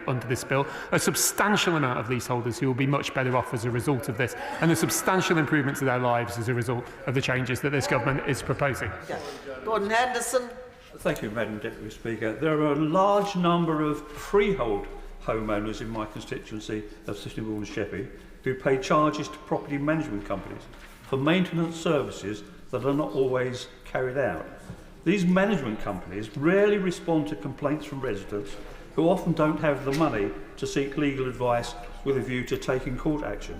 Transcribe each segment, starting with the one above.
under this bill, a substantial amount of leaseholders who will be much better off as a result of this, and a substantial improvement to their lives as a result of the changes that this government is proposing. Gordon Henderson. Thank you, Madam Deputy Speaker. There are a large number of freehold homeowners in my constituency of Sittingbourne and Sheppey who pay charges to property management companies for maintenance services that are not always carried out. These management companies rarely respond to complaints from residents who often don't have the money to seek legal advice with a view to taking court action.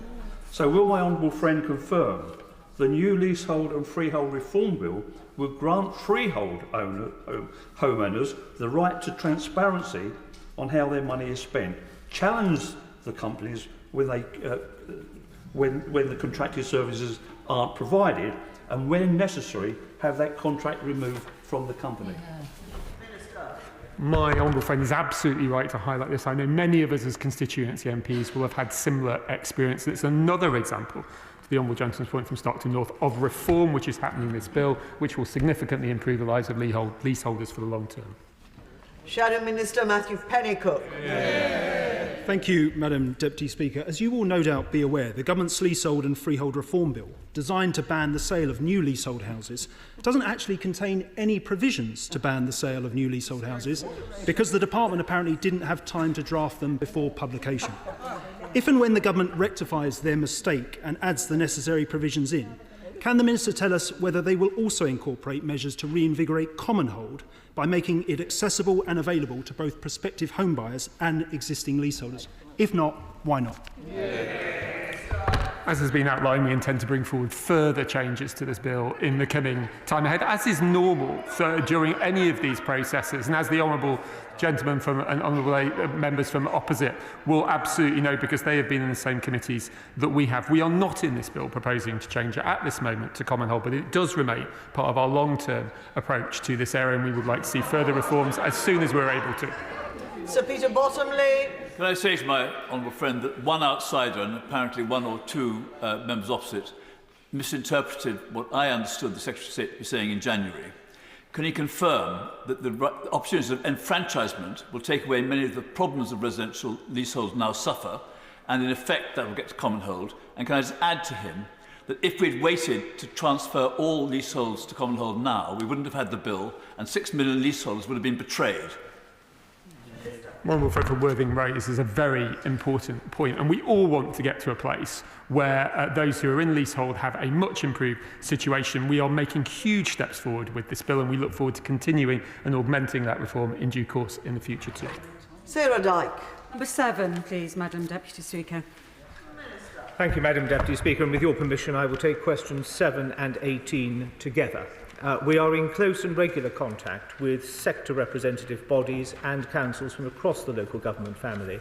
So will my honourable friend confirm the new Leasehold and Freehold Reform Bill will grant freehold homeowners the right to transparency on how their money is spent, challenge the companies when the contracted services aren't provided, and when necessary have that contract removed from the company? My honourable friend is absolutely right to highlight this. I know many of us as constituency MPs will have had similar experience. It's another example, to the honourable gentleman's point from Stockton North, of reform which is happening in this bill, which will significantly improve the lives of leaseholders for the long term. Shadow Minister Matthew Pennycook. Thank you, Madam Deputy Speaker. As you will no doubt be aware, the government's Leasehold and Freehold Reform Bill, designed to ban the sale of new leasehold houses, doesn't actually contain any provisions to ban the sale of new leasehold houses because the department apparently didn't have time to draft them before publication. If and when the government rectifies their mistake and adds the necessary provisions in, can the Minister tell us whether they will also incorporate measures to reinvigorate common hold by making it accessible and available to both prospective home buyers and existing leaseholders? If not, why not? As has been outlined, we intend to bring forward further changes to this bill in the coming time ahead, as is normal during any of these processes. And as the honourable gentleman and honourable members from opposite will absolutely know, because they have been in the same committees that we have, we are not in this bill proposing to change it at this moment to common hold, but it does remain part of our long-term approach to this area, and we would like to see further reforms as soon as we're able to. Sir Peter Bottomley. Can I say to my honourable friend that one outsider and apparently one or two members opposite misinterpreted what I understood the Secretary of State to be saying in January. Can he confirm that the opportunities of enfranchisement will take away many of the problems that residential leaseholds now suffer, and in effect that will get to common hold? And can I just add to him that if we'd waited to transfer all leaseholds to common hold now, we wouldn't have had the bill, and 6 million leaseholders would have been betrayed. Honourable friend from Worthing raises a very important point, and we all want to get to a place where those who are in leasehold have a much improved situation. We are making huge steps forward with this bill, and we look forward to continuing and augmenting that reform in due course in the future too. Sarah Dyke. Number 7, please, Madam Deputy Speaker. Thank you, Madam Deputy Speaker, and with your permission I will take questions 7 and 18 together. We are in close and regular contact with sector representative bodies and councils from across the local government family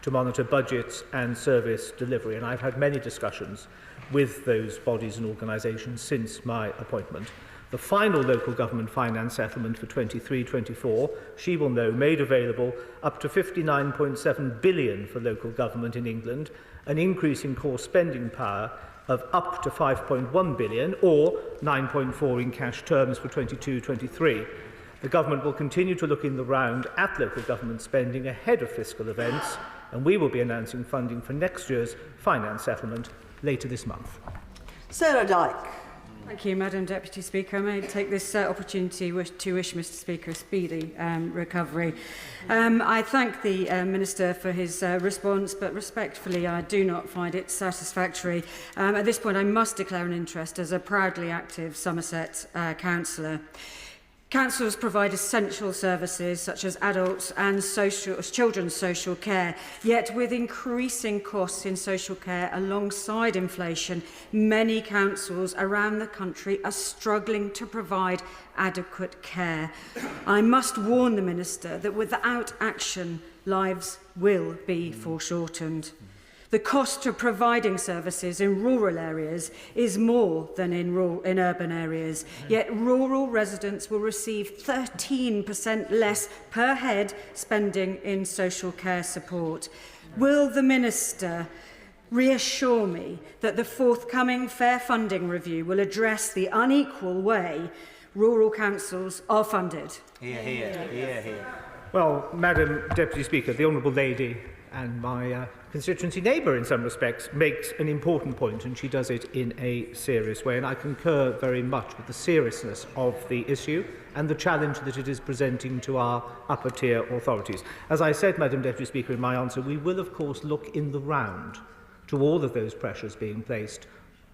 to monitor budgets and service delivery, and I've had many discussions with those bodies and organisations since my appointment. The final local government finance settlement for 23-24, she will know, made available up to £59.7 billion for local government in England, an increase in core spending power of up to £5.1 billion, or 9.4 in cash terms for 22-23. The government will continue to look in the round at local government spending ahead of fiscal events, and we will be announcing funding for next year's finance settlement later this month. Sarah Dyke. Thank you, Madam Deputy Speaker. I may take this opportunity to wish Mr Speaker a speedy recovery. I thank the Minister for his response, but respectfully I do not find it satisfactory. At this point I must declare an interest as a proudly active Somerset councillor. Councils provide essential services such as adults and children's social care, yet with increasing costs in social care alongside inflation, many councils around the country are struggling to provide adequate care. I must warn the Minister that without action, lives will be foreshortened. The cost of providing services in rural areas is more than in urban areas, yet rural residents will receive 13% less per head spending in social care support. Will the Minister reassure me that the forthcoming fair funding review will address the unequal way rural councils are funded? Hear, hear, hear, hear. Well, Madam Deputy Speaker, the Honourable Lady and my constituency neighbour in some respects makes an important point, and she does it in a serious way, and I concur very much with the seriousness of the issue and the challenge that it is presenting to our upper tier authorities. As I said, Madam Deputy Speaker, in my answer, we will of course look in the round to all of those pressures being placed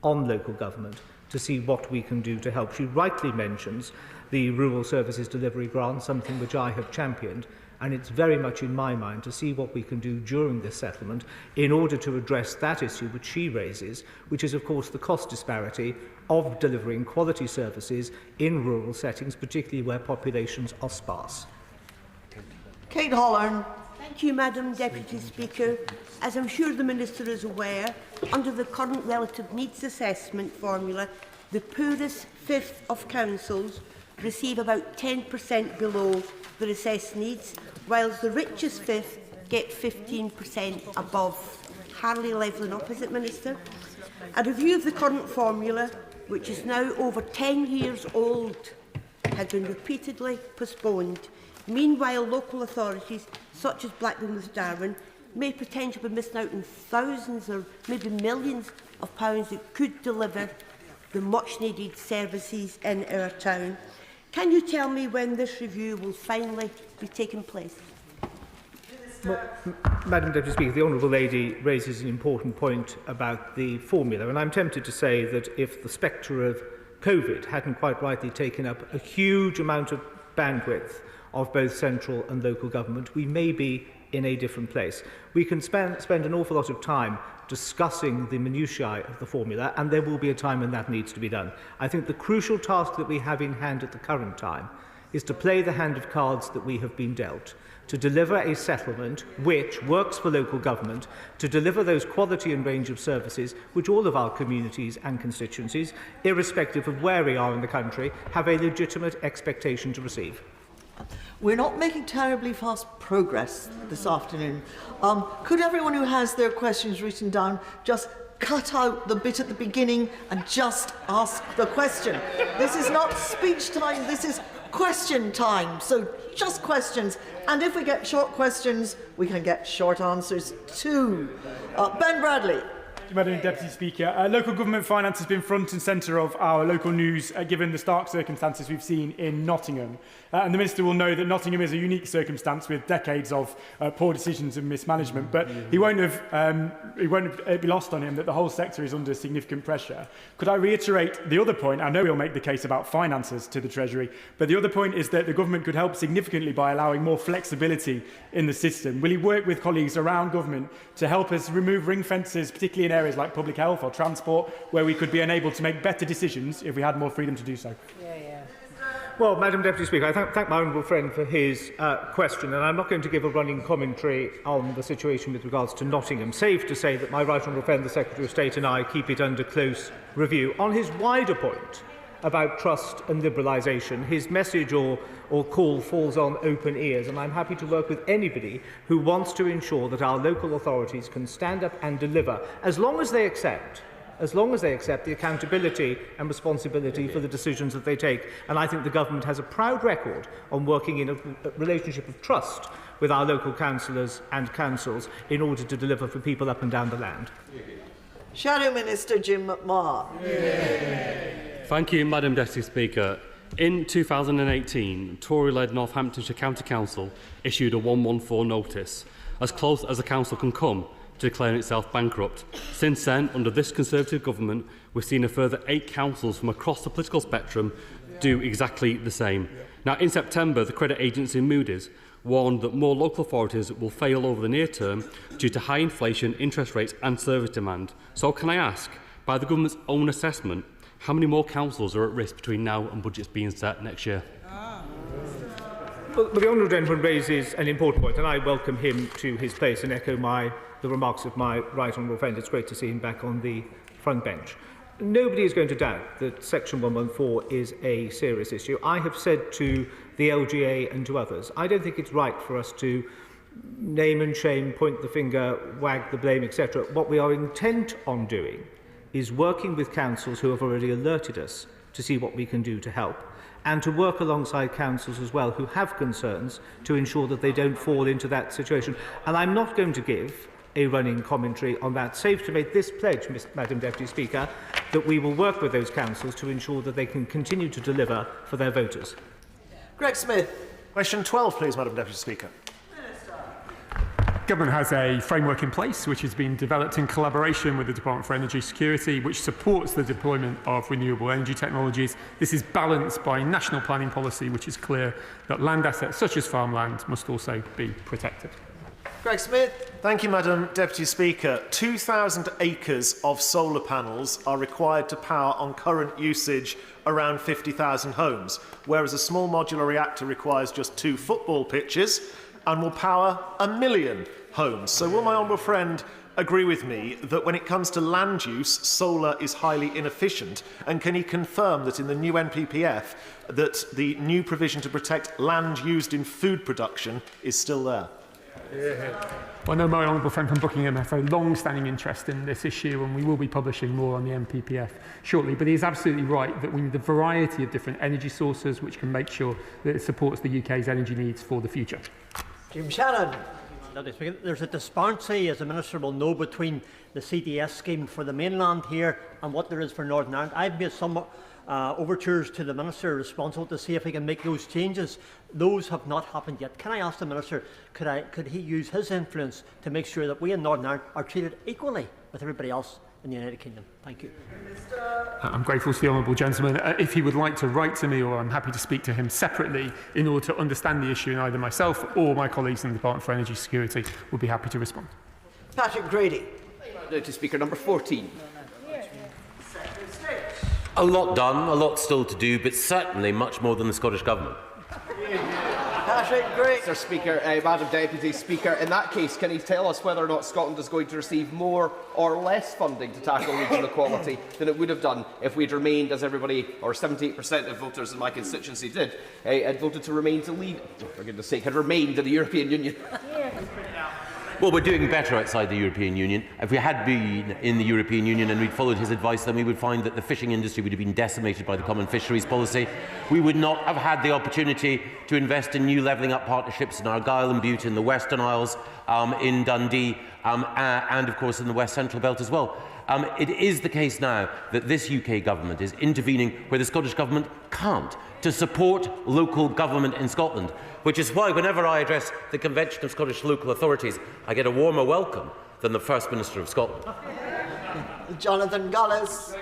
on local government to see what we can do to help. She rightly mentions the Rural Services Delivery Grant, something which I have championed, and it's very much in my mind to see what we can do during this settlement in order to address that issue which she raises, which is of course the cost disparity of delivering quality services in rural settings, particularly where populations are sparse. Kate Hollern. Thank you, Madam Deputy Speaker. As I'm sure the Minister is aware, under the current relative needs assessment formula, the poorest fifth of councils receive about 10% below their assessed needs, whilst the richest fifth get 15% above. Hardly levelling up, is it, Minister? A review of the current formula, which is now over 10 years old, has been repeatedly postponed. Meanwhile, local authorities, such as Blackburn with Darwin, may potentially be missing out on thousands or maybe millions of pounds that could deliver the much-needed services in our town. Can you tell me when this review will finally be taking place? Madam Deputy Speaker, the Honourable Lady raises an important point about the formula, and I'm tempted to say that if the spectre of COVID hadn't quite rightly taken up a huge amount of bandwidth of both central and local government, we may be in a different place. We can spend an awful lot of time discussing the minutiae of the formula, and there will be a time when that needs to be done. I think the crucial task that we have in hand at the current time is to play the hand of cards that we have been dealt, to deliver a settlement which works for local government, to deliver those quality and range of services which all of our communities and constituencies, irrespective of where we are in the country, have a legitimate expectation to receive. We're not making terribly fast progress this afternoon. Could everyone who has their questions written down just cut out the bit at the beginning and just ask the question? This is not speech time, this is question time. So just questions. And if we get short questions, we can get short answers too. Ben Bradley. Madam Deputy Speaker, local government finance has been front and centre of our local news given the stark circumstances we've seen in Nottingham. And the Minister will know that Nottingham is a unique circumstance with decades of poor decisions and mismanagement, but it won't be lost on him that the whole sector is under significant pressure. Could I reiterate the other point? I know he'll make the case about finances to the Treasury, but the other point is that the government could help significantly by allowing more flexibility in the system. Will he work with colleagues around government to help us remove ring fences, particularly in areas like public health or transport, where we could be enabled to make better decisions if we had more freedom to do so? Well, Madam Deputy Speaker, I thank my honourable friend for his question, and I'm not going to give a running commentary on the situation with regards to Nottingham, save to say that my right honourable friend, the Secretary of State, and I keep it under close review. On his wider point about trust and liberalisation, his message or call falls on open ears, and I'm happy to work with anybody who wants to ensure that our local authorities can stand up and deliver, as long as they accept the accountability and responsibility for the decisions that they take. And I think the government has a proud record on working in a relationship of trust with our local councillors and councils in order to deliver for people up and down the land. Shadow Minister Jim McMahon. Thank you, Madam Deputy Speaker. In 2018, Tory-led Northamptonshire County Council issued a 114 notice, as close as the council can come to declaring itself bankrupt. Since then, under this Conservative government, we've seen a further 8 councils from across the political spectrum do exactly the same. Now, in September, the credit agency Moody's warned that more local authorities will fail over the near term due to high inflation, interest rates and service demand. So can I ask, by the government's own assessment, how many more councils are at risk between now and budgets being set next year? Well, the honourable gentleman raises an important point, and I welcome him to his place and echo the remarks of my right honourable friend. It's great to see him back on the front bench. Nobody is going to doubt that Section 114 is a serious issue. I have said to the LGA and to others, I don't think it's right for us to name and shame, point the finger, wag the blame, etc. What we are intent on doing is working with councils who have already alerted us to see what we can do to help. and to work alongside councils as well who have concerns to ensure that they don't fall into that situation. And I'm not going to give a running commentary on that, save to make this pledge, Madam Deputy Speaker, that we will work with those councils to ensure that they can continue to deliver for their voters. Greg Smith. Question 12, please, Madam Deputy Speaker. Government has a framework in place which has been developed in collaboration with the Department for Energy Security, which supports the deployment of renewable energy technologies. This is balanced by national planning policy, which is clear that land assets such as farmland must also be protected. Greg Smith. Thank you, Madam Deputy Speaker. 2,000 acres of solar panels are required to power on current usage around 50,000 homes, whereas a small modular reactor requires just 2 football pitches and will power 1 million homes. So will my honourable friend agree with me that when it comes to land use, solar is highly inefficient? And can he confirm that in the new NPPF that the new provision to protect land used in food production is still there? Well, I know my honourable friend from Buckingham has a long-standing interest in this issue, and we will be publishing more on the NPPF shortly. But he is absolutely right that we need a variety of different energy sources which can make sure that it supports the UK's energy needs for the future. Jim Shannon. There's a disparity, as the Minister will know, between the CDS scheme for the mainland here and what there is for Northern Ireland. I've made some overtures to the Minister responsible to see if he can make those changes. Those have not happened yet. Can I ask the Minister, could he use his influence to make sure that we in Northern Ireland are treated equally with everybody else in the United Kingdom? Thank you. I'm grateful to the honourable gentleman. If he would like to write to me, or I'm happy to speak to him separately in order to understand the issue, and either myself or my colleagues in the Department for Energy Security will be happy to respond. Patrick Grady. Deputy Speaker, number 14. A lot done, a lot still to do, but certainly much more than the Scottish Government. Patrick Grady. Mr. Speaker, Madam Deputy Speaker, in that case, can he tell us whether or not Scotland is going to receive more or less funding to tackle regional equality than it would have done if we'd remained, as everybody, or 78% of voters in my constituency did, had voted to remain to leave, for goodness sake, had remained in the European Union? Well, we're doing better outside the European Union. If we had been in the European Union and we'd followed his advice, then we would find that the fishing industry would have been decimated by the common fisheries policy. We would not have had the opportunity to invest in new levelling up partnerships in Argyll and Bute, in the Western Isles, in Dundee, and of course in the West Central Belt as well. It is the case now that this UK government is intervening where the Scottish Government can't, to support local government in Scotland, which is why whenever I address the Convention of Scottish Local Authorities, I get a warmer welcome than the First Minister of Scotland. Jonathan Gullis.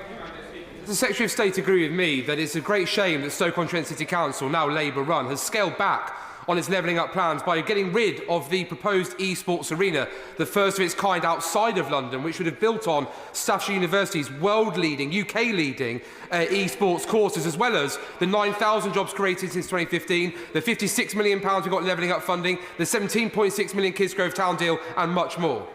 Does the Secretary of State agree with me that it's a great shame that Stoke-on-Trent City Council, now Labour-run, has scaled back on its levelling up plans by getting rid of the proposed esports arena, the first of its kind outside of London, which would have built on Staffordshire University's world-leading, UK-leading esports courses, as well as the 9,000 jobs created since 2015, the £56 million we got levelling up funding, the £17.6 million Kidsgrove Town deal, and much more.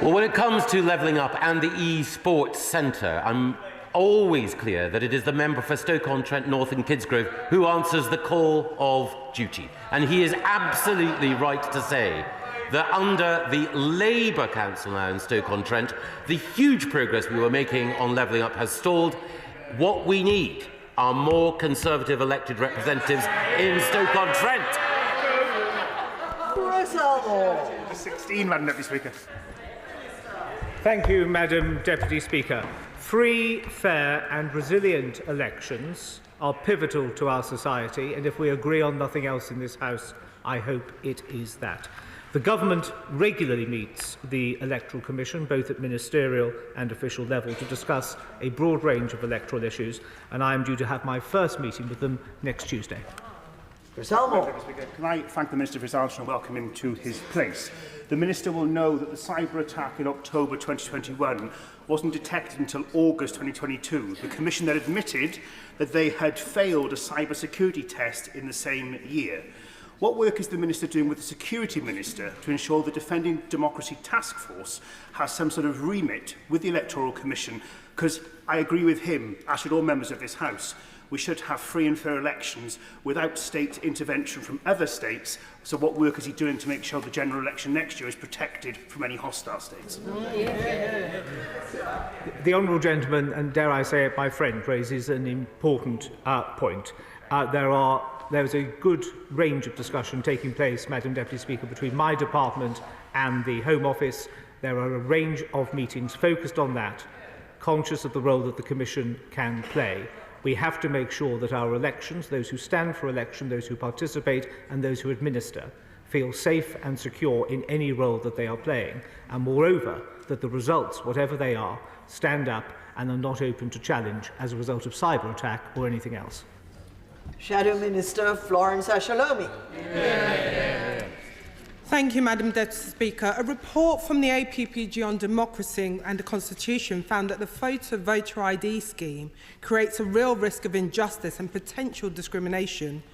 Well, when it comes to levelling up and the eSports Centre, I'm always clear that it is the member for Stoke-on-Trent North and Kidsgrove who answers the call of duty. And he is absolutely right to say that under the Labour Council now in Stoke-on-Trent, the huge progress we were making on levelling up has stalled. What we need are more Conservative elected representatives in Stoke-on-Trent. Chris Elmore. 16, Madam Deputy Speaker. Thank you, Madam Deputy Speaker. Free, fair and resilient elections are pivotal to our society, and if we agree on nothing else in this House, I hope it is that. The Government regularly meets the Electoral Commission, both at ministerial and official level, to discuss a broad range of electoral issues, and I am due to have my first meeting with them next Tuesday. Chris Elmore. Can I thank the Minister for his answer and welcome him to his place? The Minister will know that the cyber attack in October 2021 wasn't detected until August 2022. The Commission then admitted that they had failed a cyber security test in the same year. What work is the Minister doing with the Security Minister to ensure the Defending Democracy Task Force has some sort of remit with the Electoral Commission? Because I agree with him, as should all members of this House, we should have free and fair elections without state intervention from other states. So what work is he doing to make sure the general election next year is protected from any hostile states? The honourable gentleman, and dare I say it, my friend, raises an important point. There is a good range of discussion taking place, Madam Deputy Speaker, between my department and the Home Office. There are a range of meetings focused on that, conscious of the role that the Commission can play. We have to make sure that our elections, those who stand for election, those who participate and those who administer, feel safe and secure in any role that they are playing, and moreover, that the results, whatever they are, stand up and are not open to challenge as a result of cyber attack or anything else. Shadow Minister Florence Ashalomi. Thank you, Madam Deputy Speaker. A report from the APPG on democracy and the Constitution found that the photo voter ID scheme creates a real risk of injustice and potential discrimination.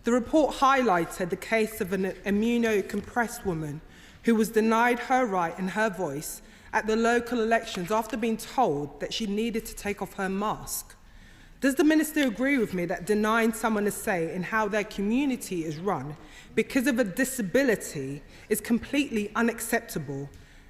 The report highlighted the case of an immunocompressed woman who was denied her right and her voice at the local elections after being told that she needed to take off her mask. Does the Minister agree with me that denying someone a say in how their community is run because of a disability is completely unacceptable?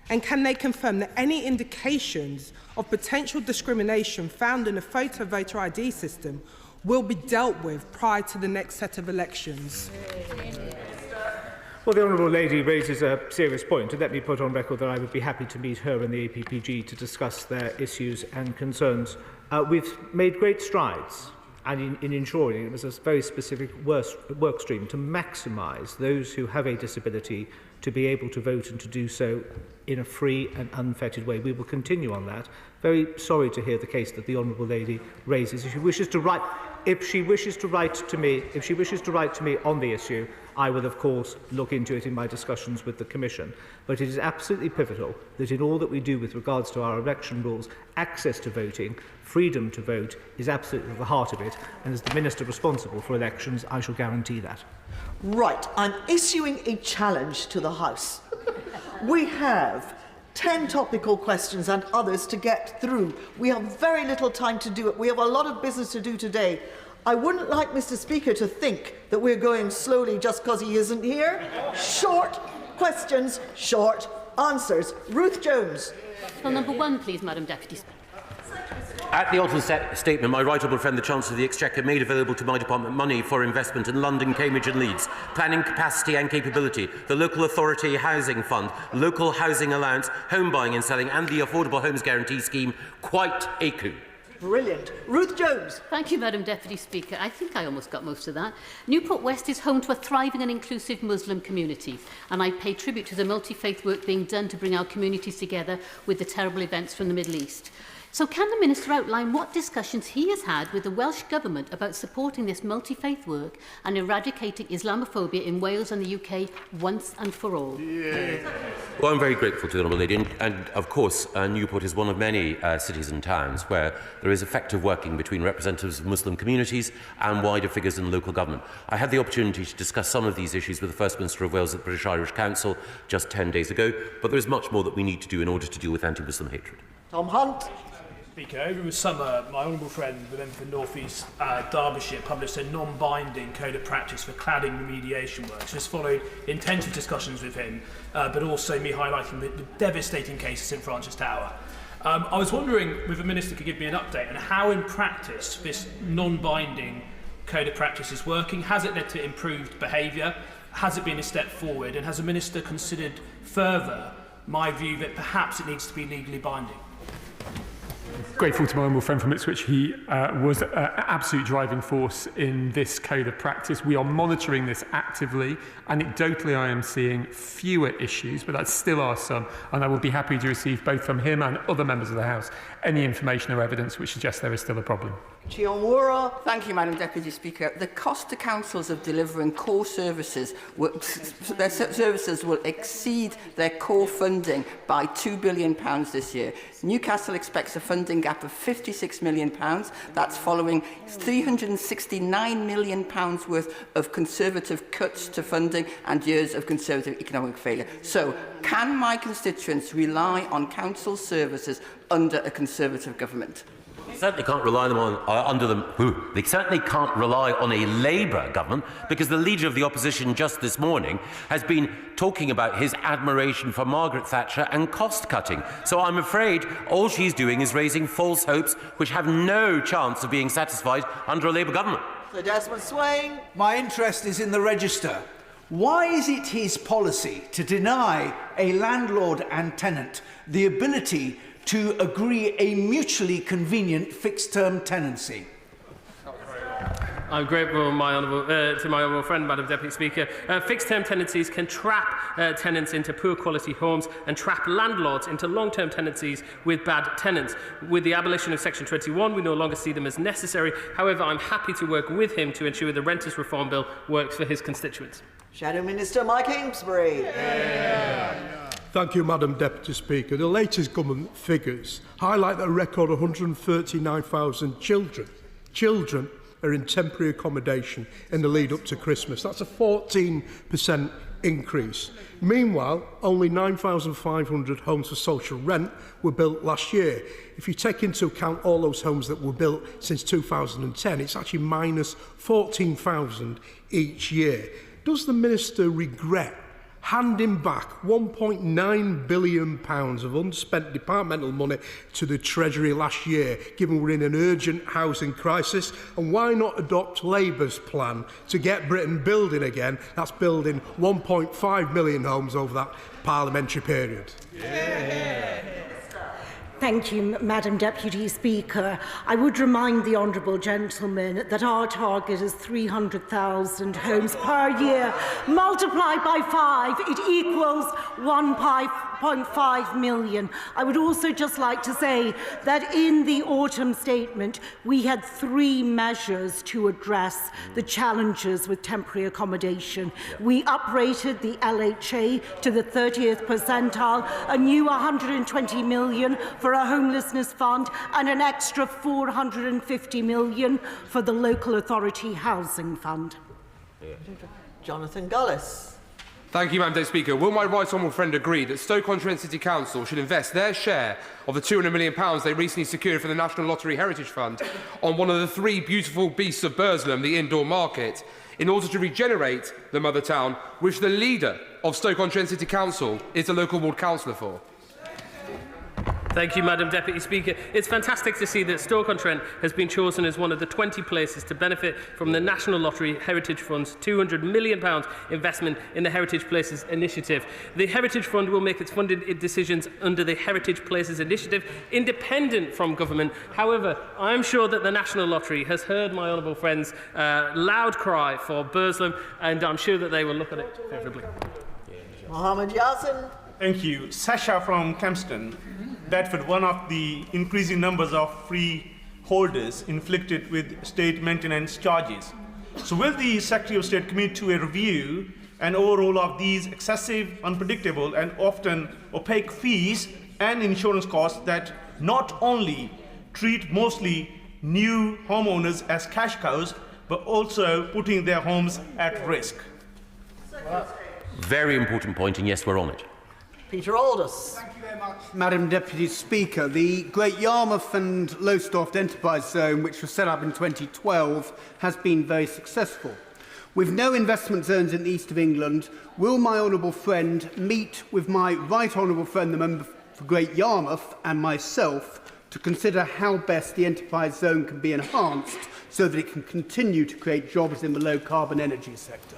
And can they confirm that any indications of potential discrimination found in the photo voter ID system will be dealt with prior to the next set of elections? Well, the Honourable Lady raises a serious point, and let me put on record that I would be happy to meet her and the APPG to discuss their issues and concerns. We've made great strides in ensuring, it was a very specific work stream, to maximise those who have a disability to be able to vote and to do so in a free and unfettered way. We will continue on that. Very sorry to hear the case that the Honourable Lady raises. If she wishes to write to me on the issue, I will of course look into it in my discussions with the Commission. But it is absolutely pivotal that in all that we do with regards to our election rules, access to voting, freedom to vote is absolutely at the heart of it, and as the Minister responsible for elections, I shall guarantee that. Right, I'm issuing a challenge to the House. We have 10 topical questions and others to get through. We have very little time to do it. We have a lot of business to do today. I wouldn't like Mr. Speaker to think that we're going slowly just because he isn't here. Short questions, short answers. Ruth Jones. Well, number one, please, Madam Deputy Speaker. At the autumn statement, my right honourable friend, the Chancellor of the Exchequer, made available to my department money for investment in London, Cambridge and Leeds, planning capacity and capability, the Local Authority Housing Fund, Local Housing Allowance, home buying and selling and the Affordable Homes Guarantee Scheme. Quite a coup. Brilliant. Ruth Jones. Thank you, Madam Deputy Speaker. I think I almost got most of that. Newport West is home to a thriving and inclusive Muslim community, and I pay tribute to the multi-faith work being done to bring our communities together with the terrible events from the Middle East. So can the Minister outline what discussions he has had with the Welsh Government about supporting this multi-faith work and eradicating Islamophobia in Wales and the UK once and for all? Yeah. Well, I'm very grateful to the Honourable Lady, and of course Newport is one of many cities and towns where there is effective working between representatives of Muslim communities and wider figures in local government. I had the opportunity to discuss some of these issues with the First Minister of Wales at the British Irish Council just 10 days ago, but there is much more that we need to do in order to deal with anti-Muslim hatred. Tom Hunt. Speaker, over the summer, my honourable friend within the North East Derbyshire published a non-binding code of practice for cladding remediation works. This followed intensive discussions with him, but also me highlighting the devastating cases in Francis Tower. I was wondering if the Minister could give me an update on how in practice this non-binding code of practice is working. Has it led to improved behaviour? Has it been a step forward? And has the Minister considered further my view that perhaps it needs to be legally binding? Grateful to my honourable friend from Ipswich. He was an absolute driving force in this code of practice. We are monitoring this actively. Anecdotally, I am seeing fewer issues, but that still are some, and I will be happy to receive both from him and other members of the House any information or evidence which suggests there is still a problem. Thank you, Madam Deputy Speaker. The cost to councils of delivering core services, their services will exceed their core funding by £2 billion this year. Newcastle expects a funding gap of £56 million. That's following £369 million worth of Conservative cuts to funding and years of Conservative economic failure. So, can my constituents rely on council services under a Conservative government? certainly can't rely They certainly can't rely on a Labour government, because the leader of the opposition just this morning has been talking about his admiration for Margaret Thatcher and cost cutting. So I'm afraid all she's doing is raising false hopes which have no chance of being satisfied under a Labour government. Sir Desmond Swain. My interest is in the register. Why is it his policy to deny a landlord and tenant the ability to agree a mutually convenient fixed-term tenancy? I'm grateful to my honourable friend, Madam Deputy Speaker. Fixed-term tenancies can trap tenants into poor quality homes and trap landlords into long-term tenancies with bad tenants. With the abolition of Section 21, we no longer see them as necessary. However, I'm happy to work with him to ensure the Renters Reform Bill works for his constituents. Shadow Minister Mike Amesbury. Thank you, Madam Deputy Speaker. The latest government figures highlight that a record 139,000 children are in temporary accommodation in the lead up to Christmas. That's a 14% increase. Meanwhile, only 9,500 homes for social rent were built last year. If you take into account all those homes that were built since 2010, it's actually minus 14,000 each year. Does the Minister regret handing back £1.9 billion of unspent departmental money to the Treasury last year, given we're in an urgent housing crisis? And why not adopt Labour's plan to get Britain building again? That's building 1.5 million homes over that parliamentary period. Thank you, Madam Deputy Speaker. I would remind the honourable gentleman that our target is 300,000 homes per year. Multiplied by 5, it equals 1.5 million. I would also just like to say that in the autumn statement, we had 3 measures to address the challenges with temporary accommodation. We uprated the LHA to the 30th percentile, a new 120 million for a homelessness fund, and an extra 450 million for the local authority housing fund. Jonathan Gullis. Thank you, Madam Deputy Speaker. Will my right honourable friend agree that Stoke-on-Trent City Council should invest their share of the £200 million they recently secured for the National Lottery Heritage Fund on one of the 3 beautiful beasts of Burslem, the indoor market, in order to regenerate the mother town, which the leader of Stoke-on-Trent City Council is the local ward councillor for? Thank you, Madam Deputy Speaker. It's fantastic to see that Stoke-on-Trent has been chosen as one of the 20 places to benefit from the National Lottery Heritage Fund's £200 million investment in the Heritage Places Initiative. The Heritage Fund will make its funding decisions under the Heritage Places Initiative, independent from government. However, I'm sure that the National Lottery has heard my honourable friend's loud cry for Burslem, and I'm sure that they will look at it favourably. Mohammed Yassin. Thank you. Sasha from Kempston. Bedford, one of the increasing numbers of freeholders inflicted with state maintenance charges. So will the Secretary of State commit to a review and overhaul of these excessive, unpredictable and often opaque fees and insurance costs that not only treat mostly new homeowners as cash cows, but also putting their homes at risk? Very important point, and yes, we're on it. Peter Aldous. Thank you very much, Madam Deputy Speaker. The Great Yarmouth and Lowestoft Enterprise Zone, which was set up in 2012, has been very successful. With no investment zones in the east of England, will my honourable friend meet with my right honourable friend, the member for Great Yarmouth, and myself to consider how best the enterprise zone can be enhanced so that it can continue to create jobs in the low-carbon energy sector?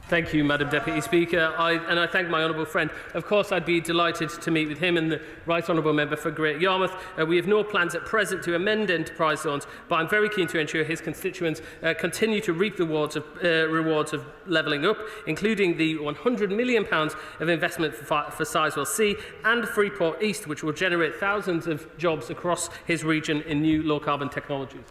Thank you, Madam Deputy Speaker. I thank my honourable friend. Of course, I'd be delighted to meet with him and the right honourable member for Great Yarmouth. We have no plans at present to amend enterprise zones, but I'm very keen to ensure his constituents continue to reap the rewards of levelling up, including the £100 million of investment for Sizewell C and Freeport East, which will generate thousands of jobs across his region in new low-carbon technologies.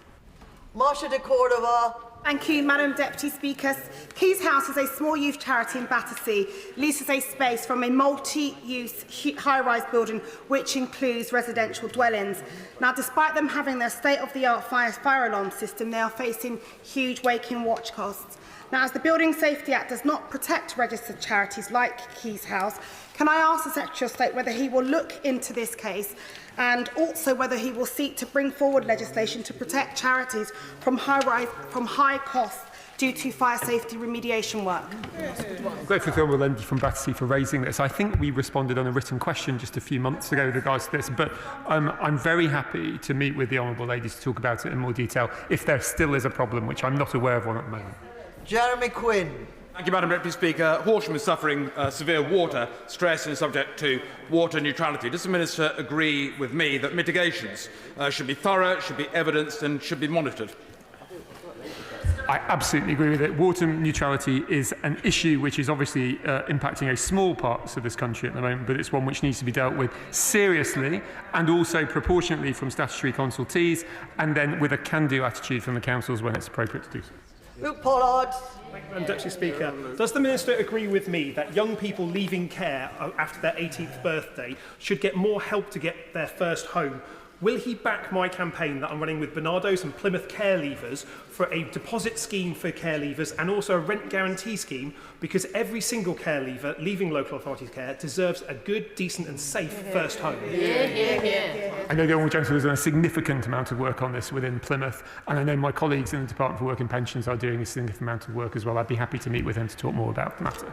Marsha de Cordova. Thank you, Madam Deputy Speaker. Keys House is a small youth charity in Battersea, leases a space from a multi-use high-rise building which includes residential dwellings. Now, despite them having their state-of-the-art fire alarm system, they are facing huge waking watch costs. Now, as the Building Safety Act does not protect registered charities like Keys House, can I ask the Secretary of State whether he will look into this case and also whether he will seek to bring forward legislation to protect charities from high costs due to fire safety remediation work? I'm grateful to the Honourable Member from Battersea for raising this. I think we responded on a written question just a few months ago with regards to this, but I'm very happy to meet with the Honourable Lady to talk about it in more detail if there still is a problem, which I'm not aware of one at the moment. Jeremy Quinn. Thank you, Madam Deputy Speaker. Horsham is suffering severe water stress and is subject to water neutrality. Does the Minister agree with me that mitigations should be thorough, should be evidenced and should be monitored? I absolutely agree with it. Water neutrality is an issue which is obviously impacting a small parts of this country at the moment, but it's one which needs to be dealt with seriously and also proportionately from statutory consultees, and then with a can-do attitude from the councils when it's appropriate to do so. Luke Pollard. Madam Deputy Speaker, does the Minister agree with me that young people leaving care after their 18th birthday should get more help to get their first home? Will he back my campaign that I'm running with Bernardo's and Plymouth Care Leavers for a deposit scheme for care leavers and also a rent guarantee scheme, because every single care leaver leaving local authorities care deserves a good, decent and safe first home? I know the Honourable Gentleman has done a significant amount of work on this within Plymouth, and I know my colleagues in the Department for Work and Pensions are doing a significant amount of work as well. I'd be happy to meet with him to talk more about the matter.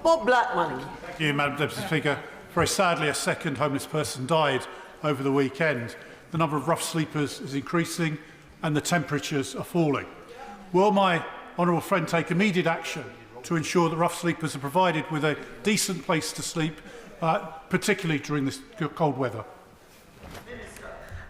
Bob Blackman. Thank you, Madam Deputy Speaker. Very sadly, a second homeless person died over the weekend. The number of rough sleepers is increasing and the temperatures are falling. Will my honourable friend take immediate action to ensure that rough sleepers are provided with a decent place to sleep, particularly during this cold weather?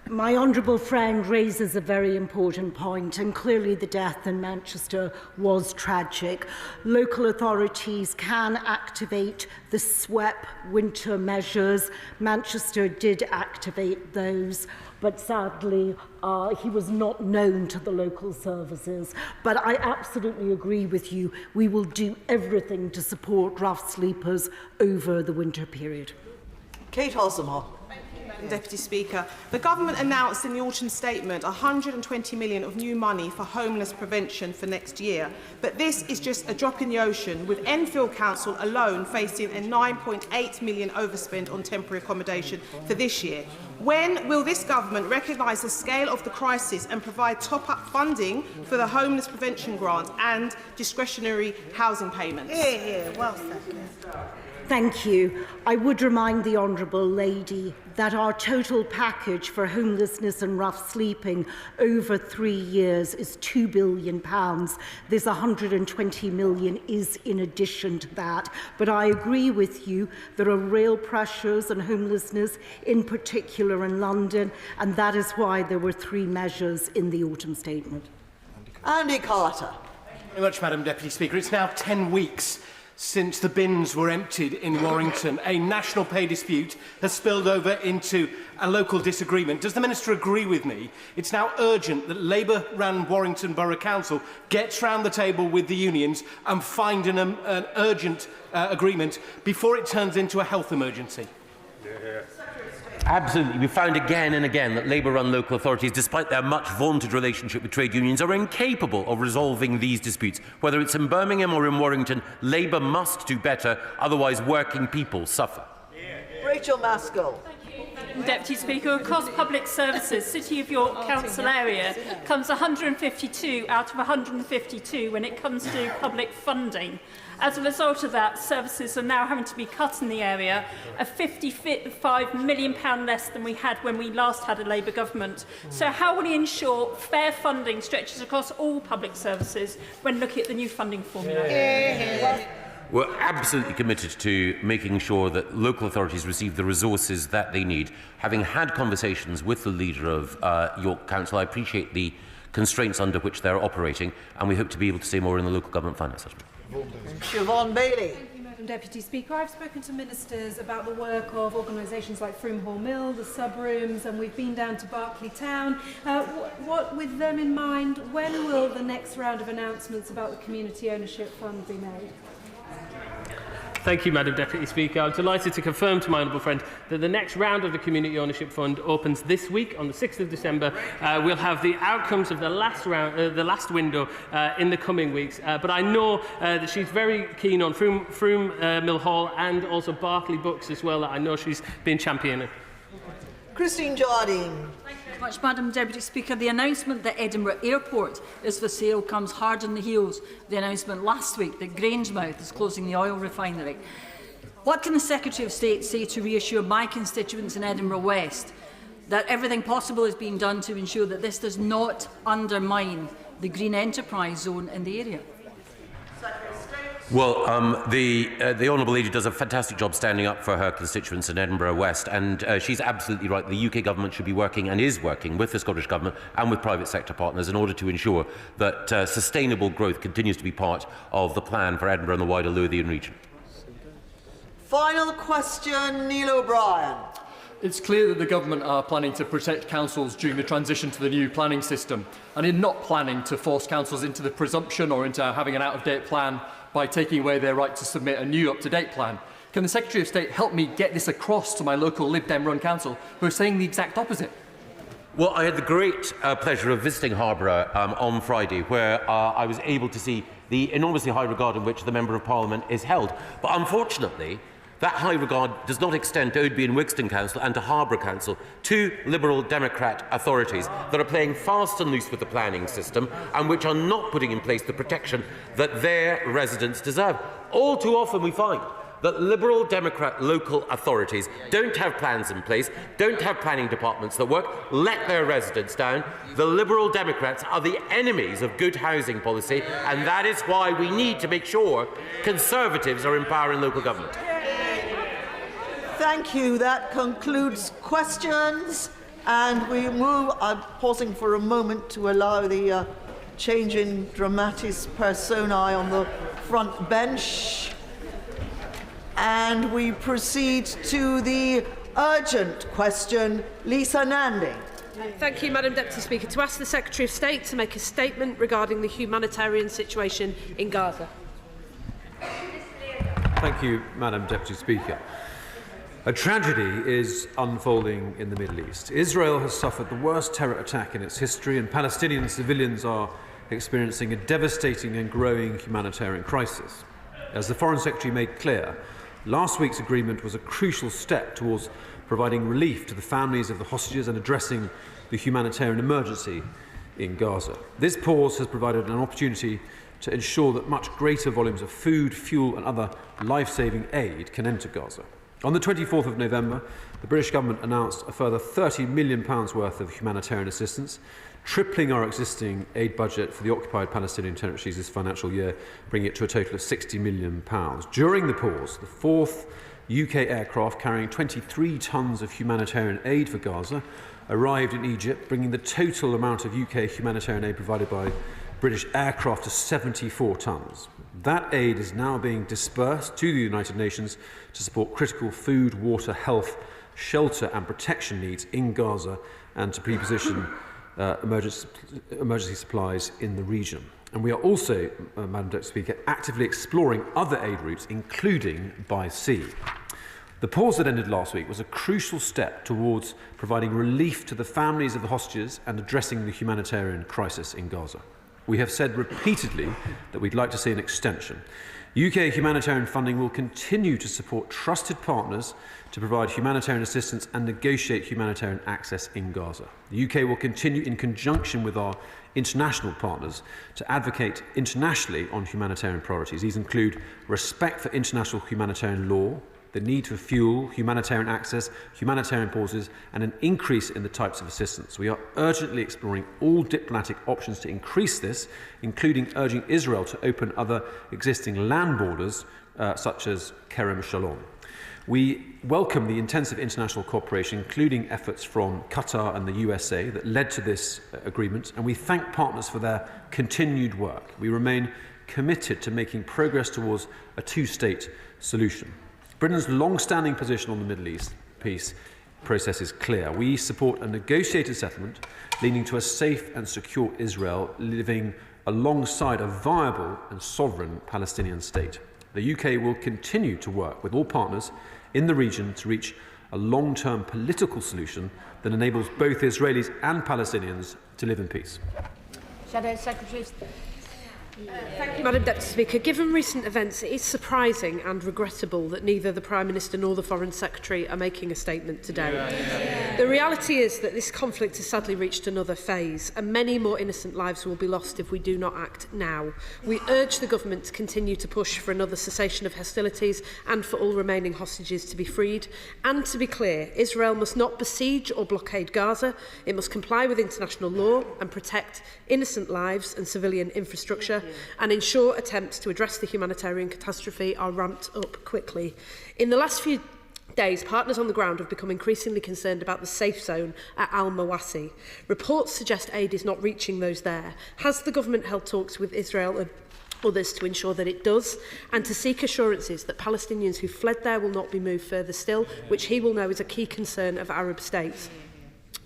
My honourable friend raises a very important point, and clearly the death in Manchester was tragic. Local authorities can activate the SWEP winter measures. Manchester did activate those, but sadly he was not known to the local services. But I absolutely agree with you. We will do everything to support rough sleepers over the winter period. Kate Hossamer. Deputy Speaker, the government announced in the autumn statement 120 million of new money for homeless prevention for next year, but this is just a drop in the ocean, with Enfield Council alone facing a 9.8 million overspend on temporary accommodation for this year. When will this government recognise the scale of the crisis and provide top-up funding for the homeless prevention grant and discretionary housing payments? Well said. Thank you. I would remind the Honourable Lady that our total package for homelessness and rough sleeping over 3 years is £2 billion. This 120 million is in addition to that. But I agree with you, there are real pressures on homelessness, in particular in London, and that is why there were 3 measures in the autumn statement. Andy Carter. Thank you very much, Madam Deputy Speaker. It's now 10 weeks since the bins were emptied in Warrington. A national pay dispute has spilled over into a local disagreement. Does the Minister agree with me? It's now urgent that Labour-run Warrington Borough Council gets round the table with the unions and find an urgent agreement before it turns into a health emergency. Absolutely. We found again and again that Labour-run local authorities, despite their much vaunted relationship with trade unions, are incapable of resolving these disputes. Whether it's in Birmingham or in Warrington, Labour must do better, otherwise working people suffer. Rachel Maskell. Deputy Speaker, across public services, City of York Council area comes 152 out of 152 when it comes to public funding. As a result of that, services are now having to be cut in the area, a £55 million less than we had when we last had a Labour government. So how will he ensure fair funding stretches across all public services when looking at the new funding formula? We're absolutely committed to making sure that local authorities receive the resources that they need. Having had conversations with the leader of York Council, I appreciate the constraints under which they're operating, and we hope to be able to say more in the local government finance assessment. Siobhan Bailey. Thank you, Madam Deputy Speaker. I've spoken to ministers about the work of organisations like Froome Hall Mill, the subrooms, and we've been down to Berkeley Town. What, with them in mind, when will the next round of announcements about the community ownership fund be made? Thank you, Madam Deputy Speaker. I'm delighted to confirm to my honourable friend that the next round of the Community Ownership Fund opens this week on the 6th of December. We'll have the outcomes of the last round, the last window, in the coming weeks. But I know that she's very keen on Froome Mill Hall and also Berkeley Books as well. That I know she's been championing. Christine Jardine. Thank you very much, Madam Deputy Speaker. The announcement that Edinburgh Airport is for sale comes hard on the heels of the announcement last week that Grangemouth is closing the oil refinery. What can the Secretary of State say to reassure my constituents in Edinburgh West that everything possible is being done to ensure that this does not undermine the green enterprise zone in the area? Well, the Honourable Lady does a fantastic job standing up for her constituents in Edinburgh West, and she's absolutely right. The UK government should be working and is working with the Scottish Government and with private sector partners in order to ensure that sustainable growth continues to be part of the plan for Edinburgh and the wider Lothian region. Final question, Neil O'Brien. It's clear that the government are planning to protect councils during the transition to the new planning system, and in not planning to force councils into the presumption or into having an out-of-date plan by taking away their right to submit a new up-to-date plan. Can the Secretary of State help me get this across to my local Lib Dem run council, who are saying the exact opposite? Well, I had the great pleasure of visiting Harborough on Friday, where I was able to see the enormously high regard in which the Member of Parliament is held. But unfortunately, that high regard does not extend to Oadby and Wigston Council and to Harborough Council, two Liberal Democrat authorities that are playing fast and loose with the planning system and which are not putting in place the protection that their residents deserve. All too often we find that Liberal Democrat local authorities don't have plans in place, don't have planning departments that work, let their residents down. The Liberal Democrats are the enemies of good housing policy, and that is why we need to make sure Conservatives are in power in local government. Thank you. That concludes questions. And we move, I'm pausing for a moment to allow the change in dramatis personae on the front bench. And we proceed to the urgent question. Lisa Nandy. Thank you, Madam Deputy Speaker. To ask the Secretary of State to make a statement regarding the humanitarian situation in Gaza. Thank you, Madam Deputy Speaker. A tragedy is unfolding in the Middle East. Israel has suffered the worst terror attack in its history, and Palestinian civilians are experiencing a devastating and growing humanitarian crisis. As the Foreign Secretary made clear, last week's agreement was a crucial step towards providing relief to the families of the hostages and addressing the humanitarian emergency in Gaza. This pause has provided an opportunity to ensure that much greater volumes of food, fuel and other life-saving aid can enter Gaza. On the 24th of November, the British government announced a further £30 million worth of humanitarian assistance, tripling our existing aid budget for the occupied Palestinian territories this financial year, bringing it to a total of £60 million. During the pause, the fourth UK aircraft carrying 23 tonnes of humanitarian aid for Gaza arrived in Egypt, bringing the total amount of UK humanitarian aid provided by British aircraft to 74 tonnes. That aid is now being dispersed to the United Nations to support critical food, water, health, shelter and protection needs in Gaza and to pre-position emergency supplies in the region. And we are also, Madam Deputy Speaker, actively exploring other aid routes, including by sea. The pause that ended last week was a crucial step towards providing relief to the families of the hostages and addressing the humanitarian crisis in Gaza. We have said repeatedly that we'd like to see an extension. UK humanitarian funding will continue to support trusted partners to provide humanitarian assistance and negotiate humanitarian access in Gaza. The UK will continue in conjunction with our international partners to advocate internationally on humanitarian priorities. These include respect for international humanitarian law, the need for fuel, humanitarian access, humanitarian pauses, and an increase in the types of assistance. We are urgently exploring all diplomatic options to increase this, including urging Israel to open other existing land borders, such as Kerem Shalom. We welcome the intensive international cooperation, including efforts from Qatar and the USA, that led to this agreement, and we thank partners for their continued work. We remain committed to making progress towards a two-state solution. Britain's long-standing position on the Middle East peace process is clear. We support a negotiated settlement leading to a safe and secure Israel living alongside a viable and sovereign Palestinian state. The UK will continue to work with all partners in the region to reach a long-term political solution that enables both Israelis and Palestinians to live in peace. Shadow Secretary. Thank you, Madam Deputy Speaker. Given recent events, it is surprising and regrettable that neither the Prime Minister nor the Foreign Secretary are making a statement today. The reality is that this conflict has sadly reached another phase, and many more innocent lives will be lost if we do not act now. We urge the government to continue to push for another cessation of hostilities and for all remaining hostages to be freed. And to be clear, Israel must not besiege or blockade Gaza. It must comply with international law and protect innocent lives and civilian infrastructure, and ensure attempts to address the humanitarian catastrophe are ramped up quickly. In the last few days, partners on the ground have become increasingly concerned about the safe zone at Al-Mawasi. Reports suggest aid is not reaching those there. Has the government held talks with Israel and others to ensure that it does, and to seek assurances that Palestinians who fled there will not be moved further still, which he will know is a key concern of Arab states?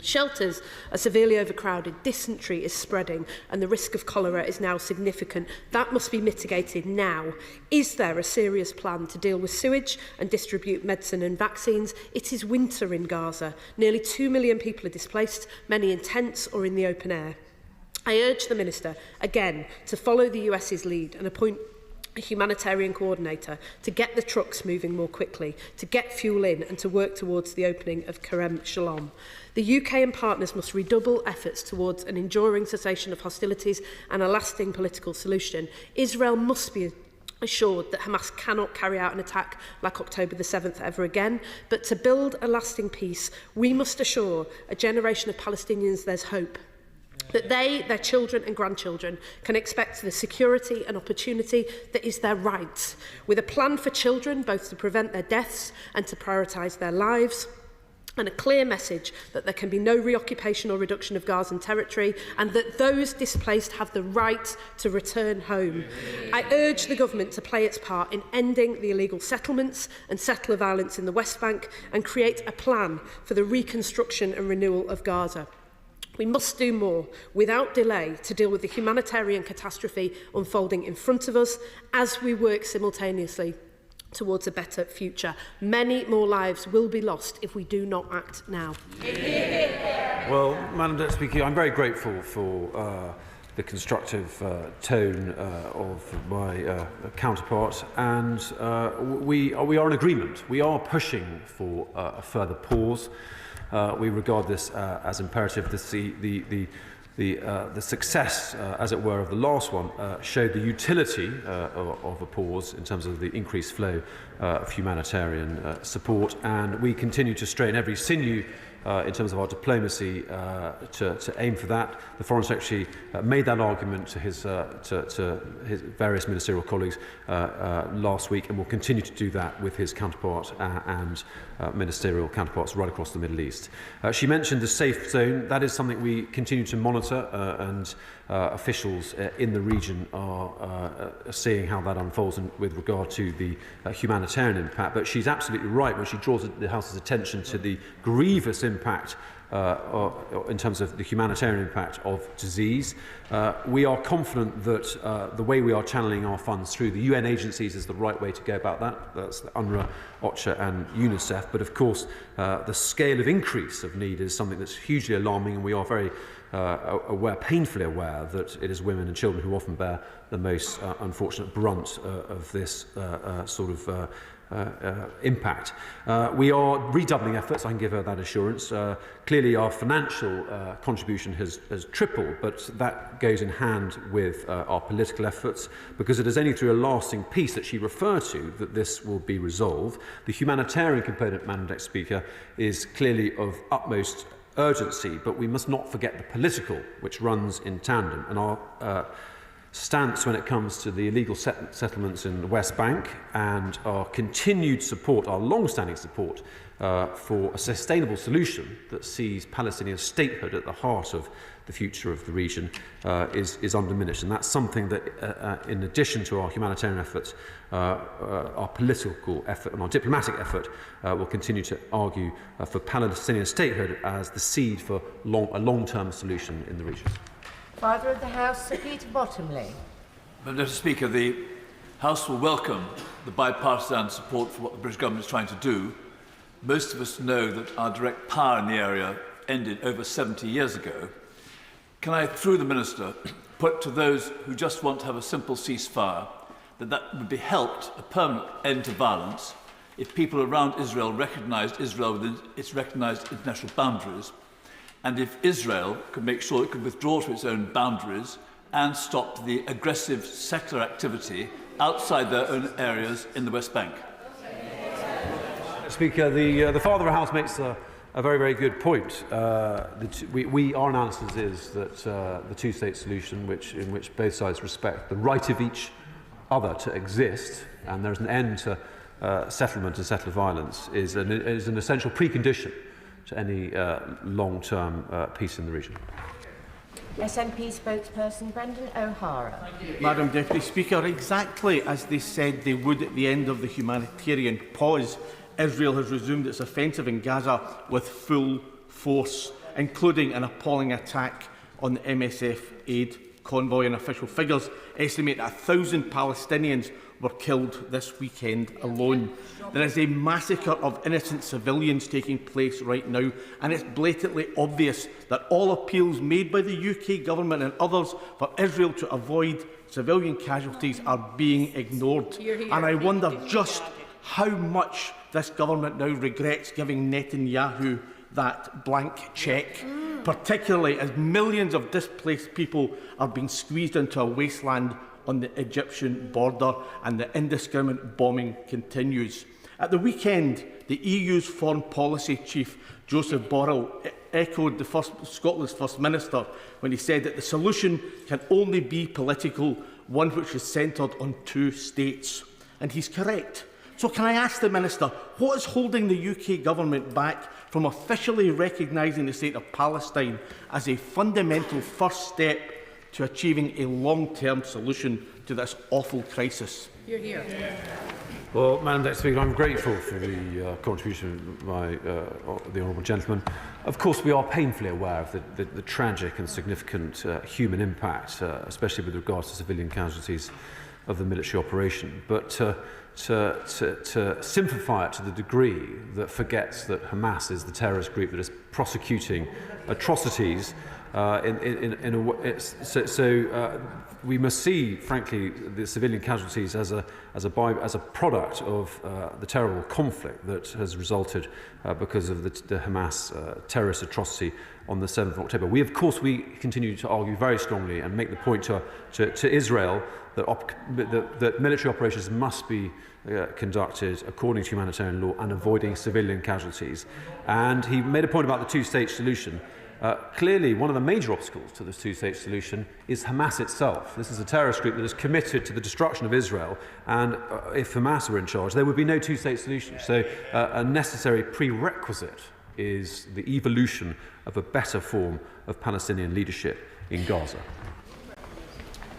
Shelters are severely overcrowded, dysentery is spreading, and the risk of cholera is now significant. That must be mitigated now. Is there a serious plan to deal with sewage and distribute medicine and vaccines? It is winter in Gaza. Nearly 2 million people are displaced, many in tents or in the open air. I urge the Minister, again, to follow the US's lead and appoint a humanitarian coordinator to get the trucks moving more quickly, to get fuel in and to work towards the opening of Kerem Shalom. The UK and partners must redouble efforts towards an enduring cessation of hostilities and a lasting political solution. Israel must be assured that Hamas cannot carry out an attack like October the 7th ever again, but to build a lasting peace, we must assure a generation of Palestinians there's hope, that they, their children and grandchildren can expect the security and opportunity that is their right, with a plan for children both to prevent their deaths and to prioritise their lives, and a clear message that there can be no reoccupation or reduction of Gazan territory, and that those displaced have the right to return home. I urge the government to play its part in ending the illegal settlements and settler violence in the West Bank and create a plan for the reconstruction and renewal of Gaza. We must do more, without delay, to deal with the humanitarian catastrophe unfolding in front of us as we work simultaneously towards a better future. Many more lives will be lost if we do not act now. Well, Madam Deputy Speaker, I'm very grateful for the constructive tone of my counterpart, and we are in agreement. We are pushing for a further pause. We regard this as imperative. The success, as it were, of the last one showed the utility of a pause in terms of the increased flow of humanitarian support, and we continue to strain every sinew in terms of our diplomacy to aim for that. The Foreign Secretary made that argument to his various ministerial colleagues last week, and will continue to do that with his counterpart and ministerial counterparts right across the Middle East. She mentioned the safe zone. That is something we continue to monitor, and officials in the region are seeing how that unfolds with regard to the humanitarian impact. But she's absolutely right when she draws the House's attention to the grievous impact in terms of the humanitarian impact of disease. We are confident that the way we are channeling our funds through the UN agencies is the right way to go about that. That's the UNRWA, OCHA and UNICEF. But of course, the scale of increase of need is something that's hugely alarming, and we are very painfully aware that it is women and children who often bear the most unfortunate brunt of this sort of impact. We are redoubling efforts, I can give her that assurance. Clearly our financial contribution has tripled, but that goes in hand with our political efforts, because it is only through a lasting peace that she referred to that this will be resolved. The humanitarian component, Madam Deputy Speaker, is clearly of utmost urgency, but we must not forget the political, which runs in tandem, and our stance when it comes to the illegal settlements in the West Bank, and our continued support, our long-standing support for a sustainable solution that sees Palestinian statehood at the heart of the future of the region is undiminished. And that's something that, in addition to our humanitarian efforts, our political effort and our diplomatic effort will continue to argue for Palestinian statehood as the seed for a long-term solution in the region. Father of the House, Sir Peter Bottomley. Mr. Speaker, the House will welcome the bipartisan support for what the British Government is trying to do. Most of us know that our direct power in the area ended over 70 years ago. Can I, through the Minister, put to those who just want to have a simple ceasefire that would be helped a permanent end to violence if people around Israel recognised Israel within its recognised international boundaries, and if Israel could make sure it could withdraw to its own boundaries and stop the aggressive settler activity outside their own areas in the West Bank. Speaker, the Father of the House makes a very, very good point. Our analysis is that the two-state solution, in which both sides respect the right of each other to exist, and there's an end to settlement and settler violence, is an essential precondition to any long-term peace in the region. SNP spokesperson Brendan O'Hara. Madam Deputy Speaker, exactly as they said they would at the end of the humanitarian pause, Israel has resumed its offensive in Gaza with full force, including an appalling attack on the MSF aid convoy, and official figures estimate that 1,000 Palestinians were killed this weekend alone. There is a massacre of innocent civilians taking place right now, and it's blatantly obvious that all appeals made by the UK government and others for Israel to avoid civilian casualties are being ignored. And I wonder just how much this government now regrets giving Netanyahu that blank cheque, particularly as millions of displaced people are being squeezed into a wasteland on the Egyptian border and the indiscriminate bombing continues. At the weekend, the EU's foreign policy chief, Joseph Borrell, echoed Scotland's First Minister when he said that the solution can only be political, one which is centred on two states. And he's correct. So can I ask the Minister, what is holding the UK government back from officially recognising the state of Palestine as a fundamental first step to achieving a long-term solution to this awful crisis? You're here. Well, Madam Deputy Speaker, I'm grateful for the contribution by the honourable gentleman. Of course, we are painfully aware of the tragic and significant human impact, especially with regards to civilian casualties of the military operation. But to simplify it to the degree that forgets that Hamas is the terrorist group that is prosecuting atrocities, we must see, frankly, the civilian casualties as a product of the terrible conflict that has resulted because of the Hamas terrorist atrocity on the 7th of October. We continue to argue very strongly and make the point to Israel that military operations must be conducted according to humanitarian law and avoiding civilian casualties. And he made a point about the two-state solution. Clearly, one of the major obstacles to this two-state solution is Hamas itself. This is a terrorist group that is committed to the destruction of Israel, and if Hamas were in charge, there would be no two-state solution. So a necessary prerequisite is the evolution of a better form of Palestinian leadership in Gaza.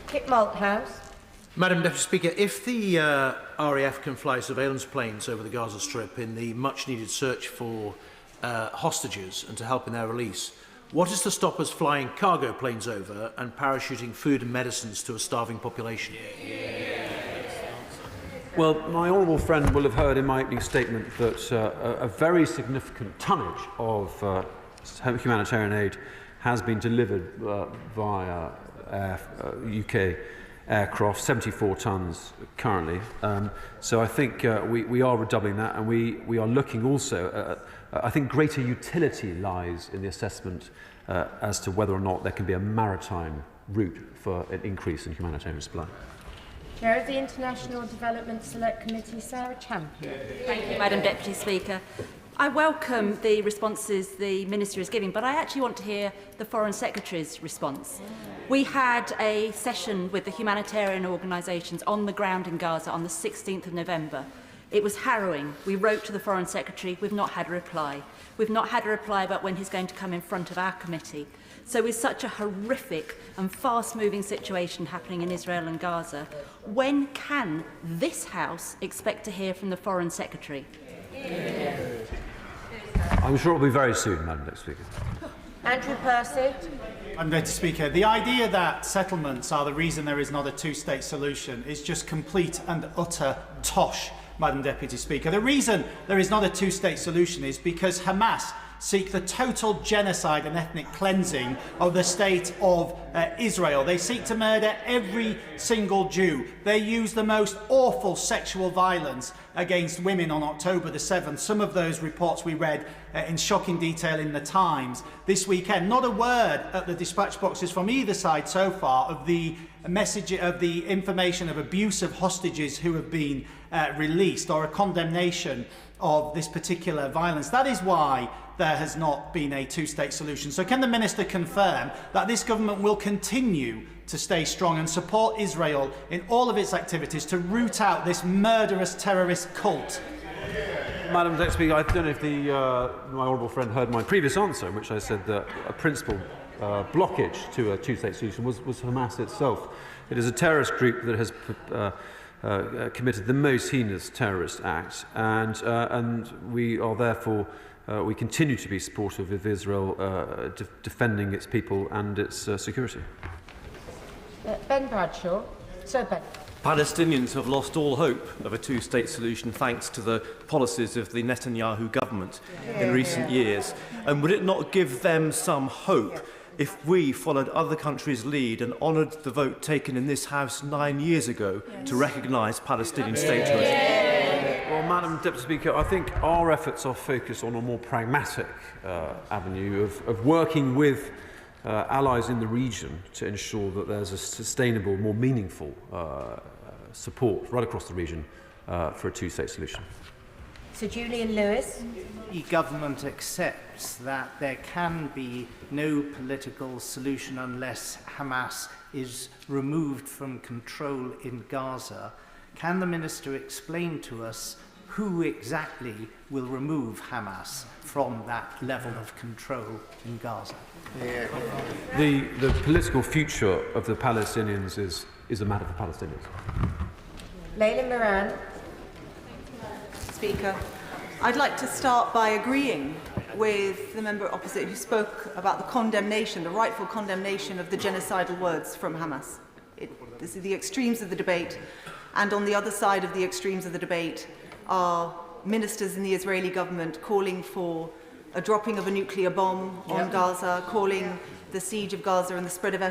Kit Malthouse. Madam Deputy Speaker, if the RAF can fly surveillance planes over the Gaza Strip in the much-needed search for hostages and to help in their release, what is to stop us flying cargo planes over and parachuting food and medicines to a starving population? Well, my honourable friend will have heard in my opening statement that a very significant tonnage of humanitarian aid has been delivered via UK aircraft, 74 tonnes currently. So I think we are redoubling that, and we are looking also I think greater utility lies in the assessment as to whether or not there can be a maritime route for an increase in humanitarian supply. Chair of the International Development Select Committee, Sarah Champion. Thank you, Madam Deputy Speaker. I welcome the responses the Minister is giving, but I actually want to hear the Foreign Secretary's response. We had a session with the humanitarian organisations on the ground in Gaza on the 16th of November. It was harrowing. We wrote to the Foreign Secretary. We've not had a reply. We've not had a reply about when he's going to come in front of our committee. So with such a horrific and fast-moving situation happening in Israel and Gaza, when can this House expect to hear from the Foreign Secretary? I'm sure it will be very soon, Madam Deputy Speaker. Andrew Percy. Mr. Speaker, the idea that settlements are the reason there is not a two-state solution is just complete and utter tosh, Madam Deputy Speaker. The reason there is not a two-state solution is because Hamas seek the total genocide and ethnic cleansing of the state of Israel. They seek to murder every single Jew. They use the most awful sexual violence against women on October the 7th. Some of those reports we read in shocking detail in the Times this weekend. Not a word at the dispatch boxes from either side so far of the message of the information of abuse of hostages who have been released, or a condemnation of this particular violence. That is why there has not been a two-state solution. So can the Minister confirm that this government will continue to stay strong and support Israel in all of its activities to root out this murderous terrorist cult? Madam Deputy Speaker, I don't know if my honourable friend heard my previous answer, in which I said that a principal blockage to a two-state solution was Hamas itself. It is a terrorist group that has committed the most heinous terrorist act, and we are therefore we continue to be supportive of Israel defending its people and its security. Ben Bradshaw. Sir Ben. Palestinians have lost all hope of a two-state solution thanks to the policies of the Netanyahu government in recent years. And would it not give them some hope if we followed other countries' lead and honoured the vote taken in this House 9 years ago to recognise Palestinian statehood? Well, Madam Deputy Speaker, I think our efforts are focused on a more pragmatic avenue of working with allies in the region to ensure that there's a sustainable, more meaningful support right across the region for a two-state solution. Sir Julian Lewis. The government accepts that there can be no political solution unless Hamas is removed from control in Gaza. Can the Minister explain to us who exactly will remove Hamas from that level of control in Gaza? The political future of the Palestinians is a matter for Palestinians. Leila Moran. Speaker, I'd like to start by agreeing with the member opposite who spoke about the condemnation, the rightful condemnation of the genocidal words from Hamas. This is the extremes of the debate, and on the other side of the extremes of the debate are ministers in the Israeli government calling for a dropping of a nuclear bomb on Gaza, calling the siege of Gaza and the spread of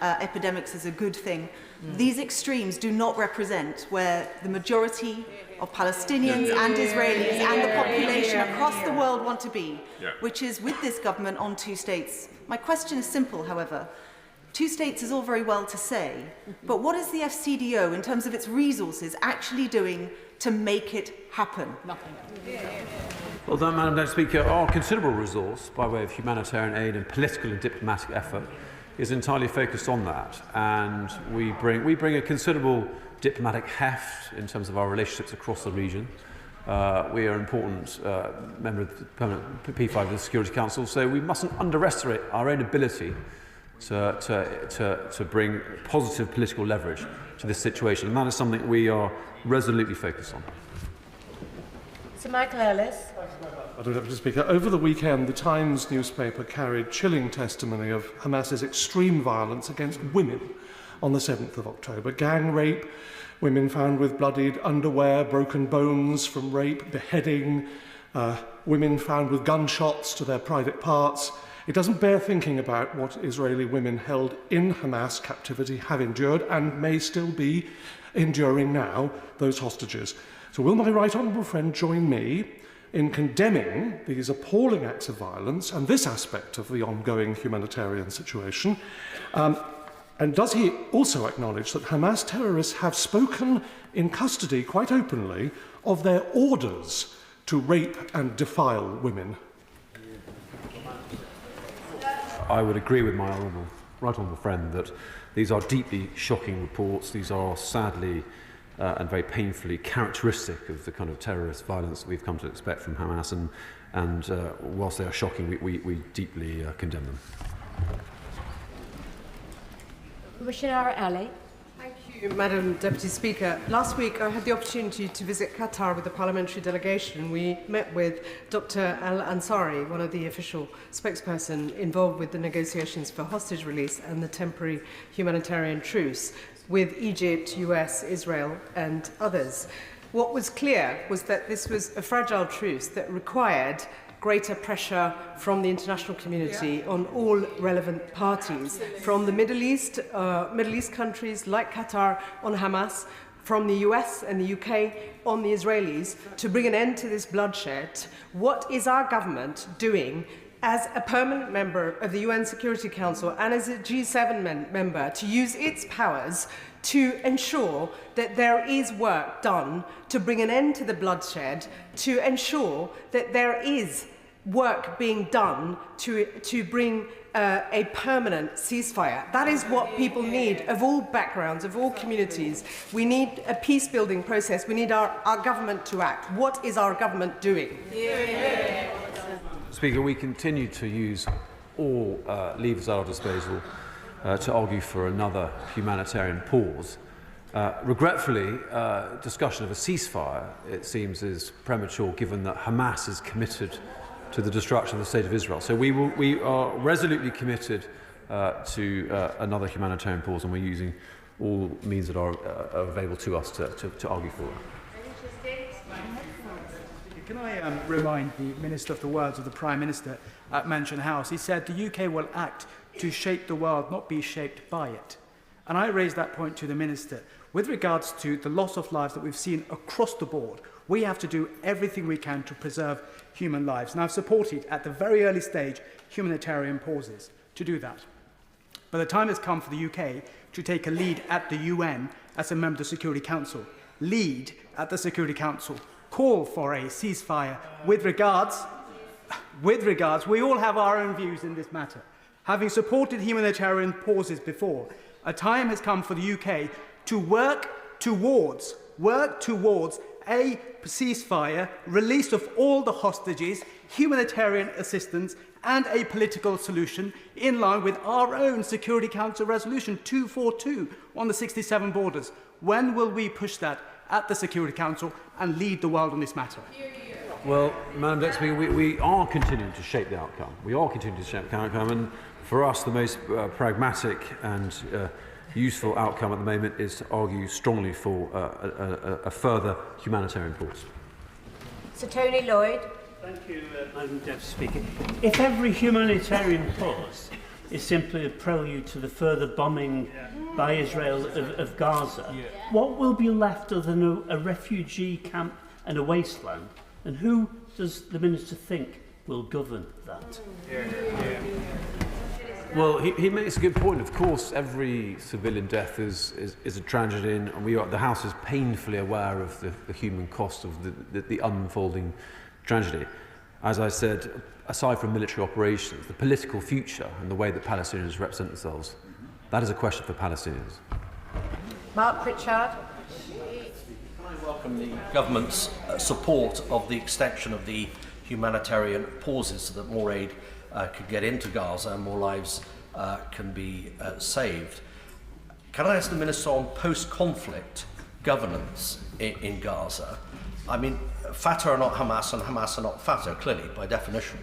epidemics as a good thing. These extremes do not represent where the majority of Palestinians and Israelis and the population across the world want to be, which is with this government on two states. My question is simple, however. Two states is all very well to say, but what is the FCDO, in terms of its resources, actually doing to make it happen? Nothing. Well done, Madam Deputy Speaker. Our considerable resource, by way of humanitarian aid and political and diplomatic effort, is entirely focused on that. And we bring a considerable diplomatic heft in terms of our relationships across the region. We are an important member of the permanent P5 of the Security Council, so we mustn't underestimate our own ability to bring positive political leverage to this situation. And that is something we are resolutely focused on. Sir Michael Ellis. Madam Deputy Speaker, over the weekend, the Times newspaper carried chilling testimony of Hamas's extreme violence against women on the 7th of October. Gang rape, women found with bloodied underwear, broken bones from rape, beheading, women found with gunshots to their private parts. It doesn't bear thinking about what Israeli women held in Hamas captivity have endured and may still be enduring now, those hostages. So will my right honourable friend join me in condemning these appalling acts of violence and this aspect of the ongoing humanitarian situation? And does he also acknowledge that Hamas terrorists have spoken in custody quite openly of their orders to rape and defile women? I would agree with my right honourable friend that these are deeply shocking reports. These are sadly and very painfully characteristic of the kind of terrorist violence that we've come to expect from Hamas, and whilst they are shocking, we deeply condemn them. Commissioner Ali. Thank you. Madam Deputy Speaker. Last week I had the opportunity to visit Qatar with the parliamentary delegation. We met with Dr. Al-Ansari, one of the official spokesperson involved with the negotiations for hostage release and the temporary humanitarian truce with Egypt, US, Israel and others. What was clear was that this was a fragile truce that required greater pressure from the international community on all relevant parties, from the Middle East countries like Qatar on Hamas, from the US and the UK on the Israelis, to bring an end to this bloodshed. What is our government doing as a permanent member of the UN Security Council and as a G7 member to use its powers to ensure that there is work done to bring an end to the bloodshed, to ensure that there is work being done to bring a permanent ceasefire? That is what people need, of all backgrounds, of all communities. We need a peace-building process. We need our government to act. What is our government doing? Speaker, we continue to use all levers at our disposal to argue for another humanitarian pause. Regretfully, discussion of a ceasefire, it seems, is premature given that Hamas is committed to the destruction of the State of Israel. So we are resolutely committed to another humanitarian pause, and we're using all means that are available to us to argue for it. Can I remind the Minister of the words of the Prime Minister at Mansion House? He said the UK will act to shape the world, not be shaped by it. And I raised that point to the Minister. With regards to the loss of lives that we've seen across the board, we have to do everything we can to preserve human lives. And I've supported, at the very early stage, humanitarian pauses to do that. But the time has come for the UK to take a lead at the UN as a member of the Security Council. Lead at the Security Council. Call for a ceasefire. With regards, we all have our own views in this matter. Having supported humanitarian pauses before, a time has come for the UK to work towards a ceasefire, release of all the hostages, humanitarian assistance and a political solution in line with our own Security Council Resolution 242 on the 67 borders. When will we push that at the Security Council and lead the world on this matter? Well, Madam Deputy Speaker, we are continuing to shape the outcome. We are continuing to shape the outcome, and for us the most pragmatic and useful outcome at the moment is to argue strongly for a further humanitarian pause. Sir Tony Lloyd. Thank you, Madam Deputy Speaker. If every humanitarian pause is simply a prelude to the further bombing by Israel of Gaza, what will be left other than a refugee camp and a wasteland? And who does the Minister think will govern that? Well, he makes a good point. Of course, every civilian death is a tragedy, and the House is painfully aware of the human cost of the unfolding tragedy. As I said, aside from military operations, the political future and the way that Palestinians represent themselves, that is a question for Palestinians. Mark Pritchard. I welcome the government's support of the extension of the humanitarian pauses so that more aid could get into Gaza and more lives can be saved. Can I ask the Minister on post-conflict governance in Gaza? I mean, Fatah are not Hamas and Hamas are not Fatah, clearly, by definition.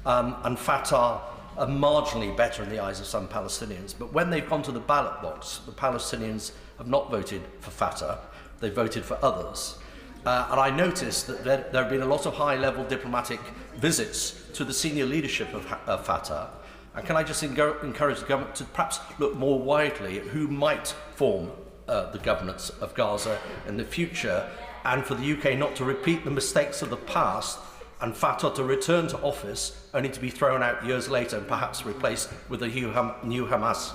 And Fatah are marginally better in the eyes of some Palestinians. But when they've gone to the ballot box, the Palestinians have not voted for Fatah, they voted for others. And I noticed that there have been a lot of high-level diplomatic visits to the senior leadership of Fatah. And can I just encourage the government to perhaps look more widely at who might form the governance of Gaza in the future, and for the UK not to repeat the mistakes of the past and Fatah to return to office only to be thrown out years later and perhaps replaced with a new Hamas?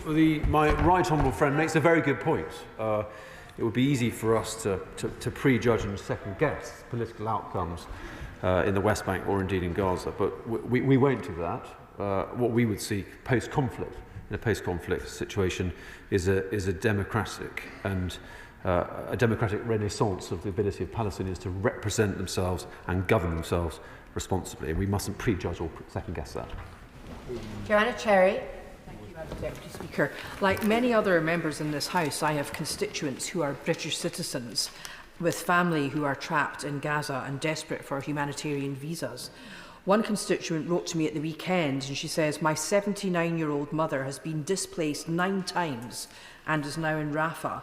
Well, my right honourable friend makes a very good point. It would be easy for us to prejudge and second-guess political outcomes in the West Bank or indeed in Gaza, but we won't do that. What we would seek post-conflict, in a post-conflict situation, is a democratic and a democratic renaissance of the ability of Palestinians to represent themselves and govern themselves responsibly. And we mustn't prejudge or second-guess that. Joanna Cherry. Deputy Speaker, like many other members in this House, I have constituents who are British citizens with family who are trapped in Gaza and desperate for humanitarian visas. One constituent wrote to me at the weekend and she says, my 79-year-old mother has been displaced 9 times and is now in Rafah.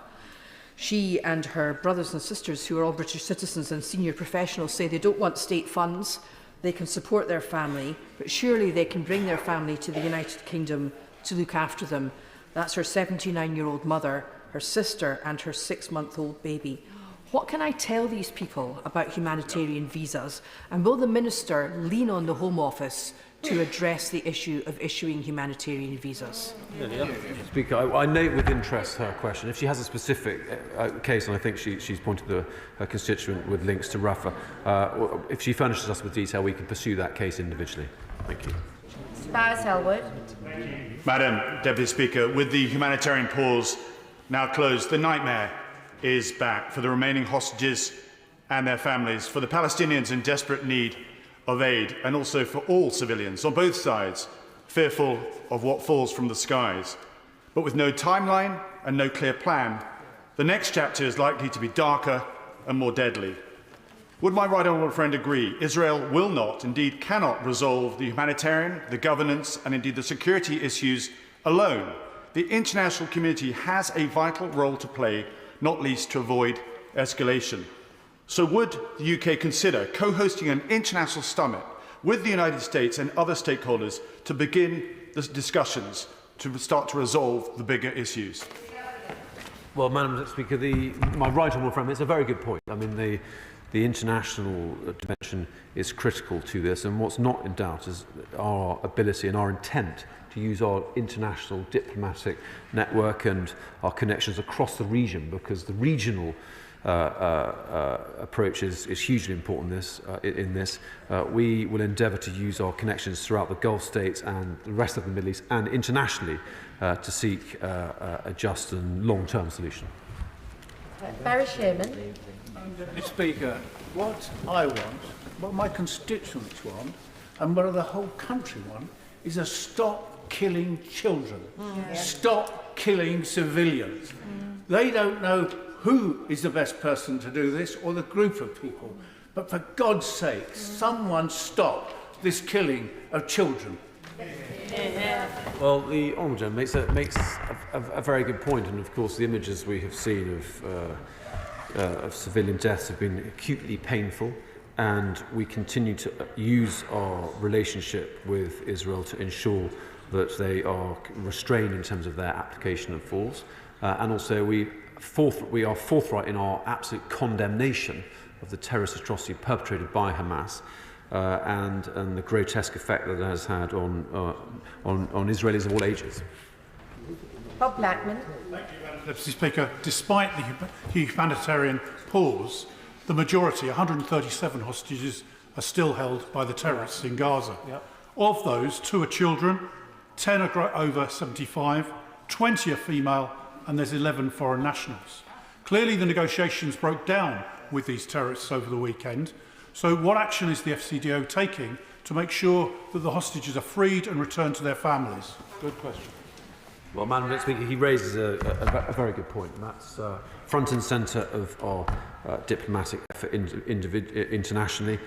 She and her brothers and sisters, who are all British citizens and senior professionals, say they don't want state funds. They can support their family, but surely they can bring their family to the United Kingdom to look after them. That's her 79-year-old mother, her sister and her 6-month-old baby. What can I tell these people about humanitarian visas? And will the Minister lean on the Home Office to address the issue of issuing humanitarian visas? Speaker, I note with interest her question. If she has a specific case, and I think she's pointed to her constituent with links to Rafah, if she furnishes us with detail, we can pursue that case individually. Thank you. Elwood. Madam Deputy Speaker, with the humanitarian pause now closed, the nightmare is back for the remaining hostages and their families, for the Palestinians in desperate need of aid, and also for all civilians on both sides, fearful of what falls from the skies. But with no timeline and no clear plan, the next chapter is likely to be darker and more deadly. Would my right honourable friend agree Israel will not, indeed cannot, resolve the humanitarian, the governance and indeed the security issues alone? The international community has a vital role to play, not least to avoid escalation. So would the UK consider co-hosting an international summit with the United States and other stakeholders to begin the discussions to start to resolve the bigger issues? Well, Madam Speaker, my right honourable friend, it's a very good point. I mean, the international dimension is critical to this, and what's not in doubt is our ability and our intent to use our international diplomatic network and our connections across the region, because the regional approach is hugely important in this. We will endeavour to use our connections throughout the Gulf states and the rest of the Middle East and internationally to seek a just and long-term solution. Barry Sherman. Mr. Speaker, what I want, what my constituents want, and what the whole country want, is a stop killing children. Stop killing civilians. They don't know who is the best person to do this or the group of people. But for God's sake, someone stop this killing of children. Well, the Honourable Gentleman makes a very good point, and of course the images we have seen of civilian deaths have been acutely painful, and we continue to use our relationship with Israel to ensure that they are restrained in terms of their application of force, and also we are forthright in our absolute condemnation of the terrorist atrocity perpetrated by Hamas and the grotesque effect that it has had on Israelis of all ages. Bob Blackman. Thank you, Madam Deputy Speaker. Despite the humanitarian pause, the majority, 137 hostages, are still held by the terrorists in Gaza. Of those, 2 are children, 10 are over 75, 20 are female, and there's 11 foreign nationals. Clearly the negotiations broke down with these terrorists over the weekend. So what action is the FCDO taking to make sure that the hostages are freed and returned to their families? Good question. Well, Madam Speaker, he raises a very good point, and that's front and centre of our diplomatic effort internationally.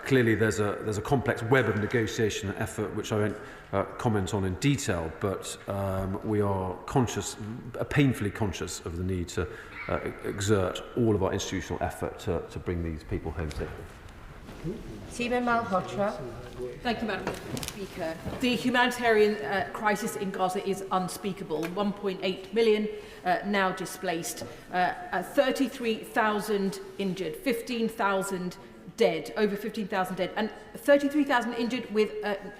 Clearly, there's a complex web of negotiation and effort, which I won't comment on in detail, but we are painfully conscious of the need to exert all of our institutional effort to bring these people home safely. Seema Malhotra. Thank you, Madam Speaker. The humanitarian crisis in Gaza is unspeakable. 1.8 million now displaced, 33,000 injured, 15,000 dead, over 15,000 dead, and 33,000 injured with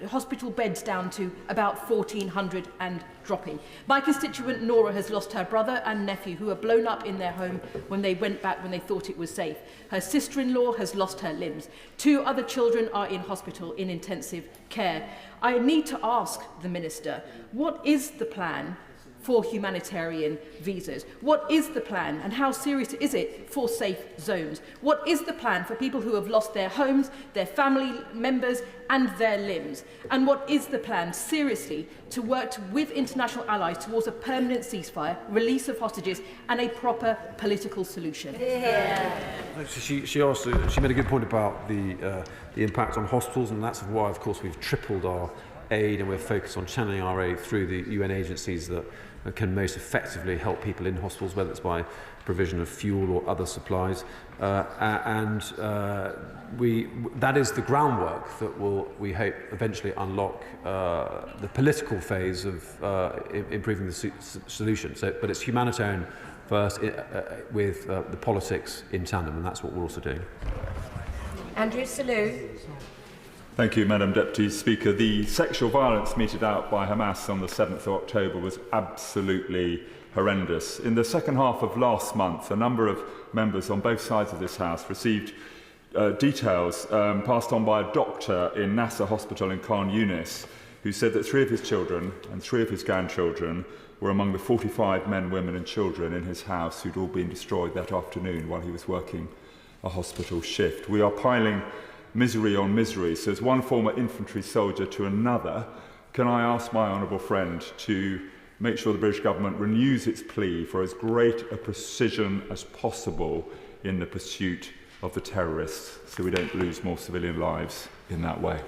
hospital beds down to about 1,400 and dropping. My constituent Nora has lost her brother and nephew, who were blown up in their home when they went back when they thought it was safe. Her sister-in-law has lost her limbs. 2 other children are in hospital in intensive care. I need to ask the Minister, what is the plan for humanitarian visas? What is the plan, and how serious is it for safe zones? What is the plan for people who have lost their homes, their family members and their limbs? And what is the plan, seriously, to work with international allies towards a permanent ceasefire, release of hostages and a proper political solution? She made a good point about the impact on hospitals, and that's why, of course, we've tripled our aid, and we're focused on channeling our aid through the UN agencies that can most effectively help people in hospitals, whether it's by provision of fuel or other supplies. That is the groundwork that will, we hope, eventually unlock the political phase of improving the solution. But it's humanitarian first, with the politics in tandem, and that's what we're also doing. Andrew Selous. Thank you, Madam Deputy Speaker. The sexual violence meted out by Hamas on the 7th of October was absolutely horrendous. In the second half of last month, a number of members on both sides of this House received details passed on by a doctor in Nasser Hospital in Khan Yunis, who said that 3 of his children and 3 of his grandchildren were among the 45 men, women and children in his house who'd all been destroyed that afternoon while he was working a hospital shift. We are piling misery on misery. So as one former infantry soldier to another, can I ask my honourable friend to make sure the British government renews its plea for as great a precision as possible in the pursuit of the terrorists, so we don't lose more civilian lives in that way?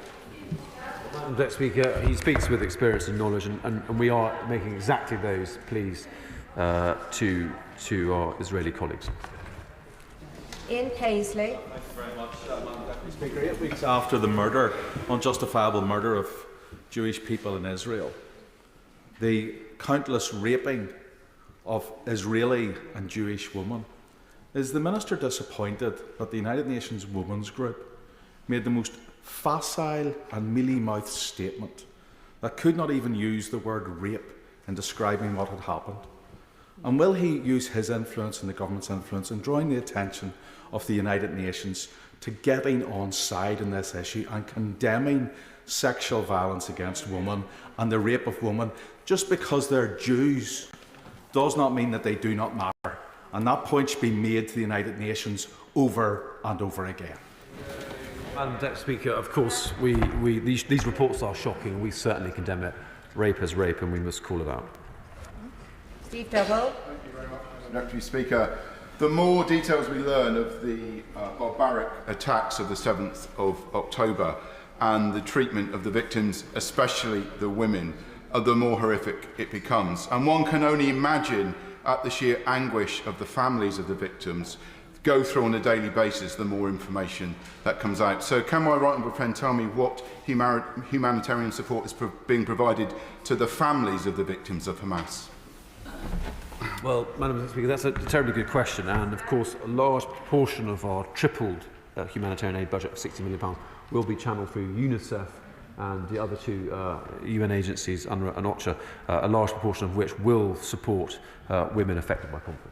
Madam Deputy Speaker, he speaks with experience and knowledge, and we are making exactly those pleas to our Israeli colleagues. Ian Paisley. Thank you very much, Madam Deputy Speaker. 8 weeks after the murder, unjustifiable murder of Jewish people in Israel, the countless raping of Israeli and Jewish women, is the Minister disappointed that the United Nations Women's Group made the most facile and mealy-mouthed statement that could not even use the word rape in describing what had happened? And will he use his influence and the government's influence in drawing the attention of the United Nations to getting on side in this issue and condemning sexual violence against women and the rape of women? Just because they're Jews does not mean that they do not matter. And that point should be made to the United Nations over and over again. Madam Deputy Speaker, of course, these reports are shocking. We certainly condemn it. Rape is rape, and we must call it out. Steve Double. Thank you very much, Madam Deputy Speaker. The more details we learn of the barbaric attacks of the 7th of October and the treatment of the victims, especially the women, the more horrific it becomes. And one can only imagine at the sheer anguish of the families of the victims go through on a daily basis the more information that comes out. So can my right honourable friend tell me what humanitarian support is being provided to the families of the victims of Hamas? Well, Madam Speaker, that's a terribly good question, and of course a large proportion of our tripled humanitarian aid budget of £60 million will be channelled through UNICEF and the other 2 UN agencies, UNRWA and OCHA, a large proportion of which will support women affected by conflict.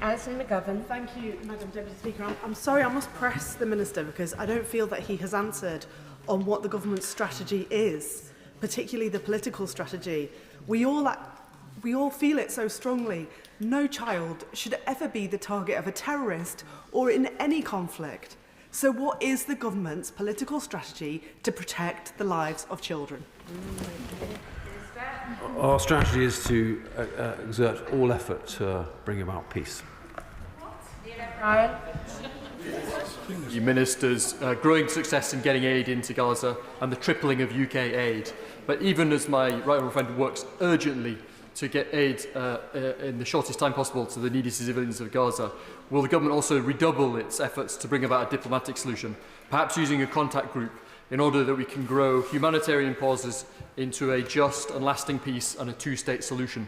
Alison McGovern. Thank you, Madam Deputy Speaker. I'm sorry, I must press the Minister because I don't feel that he has answered on what the government's strategy is, particularly the political strategy. We all feel it so strongly. No child should ever be the target of a terrorist or in any conflict. So what is the government's political strategy to protect the lives of children? Our strategy is to exert all effort to bring about peace. You Ministers, growing success in getting aid into Gaza and the tripling of UK aid. But even as my right honourable friend works urgently to get aid in the shortest time possible to the needy civilians of Gaza, will the government also redouble its efforts to bring about a diplomatic solution, perhaps using a contact group, in order that we can grow humanitarian pauses into a just and lasting peace and a 2-state solution?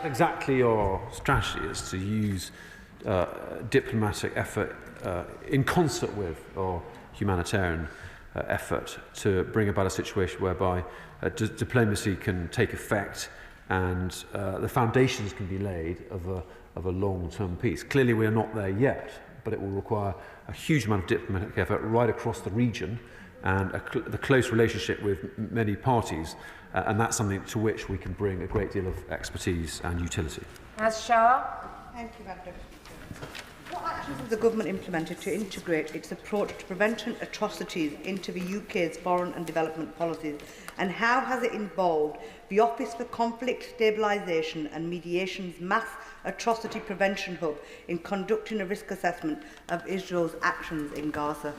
Exactly our strategy is to use diplomatic effort in concert with our humanitarian effort to bring about a situation whereby diplomacy can take effect and the foundations can be laid of a long-term peace. Clearly we are not there yet, but it will require a huge amount of diplomatic effort right across the region and the close relationship with many parties, and that's something to which we can bring a great deal of expertise and utility. As Shah. Thank you, Madam Deputy Speaker. What actions has the government implemented to integrate its approach to preventing atrocities into the UK's foreign and development policies, and how has it involved the Office for Conflict Stabilisation and Mediation's Mass Atrocity Prevention Hub in conducting a risk assessment of Israel's actions in Gaza?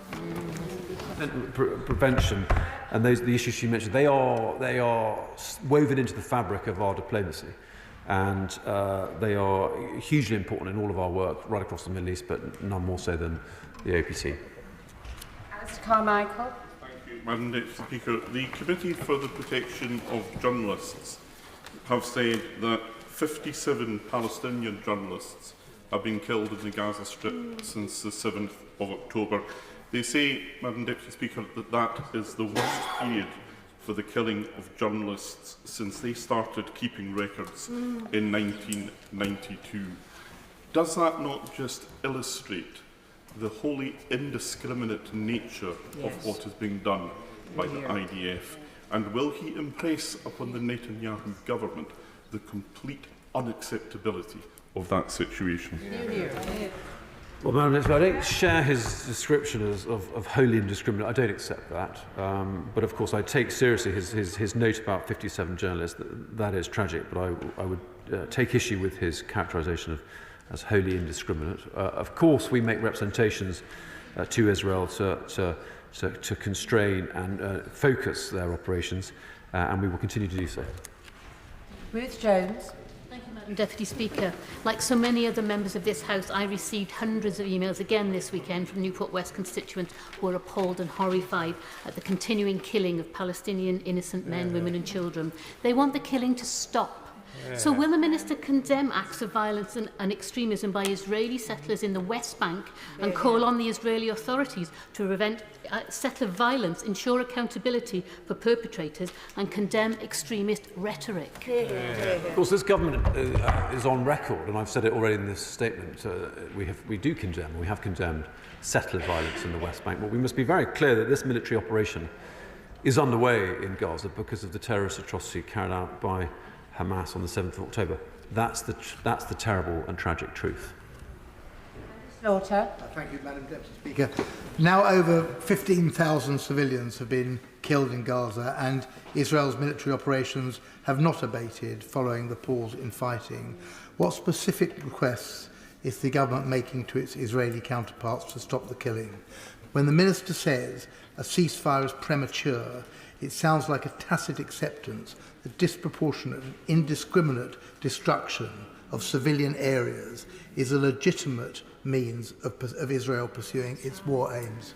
Prevention and the issues you mentioned, they are woven into the fabric of our diplomacy, and they are hugely important in all of our work right across the Middle East, but none more so than the OPC. As Carmichael. Madam Deputy Speaker, the Committee for the Protection of Journalists have said that 57 Palestinian journalists have been killed in the Gaza Strip since the 7th of October. They say, Madam Deputy Speaker, that that is the worst period for the killing of journalists since they started keeping records in 1992. Does that not just illustrate the wholly indiscriminate nature of what is being done by the IDF? And will he impress upon the Netanyahu government the complete unacceptability of that situation? Well, Madam Minister, I don't share his description of wholly indiscriminate. I don't accept that. But of course, I take seriously his note about 57 journalists. That is tragic, but I would take issue with his characterisation as wholly indiscriminate. Of course, we make representations to Israel to constrain and focus their operations, and we will continue to do so. Ruth Jones. Thank you, Madam Deputy Speaker. Like so many other members of this House, I received hundreds of emails again this weekend from Newport West constituents who are appalled and horrified at the continuing killing of Palestinian innocent men, women and children. They want the killing to stop. So will the Minister condemn acts of violence and extremism by Israeli settlers in the West Bank and call on the Israeli authorities to prevent settler violence, ensure accountability for perpetrators and condemn extremist rhetoric? Of course, this government is on record, and I've said it already in this statement, we do condemn, we have condemned settler violence in the West Bank, but we must be very clear that this military operation is underway in Gaza because of the terrorist atrocity carried out by Hamas on the 7th of October. That's the terrible and tragic truth. Slaughter. Thank you, Madam Deputy Speaker. Now over 15,000 civilians have been killed in Gaza, and Israel's military operations have not abated following the pause in fighting. What specific requests is the government making to its Israeli counterparts to stop the killing? When the Minister says a ceasefire is premature, it sounds like a tacit acceptance that disproportionate and indiscriminate destruction of civilian areas is a legitimate means of Israel pursuing its war aims.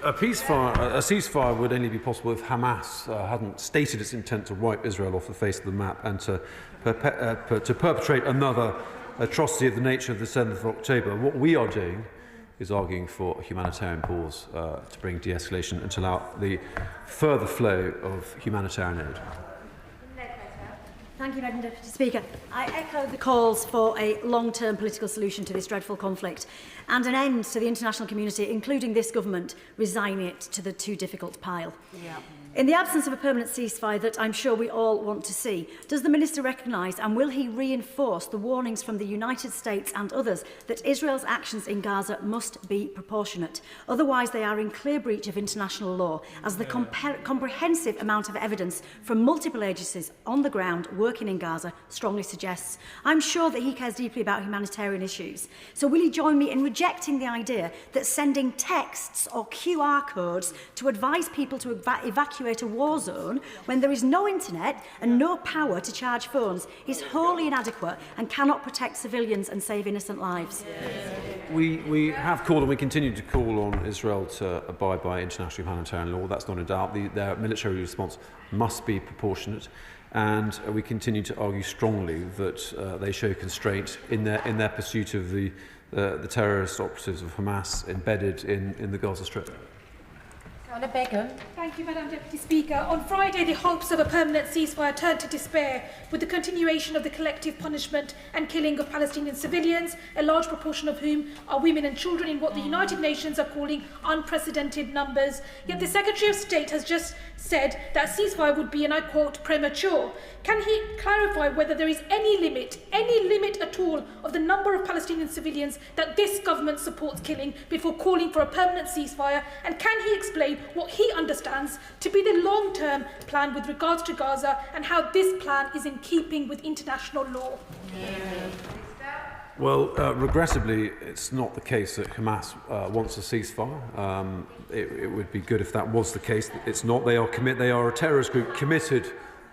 A ceasefire would only be possible if Hamas hadn't stated its intent to wipe Israel off the face of the map and to perpetrate another atrocity of the nature of the 7th of October. What we are doing is arguing for a humanitarian pause to bring de-escalation and to allow the further flow of humanitarian aid. Thank you, Madam Deputy Speaker. I echo the calls for a long-term political solution to this dreadful conflict and an end to the international community, including this government, resigning it to the too difficult pile. In the absence of a permanent ceasefire that I'm sure we all want to see, does the Minister recognise and will he reinforce the warnings from the United States and others that Israel's actions in Gaza must be proportionate? Otherwise, they are in clear breach of international law, as the comprehensive amount of evidence from multiple agencies on the ground working in Gaza strongly suggests. I'm sure that he cares deeply about humanitarian issues. So will he join me in rejecting the idea that sending texts or QR codes to advise people to evacuate a war zone when there is no internet and no power to charge phones is wholly inadequate and cannot protect civilians and save innocent lives? We have called and we continue to call on Israel to abide by international humanitarian law. That's not a doubt. Their military response must be proportionate, and we continue to argue strongly that they show constraint in their pursuit of the terrorist operatives of Hamas embedded in the Gaza Strip. Thank you, Madam Deputy Speaker. On Friday, the hopes of a permanent ceasefire turned to despair with the continuation of the collective punishment and killing of Palestinian civilians, a large proportion of whom are women and children in what the United Nations are calling unprecedented numbers. Yet the Secretary of State has just said that ceasefire would be, and I quote, premature. Can he clarify whether there is any limit at all of the number of Palestinian civilians that this government supports killing before calling for a permanent ceasefire? And can he explain what he understands to be the long-term plan with regards to Gaza and how this plan is in keeping with international law? Well, regrettably, it's not the case that Hamas wants a ceasefire. It would be good if that was the case. It's not. They are a terrorist group committed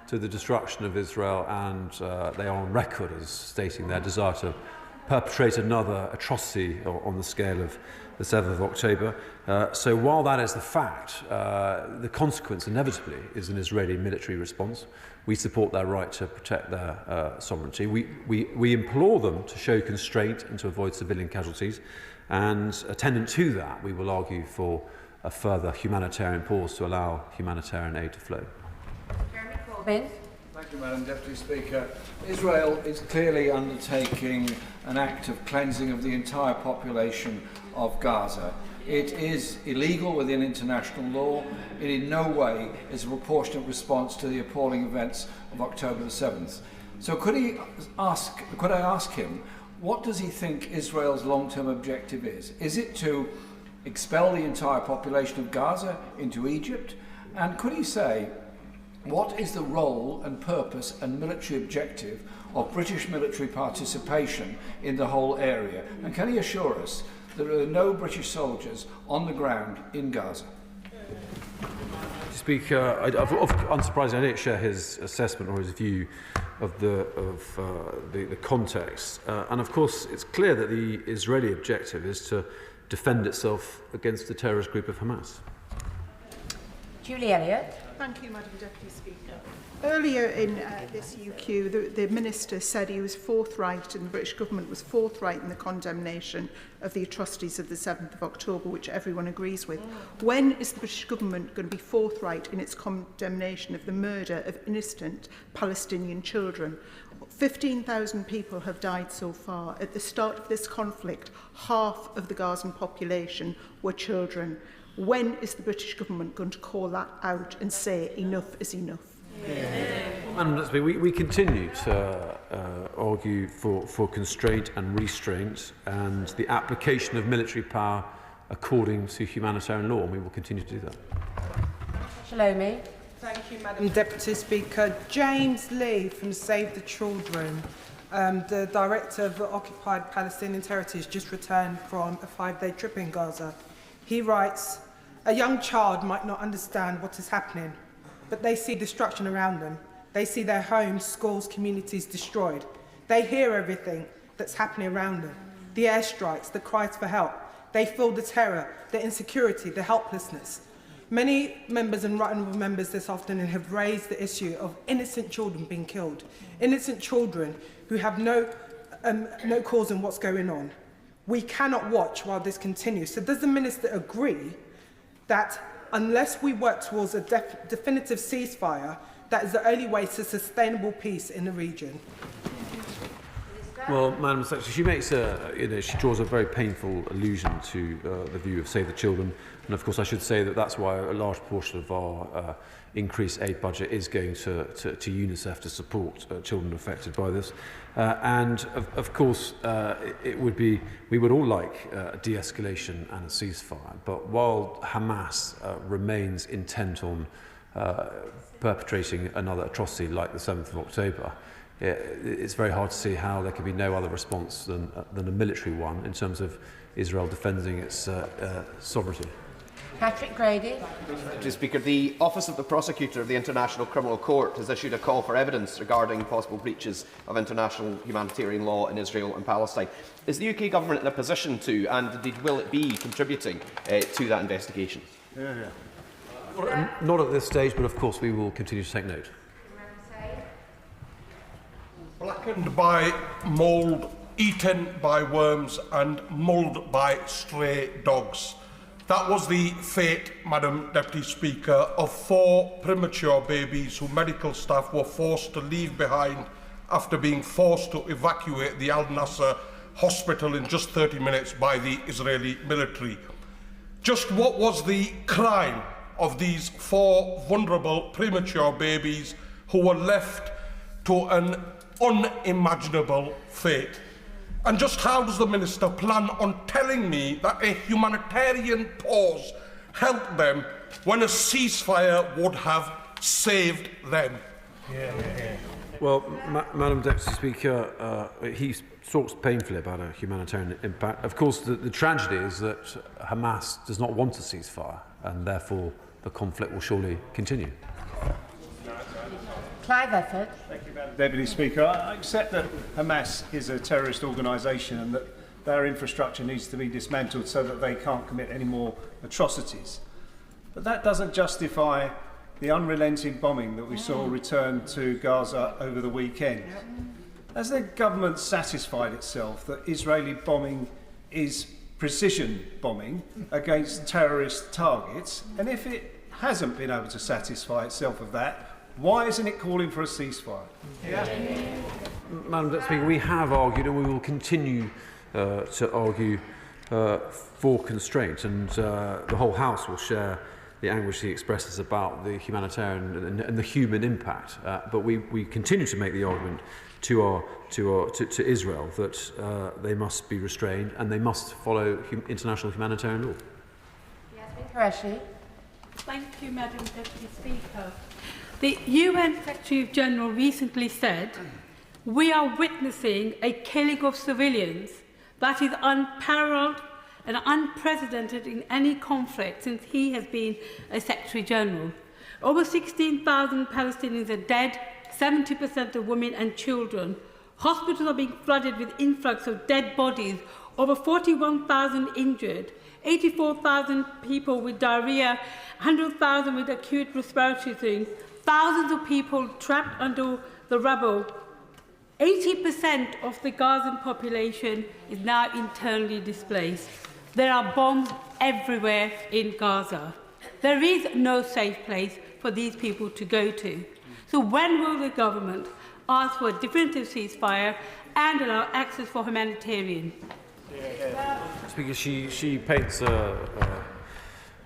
to the destruction of Israel, and they are on record as stating their desire to perpetrate another atrocity on the scale of the 7th of October. So while that is the fact, the consequence inevitably is an Israeli military response. We support their right to protect their sovereignty. We implore them to show constraint and to avoid civilian casualties. And attendant to that, we will argue for a further humanitarian pause to allow humanitarian aid to flow. Thank you, Madam Deputy Speaker. Israel is clearly undertaking an act of cleansing of the entire population of Gaza. It is illegal within international law. It in no way is a proportionate response to the appalling events of October the 7th. So could I ask him, what does he think Israel's long-term objective is? Is it to expel the entire population of Gaza into Egypt? And could he say, what is the role and purpose and military objective of British military participation in the whole area? And can he assure us there are no British soldiers on the ground in Gaza? Speaker, unsurprisingly, I don't share his assessment or his view of the context. And of course, it's clear that the Israeli objective is to defend itself against the terrorist group of Hamas. Julie Elliott. Thank you, Madam Deputy Speaker. Earlier in this UQ, the Minister said he was forthright and the British government was forthright in the condemnation of the atrocities of the 7th of October, which everyone agrees with. When is the British government going to be forthright in its condemnation of the murder of innocent Palestinian children? 15,000 people have died so far. At the start of this conflict, half of the Gazan population were children. When is the British government going to call that out and say enough is enough? We continue to argue for constraint and restraint and the application of military power according to humanitarian law, and we will continue to do that. Shalomi. Thank you, Madam Deputy Speaker. James Lee from Save the Children, the director of the occupied Palestinian territory, has just returned from a 5-day trip in Gaza. He writes, "A young child might not understand what is happening, but they see destruction around them. They see their homes, schools, communities destroyed. They hear everything that's happening around them. The airstrikes, the cries for help. They feel the terror, the insecurity, the helplessness. Many members and right honourable members this afternoon have raised the issue of innocent children being killed. Innocent children who have no cause in what's going on. We cannot watch while this continues. So does the Minister agree that unless we work towards a definitive ceasefire, that is the only way to sustainable peace in the region? Well, Madam Secretary, she makes she draws a very painful allusion to the view of Save the Children, and of course I should say that that's why a large portion of our increased aid budget is going to UNICEF to support children affected by this. And of course, we would all like a de-escalation and a ceasefire, but while Hamas remains intent on perpetrating another atrocity like the 7th of October, it's very hard to see how there could be no other response than a military one in terms of Israel defending its sovereignty. Patrick Grady. Mr. Speaker, the Office of the Prosecutor of the International Criminal Court has issued a call for evidence regarding possible breaches of international humanitarian law in Israel and Palestine. Is the UK Government in a position to, and indeed will it be, contributing to that investigation? Not at this stage, but of course we will continue to take note. Blackened by mould, eaten by worms and mulled by stray dogs. That was the fate, Madam Deputy Speaker, of 4 premature babies who medical staff were forced to leave behind after being forced to evacuate the Al Nasser hospital in just 30 minutes by the Israeli military. Just what was the crime of these 4 vulnerable premature babies who were left to an unimaginable fate? And just how does the Minister plan on telling me that a humanitarian pause helped them when a ceasefire would have saved them? Well, Madam Deputy Speaker, he talks painfully about a humanitarian impact. Of course, the tragedy is that Hamas does not want a ceasefire, and therefore the conflict will surely continue. Clive Efford. Thank you, Madam Deputy Speaker. I accept that Hamas is a terrorist organisation and that their infrastructure needs to be dismantled so that they can't commit any more atrocities. But that doesn't justify the unrelenting bombing that we saw return to Gaza over the weekend. Has the government satisfied itself that Israeli bombing is precision bombing against terrorist targets? And if it hasn't been able to satisfy itself of that, why isn't it calling for a ceasefire? Madam Deputy Speaker, we have argued and we will continue to argue for constraint, and the whole House will share the anguish he expresses about the humanitarian and the human impact. But we continue to make the argument to Israel that they must be restrained and they must follow international humanitarian law. Yasmin Qureshi. Thank you, Madam Deputy Speaker. The UN Secretary-General recently said, "We are witnessing a killing of civilians that is unparalleled and unprecedented in any conflict since he has been a Secretary-General. Over 16,000 Palestinians are dead, 70% are women and children. Hospitals are being flooded with influx of dead bodies, over 41,000 injured, 84,000 people with diarrhea, 100,000 with acute respiratory things, thousands of people trapped under the rubble. 80% of the Gazan population is now internally displaced. There are bombs everywhere in Gaza. There is no safe place for these people to go to. So when will the government ask for a definitive ceasefire and allow access for humanitarian? Speaker, she paints a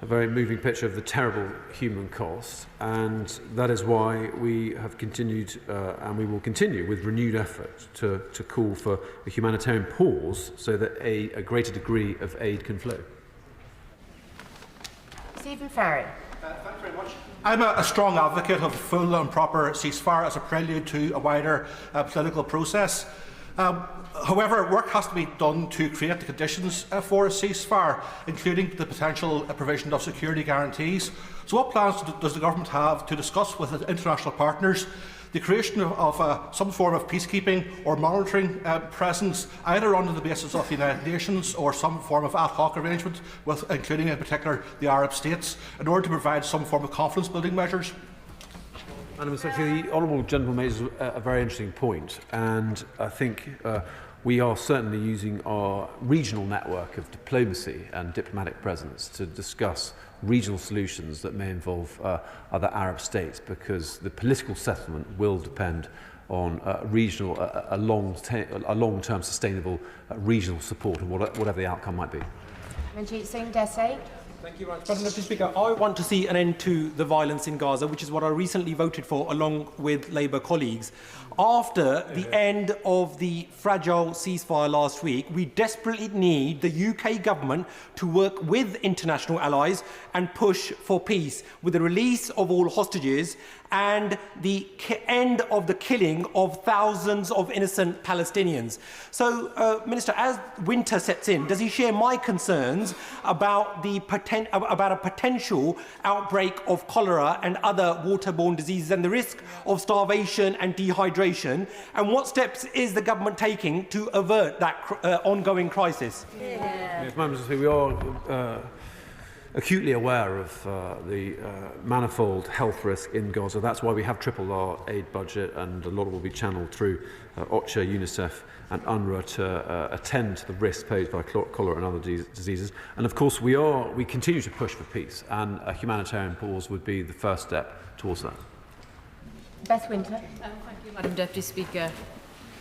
very moving picture of the terrible human cost, and that is why we have continued and we will continue with renewed effort to call for a humanitarian pause so that a greater degree of aid can flow. Stephen Farron. Thanks very much. I'm a strong advocate of a full and proper ceasefire as a prelude to a wider political process. However, work has to be done to create the conditions for a ceasefire, including the potential provision of security guarantees. So what plans does the government have to discuss with international partners the creation of some form of peacekeeping or monitoring presence, either under the basis of the United Nations or some form of ad hoc arrangement, with including in particular the Arab states, in order to provide some form of confidence-building measures? Madam Secretary, the Honourable Gentleman makes a very interesting point, and I think we are certainly using our regional network of diplomacy and diplomatic presence to discuss regional solutions that may involve other Arab states, because the political settlement will depend on a long-term sustainable regional support, and whatever the outcome might be. Manjeet Singh Desai. Thank you, Madam Deputy Speaker. I want to see an end to the violence in Gaza, which is what I recently voted for along with Labour colleagues. After the end of the fragile ceasefire last week, we desperately need the UK government to work with international allies and push for peace, with the release of all hostages and the end of the killing of thousands of innocent Palestinians. So, Minister, as winter sets in, does he share my concerns about a potential outbreak of cholera and other waterborne diseases and the risk of starvation and dehydration? And what steps is the government taking to avert that ongoing crisis? Yes, Madam Speaker, we are acutely aware of the manifold health risk in Gaza. That's why we have tripled our aid budget, and a lot will be channeled through OCHA, UNICEF and UNRWA to attend to the risk posed by cholera and other diseases. And of course we continue to push for peace, and a humanitarian pause would be the first step towards that. Beth Winter. Thank you, Madam Deputy Speaker.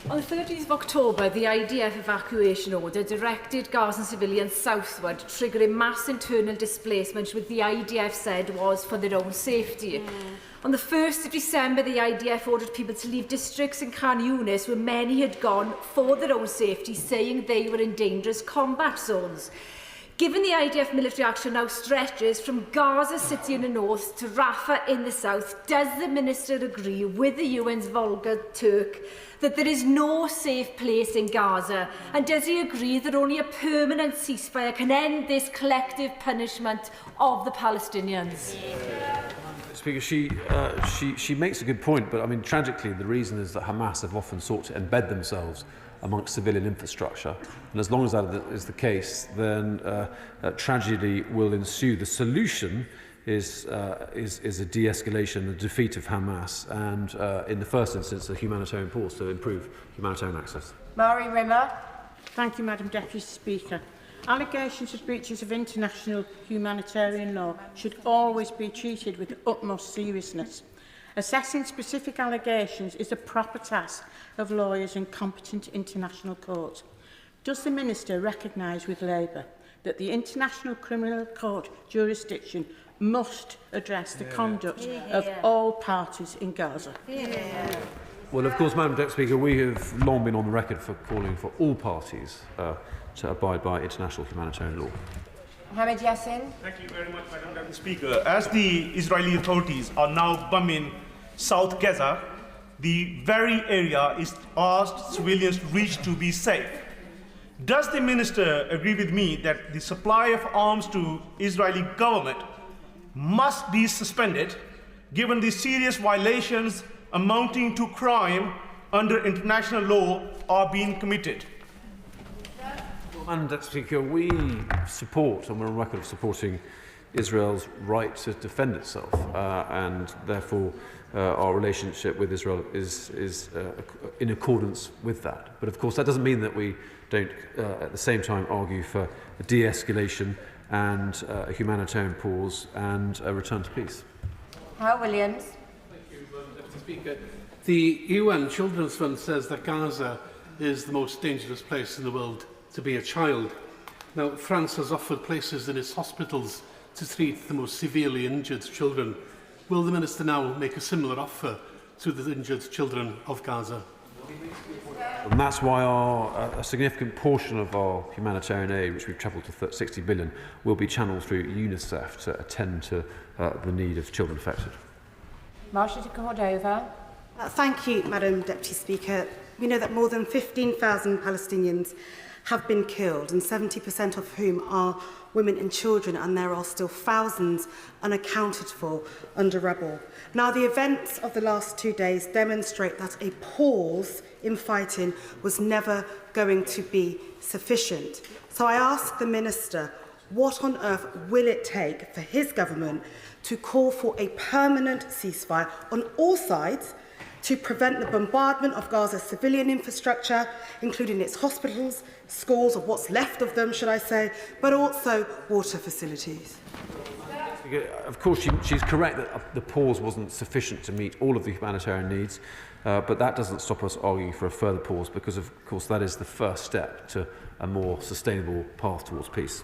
On the 30th of October, the IDF evacuation order directed Gazan civilians southward, triggering mass internal displacement, which the IDF said was for their own safety. On the 1st of December, the IDF ordered people to leave districts in Khan Yunis where many had gone for their own safety, saying they were in dangerous combat zones. Given the IDF military action now stretches from Gaza City in the north to Rafah in the south, does the Minister agree with the UN's Volga Turk that there is no safe place in Gaza? And does he agree that only a permanent ceasefire can end this collective punishment of the Palestinians? Speaker, she makes a good point, but I mean, tragically, the reason is that Hamas have often sought to embed themselves amongst civilian infrastructure, and as long as that is the case, then tragedy will ensue. The solution is a de-escalation, a defeat of Hamas, and in the first instance, a humanitarian pause to improve humanitarian access. Mari Rimmer. Thank you, Madam Deputy Speaker. Allegations of breaches of international humanitarian law should always be treated with the utmost seriousness. Assessing specific allegations is a proper task of lawyers and competent international courts. Does the Minister recognise with Labour that the International Criminal Court jurisdiction must address the conduct of all parties in Gaza? Well, of course, Madam Deputy Speaker, we have long been on the record for calling for all parties to abide by international humanitarian law. Mohammed Yassin. Thank you very much, Madam Deputy Speaker. As the Israeli authorities are now bombing South Gaza, the very area is asked civilians to reach to be safe. Does the Minister agree with me that the supply of arms to Israeli government must be suspended, given the serious violations amounting to crime under international law are being committed? Madam Deputy Speaker, we support, and we're on record of supporting, Israel's right to defend itself, and therefore our relationship with Israel is in accordance with that. But of course, that doesn't mean that we don't, at the same time, argue for a de-escalation and a humanitarian pause and a return to peace. Hal Williams. Thank you, Madam Deputy Speaker. The UN Children's Fund says that Gaza is the most dangerous place in the world to be a child. Now, France has offered places in its hospitals to treat the most severely injured children. Will the Minister now make a similar offer to the injured children of Gaza? And that's why a significant portion of our humanitarian aid, which we've trebled to 60 billion, will be channeled through UNICEF to attend to the need of children affected. Marsha de Cordova. Thank you, Madam Deputy Speaker. We know that more than 15,000 Palestinians have been killed, and 70% of whom are women and children, and there are still thousands unaccounted for under rubble. Now, the events of the last 2 days demonstrate that a pause in fighting was never going to be sufficient. So I ask the Minister, what on earth will it take for his government to call for a permanent ceasefire on all sides to prevent the bombardment of Gaza's civilian infrastructure, including its hospitals, schools, or what's left of them, should I say, but also water facilities? Of course, she's correct that the pause wasn't sufficient to meet all of the humanitarian needs, but that doesn't stop us arguing for a further pause, because, of course, that is the first step to a more sustainable path towards peace.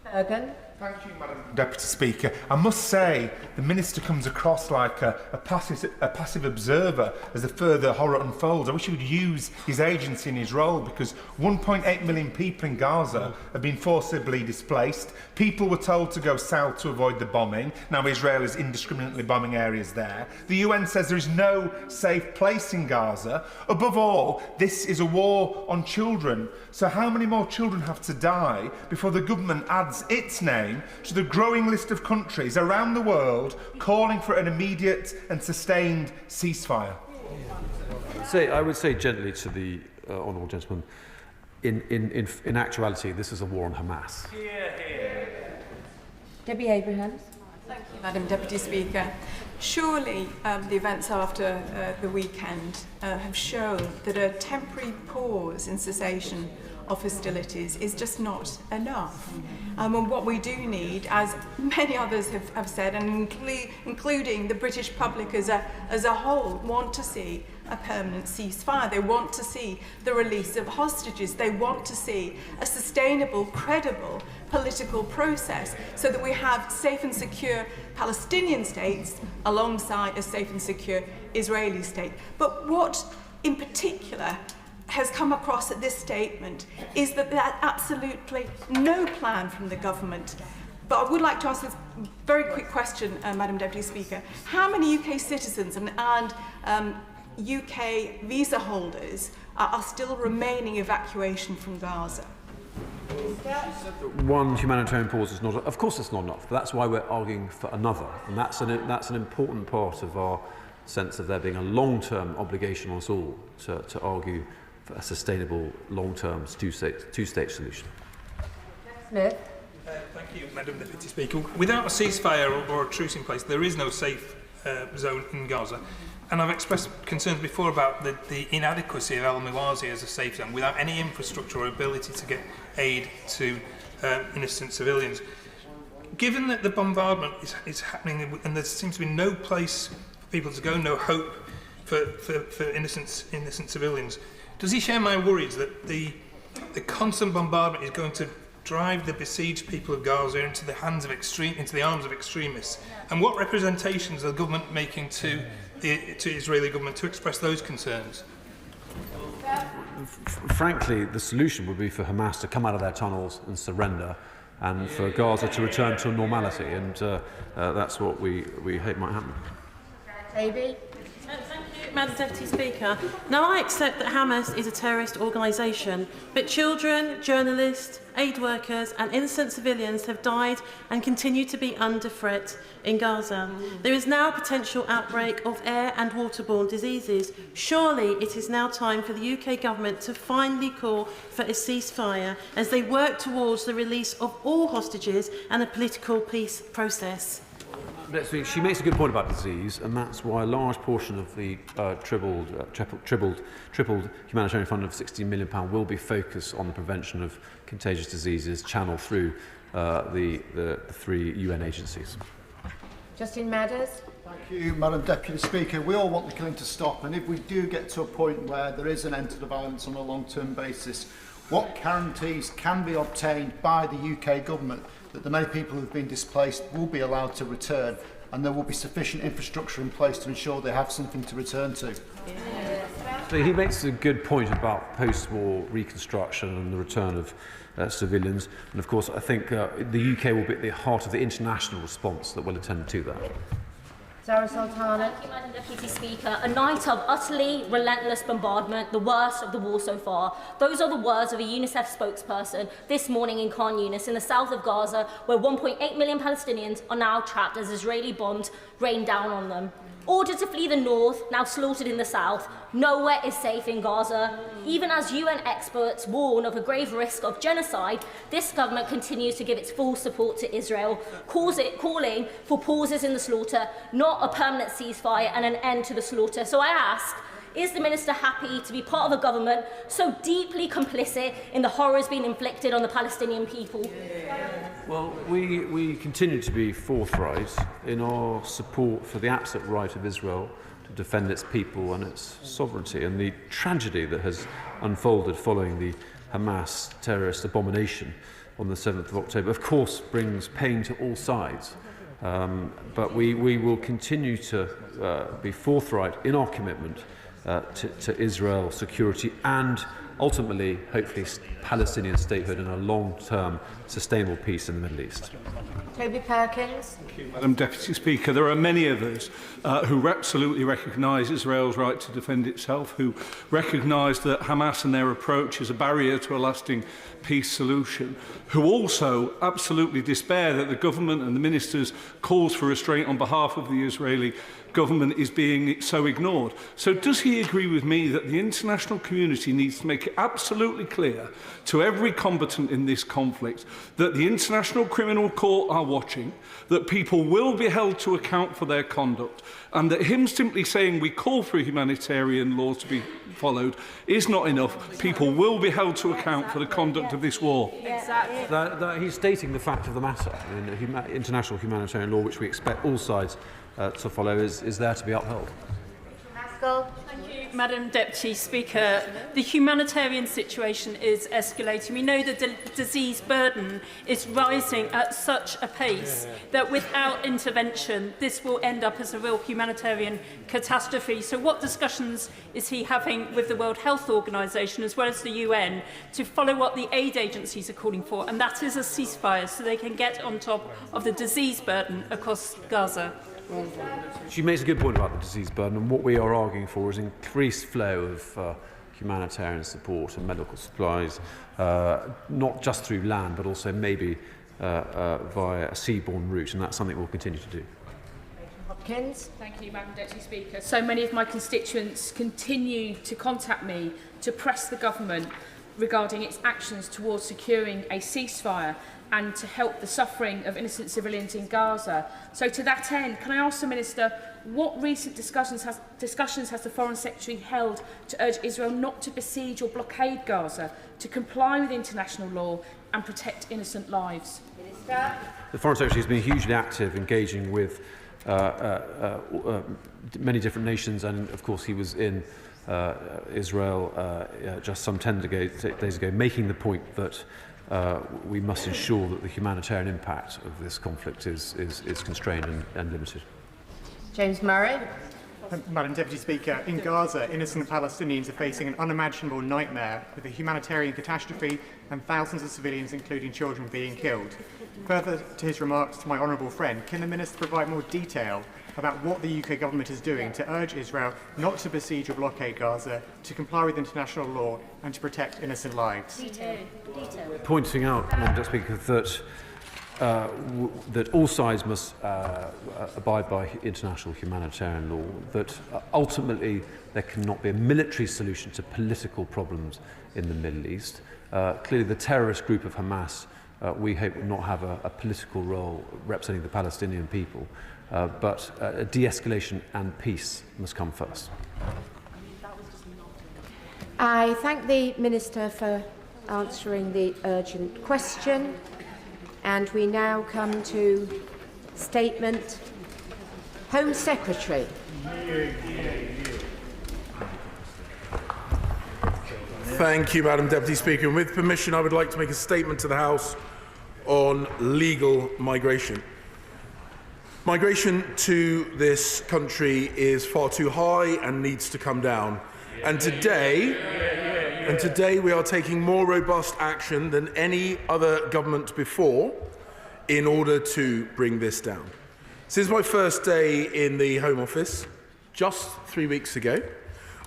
Bergen. Thank you, Madam Deputy Speaker. I must say, the Minister comes across like a passive observer as the further horror unfolds. I wish he would use his agency in his role, because 1.8 million people in Gaza have been forcibly displaced. People were told to go south to avoid the bombing. Now Israel is indiscriminately bombing areas there. The UN says there is no safe place in Gaza. Above all, this is a war on children. So how many more children have to die before the government adds its name to the growing list of countries around the world calling for an immediate and sustained ceasefire? I would say gently to the honourable gentleman, in actuality, this is a war on Hamas. Debbie Abrahams. Thank you, Madam Deputy Speaker. Surely the events after the weekend have shown that a temporary pause in cessation of hostilities is just not enough. And what we do need, as many others have said, and including the British public as a whole, want to see a permanent ceasefire. They want to see the release of hostages. They want to see a sustainable, credible political process so that we have safe and secure Palestinian states alongside a safe and secure Israeli state. But what in particular has come across at this statement is that there's absolutely no plan from the government. But I would like to ask this very quick question, Madam Deputy Speaker. How many UK citizens and UK visa holders are still remaining evacuation from Gaza? One humanitarian pause is not, of course it's not enough, but that's why we're arguing for another. And that's an important part of our sense of there being a long-term obligation on us all to argue for a sustainable, long-term two-state solution. Smith. Thank you, Madam Deputy Speaker. Without a ceasefire or a truce in place, there is no safe zone in Gaza. And I've expressed concerns before about the inadequacy of El Mwazi as a safe zone without any infrastructure or ability to get aid to innocent civilians. Given that the bombardment is happening and there seems to be no place for people to go, no hope for innocent civilians, does he share my worries that the constant bombardment is going to drive the besieged people of Gaza into the arms of extremists? And what representations are the government making to the Israeli government to express those concerns? Frankly, the solution would be for Hamas to come out of their tunnels and surrender, and for Gaza to return to normality, and that's what we hope might happen. Amy. Thank you, Madam Deputy Speaker. Now, I accept that Hamas is a terrorist organisation, but children, journalists, aid workers and innocent civilians have died and continue to be under threat in Gaza. There is now a potential outbreak of air and waterborne diseases. Surely it is now time for the UK government to finally call for a ceasefire as they work towards the release of all hostages and a political peace process. She makes a good point about disease, and that's why a large portion of the tripled humanitarian fund of £16 million will be focused on the prevention of contagious diseases, channeled through the 3 UN agencies. Justin Madders. Thank you, Madam Deputy Speaker. We all want the killing to stop, and if we do get to a point where there is an end to the violence on a long-term basis, what guarantees can be obtained by the UK government that the many people who have been displaced will be allowed to return, and there will be sufficient infrastructure in place to ensure they have something to return to? So he makes a good point about post-war reconstruction and the return of civilians, and of course I think the UK will be at the heart of the international response that will attend to that. Sarah Sultana. Thank you, Madam Deputy Speaker. A night of utterly relentless bombardment, the worst of the war so far. Those are the words of a UNICEF spokesperson this morning in Khan Yunis in the south of Gaza, where 1.8 million Palestinians are now trapped as Israeli bombs rain down on them. Ordered to flee the north, now slaughtered in the south. Nowhere is safe in Gaza. Even as UN experts warn of a grave risk of genocide, this government continues to give its full support to Israel, calling for pauses in the slaughter, not a permanent ceasefire and an end to the slaughter. So I ask, is the Minister happy to be part of a government so deeply complicit in the horrors being inflicted on the Palestinian people? Well, we continue to be forthright in our support for the absolute right of Israel to defend its people and its sovereignty, and the tragedy that has unfolded following the Hamas terrorist abomination on the 7th of October, of course, brings pain to all sides. But we will continue to be forthright in our commitment to Israel security and ultimately, hopefully, Palestinian statehood and a long-term sustainable peace in the Middle East. Toby Perkins. Thank you, Madam Deputy Speaker. There are many of us who absolutely recognise Israel's right to defend itself, who recognise that Hamas and their approach is a barrier to a lasting peace solution, who also absolutely despair that the government and the ministers' calls for restraint on behalf of the Israeli government is being so ignored. So does he agree with me that the international community needs to make it absolutely clear to every combatant in this conflict that the International Criminal Court are watching, that people will be held to account for their conduct, and that him simply saying we call for humanitarian law to be followed is not enough? People will be held to account for the conduct of this war. Exactly. That he's stating the fact of the matter. I mean, international humanitarian law, which we expect all sides to follow, is there to be upheld. Thank you, Madam Deputy Speaker. The humanitarian situation is escalating. We know the disease burden is rising at such a pace that without intervention, this will end up as a real humanitarian catastrophe. So what discussions is he having with the World Health Organization as well as the UN to follow what the aid agencies are calling for, and that is a ceasefire so they can get on top of the disease burden across Gaza? She makes a good point about the disease burden, and what we are arguing for is increased flow of humanitarian support and medical supplies, not just through land, but also maybe via a seaborne route, and that's something we'll continue to do. Hopkins. Thank you, Madam Deputy Speaker. So many of my constituents continue to contact me to press the government regarding its actions towards securing a ceasefire and to help the suffering of innocent civilians in Gaza. So to that end, can I ask the Minister, what recent discussions has the Foreign Secretary held to urge Israel not to besiege or blockade Gaza, to comply with international law and protect innocent lives? Minister. The Foreign Secretary has been hugely active, engaging with many different nations, and of course he was in Israel just some 10 days ago, making the point that we must ensure that the humanitarian impact of this conflict is constrained and limited. James Murray. Madam Deputy Speaker, in Gaza, innocent Palestinians are facing an unimaginable nightmare with a humanitarian catastrophe and thousands of civilians, including children, being killed. Further to his remarks to my honourable friend, can the Minister provide more detail about what the UK government is doing to urge Israel not to besiege or blockade Gaza, to comply with international law and to protect innocent lives? Pointing out, Madam Deputy Speaker, that that all sides must abide by international humanitarian law, that ultimately there cannot be a military solution to political problems in the Middle East. Clearly the terrorist group of Hamas, we hope, will not have a political role representing the Palestinian people, but de-escalation and peace must come first. I thank the Minister for answering the urgent question. And we now come to statement. Home Secretary. Thank you, Madam Deputy Speaker. And with permission, I would like to make a statement to the House on legal migration. Migration to this country is far too high and needs to come down. And today we are taking more robust action than any other government before in order to bring this down. Since my first day in the Home Office, just 3 weeks ago,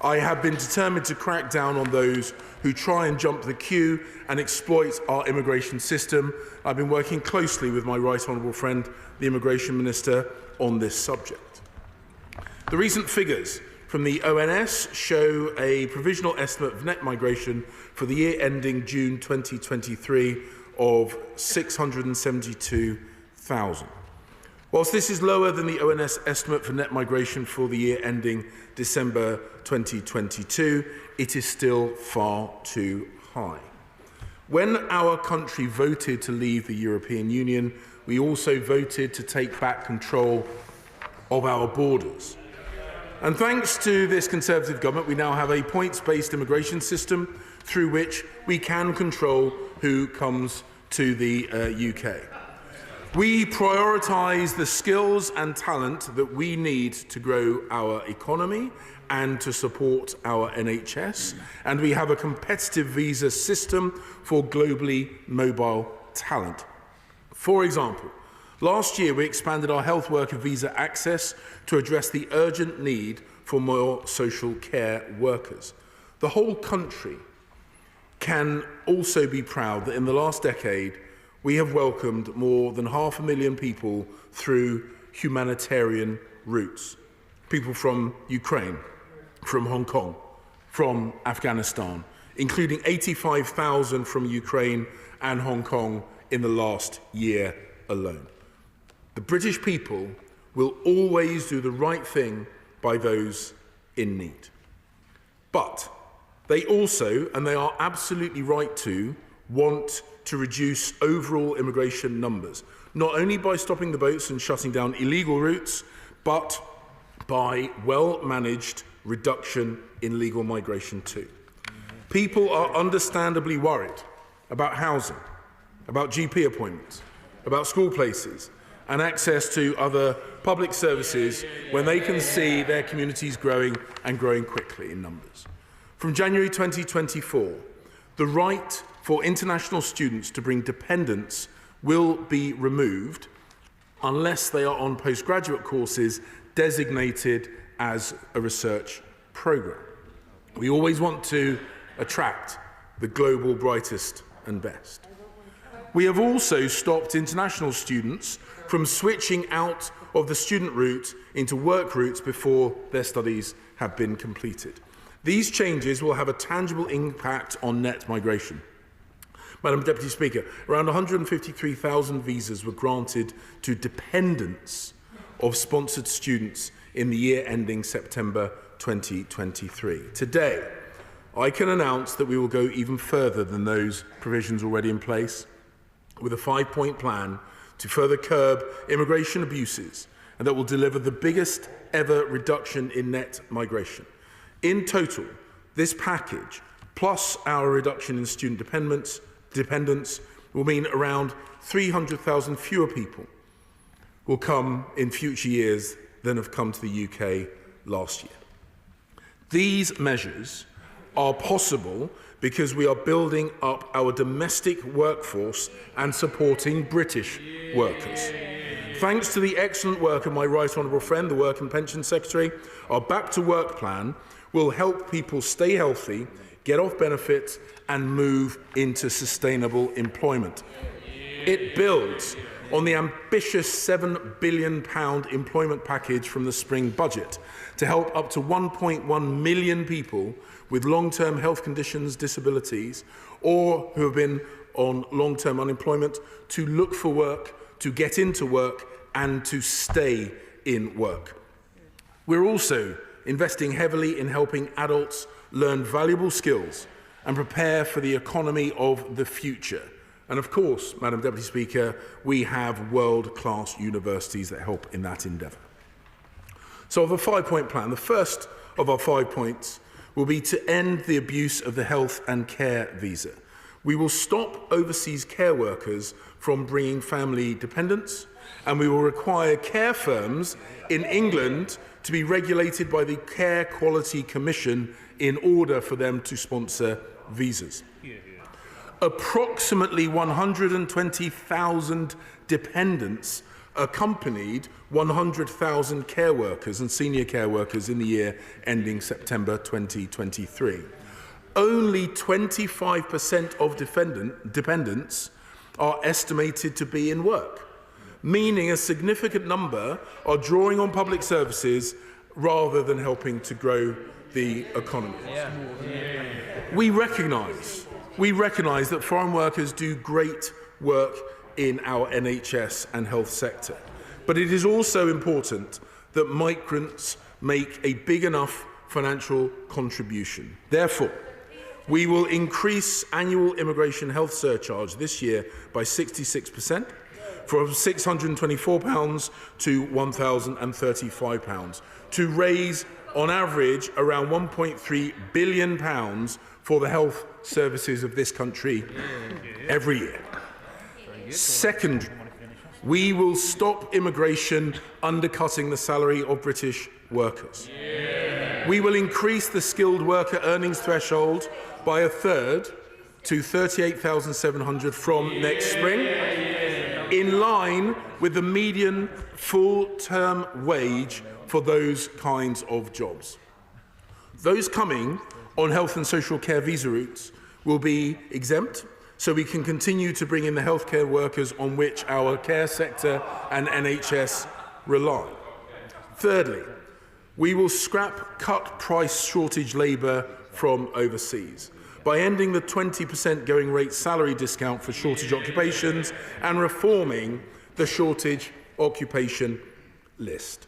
I have been determined to crack down on those who try and jump the queue and exploit our immigration system. I've been working closely with my right honourable friend, the Immigration Minister, on this subject. The recent figures from the ONS show a provisional estimate of net migration for the year ending June 2023 of 672,000. Whilst this is lower than the ONS estimate for net migration for the year ending December 2022, it is still far too high. When our country voted to leave the European Union, we also voted to take back control of our borders. And thanks to this Conservative government, we now have a points-based immigration system through which we can control who comes to the UK. We prioritise the skills and talent that we need to grow our economy and to support our NHS, and we have a competitive visa system for globally mobile talent. For example, last year we expanded our health worker visa access to address the urgent need for more social care workers. The whole country can also be proud that in the last decade we have welcomed more than 500,000 people through humanitarian routes. people from Ukraine, from Hong Kong, from Afghanistan, including 85,000 from Ukraine and Hong Kong in the last year alone. The British people will always do the right thing by those in need. But they also, and they are absolutely right to, want to reduce overall immigration numbers, not only by stopping the boats and shutting down illegal routes, but by well-managed reduction in legal migration too. People are understandably worried about housing, about GP appointments, about school places, and access to other public services when they can see their communities growing and growing quickly in numbers. From January 2024, the right for international students to bring dependents will be removed unless they are on postgraduate courses designated as a research programme. We always want to attract the global brightest and best. We have also stopped international students from switching out of the student route into work routes before their studies have been completed. These changes will have a tangible impact on net migration. Madam Deputy Speaker, around 153,000 visas were granted to dependents of sponsored students in the year ending September 2023. Today, I can announce that we will go even further than those provisions already in place, with a 5-point plan to further curb immigration abuses, and that will deliver the biggest ever reduction in net migration. In total, this package, plus our reduction in student dependence, will mean around 300,000 fewer people will come in future years than have come to the UK last year. These measures are possible because we are building up our domestic workforce and supporting British workers. Thanks to the excellent work of my right honourable friend, the Work and Pension Secretary, our Back to Work plan will help people stay healthy, get off benefits and move into sustainable employment. It builds on the ambitious £7 billion employment package from the spring budget to help up to 1.1 million people with long-term health conditions, disabilities, or who have been on long-term unemployment to look for work, to get into work and to stay in work. We're also investing heavily in helping adults learn valuable skills and prepare for the economy of the future. And of course, Madam Deputy Speaker, we have world-class universities that help in that endeavour. So of the 5-point plan, the first of our 5 points will be to end the abuse of the health and care visa. We will stop overseas care workers from bringing family dependents, and we will require care firms in England to be regulated by the Care Quality Commission in order for them to sponsor visas. Approximately 120,000 dependents accompanied 100,000 care workers and senior care workers in the year ending September 2023. Only 25% of dependents are estimated to be in work, meaning a significant number are drawing on public services rather than helping to grow the economy. We recognise that foreign workers do great work in our NHS and health sector, but it is also important that migrants make a big enough financial contribution. Therefore, we will increase annual immigration health surcharge this year by 66%, from £624 to £1,035, to raise on average around £1.3 billion for the health services of this country every year. Second, we will stop immigration undercutting the salary of British workers. We will increase the skilled worker earnings threshold by a third to £38,700 from next spring, in line with the median full-term wage for those kinds of jobs. Those coming on health and social care visa routes will be exempt, so we can continue to bring in the healthcare workers on which our care sector and NHS rely. Thirdly, We will scrap cut-price shortage labour from overseas by ending the 20% going rate salary discount for shortage occupations and reforming the shortage occupation list.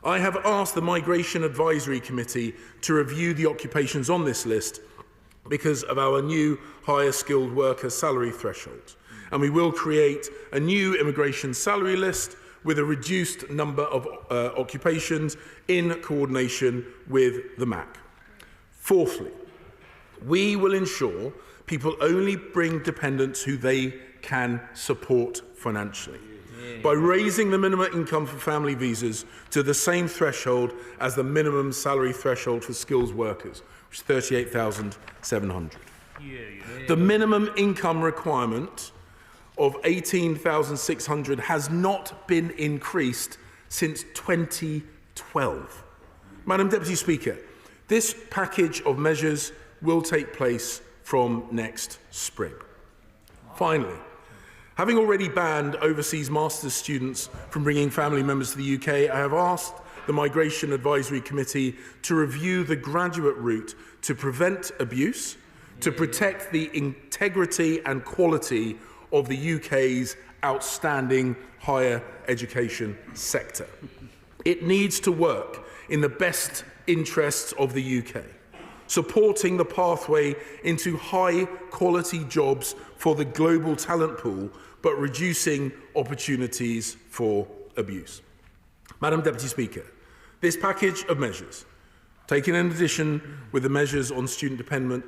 I have asked the Migration Advisory Committee to review the occupations on this list because of our new higher skilled worker salary thresholds, and we will create a new immigration salary list with a reduced number of occupations in coordination with the MAC. Fourthly, we will ensure people only bring dependents who they can support financially by raising the minimum income for family visas to the same threshold as the minimum salary threshold for skills workers, which is $38,700. The minimum income requirement of $18,600 has not been increased since 2012. Madam Deputy Speaker, this package of measures will take place from next spring. Finally, having already banned overseas master's students from bringing family members to the UK, I have asked the Migration Advisory Committee to review the graduate route to prevent abuse, to protect the integrity and quality of the UK's outstanding higher education sector. It needs to work in the best interests of the UK, supporting the pathway into high-quality jobs for the global talent pool, but reducing opportunities for abuse. Madam Deputy Speaker, this package of measures, taken in addition with the measures on student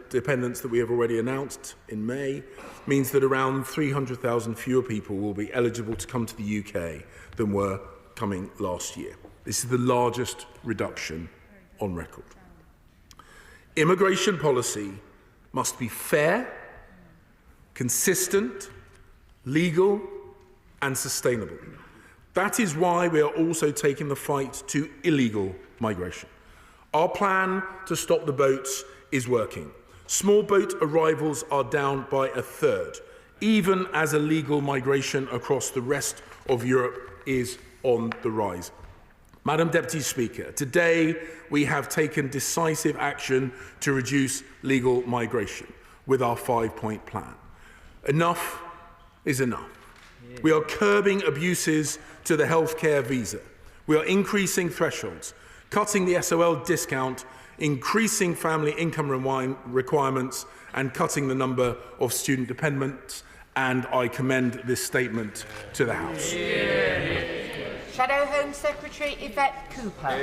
dependence that we have already announced in May, means that around 300,000 fewer people will be eligible to come to the UK than were coming last year. This is the largest reduction on record. Immigration policy must be fair, consistent, legal and sustainable. That is why we are also taking the fight to illegal migration. Our plan to stop the boats is working. Small boat arrivals are down by a third, even as illegal migration across the rest of Europe is on the rise. Madam Deputy Speaker, today we have taken decisive action to reduce legal migration with our 5-point plan. Enough is enough. We are curbing abuses to the healthcare visa. We are increasing thresholds, cutting the SOL discount, increasing family income requirements and cutting the number of student dependents, and I commend this statement to the House. Shadow Home Secretary Yvette Cooper.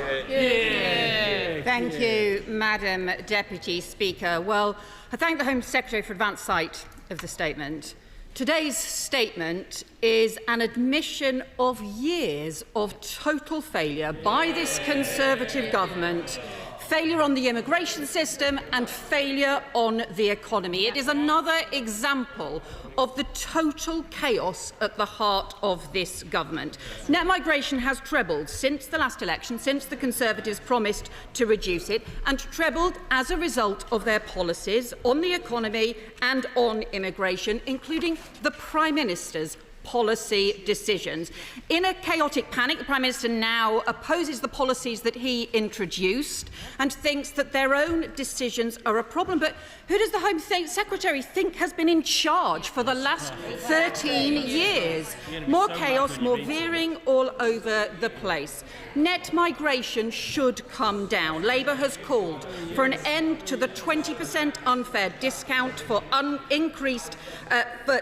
Thank you, Madam Deputy Speaker. Well, I thank the Home Secretary for advance sight of the statement. Today's statement is an admission of years of total failure by this Conservative government, failure on the immigration system and failure on the economy. It is another example of the total chaos at the heart of this government. Net migration has trebled since the last election, since the Conservatives promised to reduce it, and trebled as a result of their policies on the economy and on immigration, including the Prime Minister's policy decisions. In a chaotic panic, the Prime Minister now opposes the policies that he introduced and thinks that their own decisions are a problem. But who does the Home Secretary think has been in charge for the last 13 years? More chaos, more veering all over the place. Net migration should come down. Labour has called for an end to the 20% unfair discount, for increased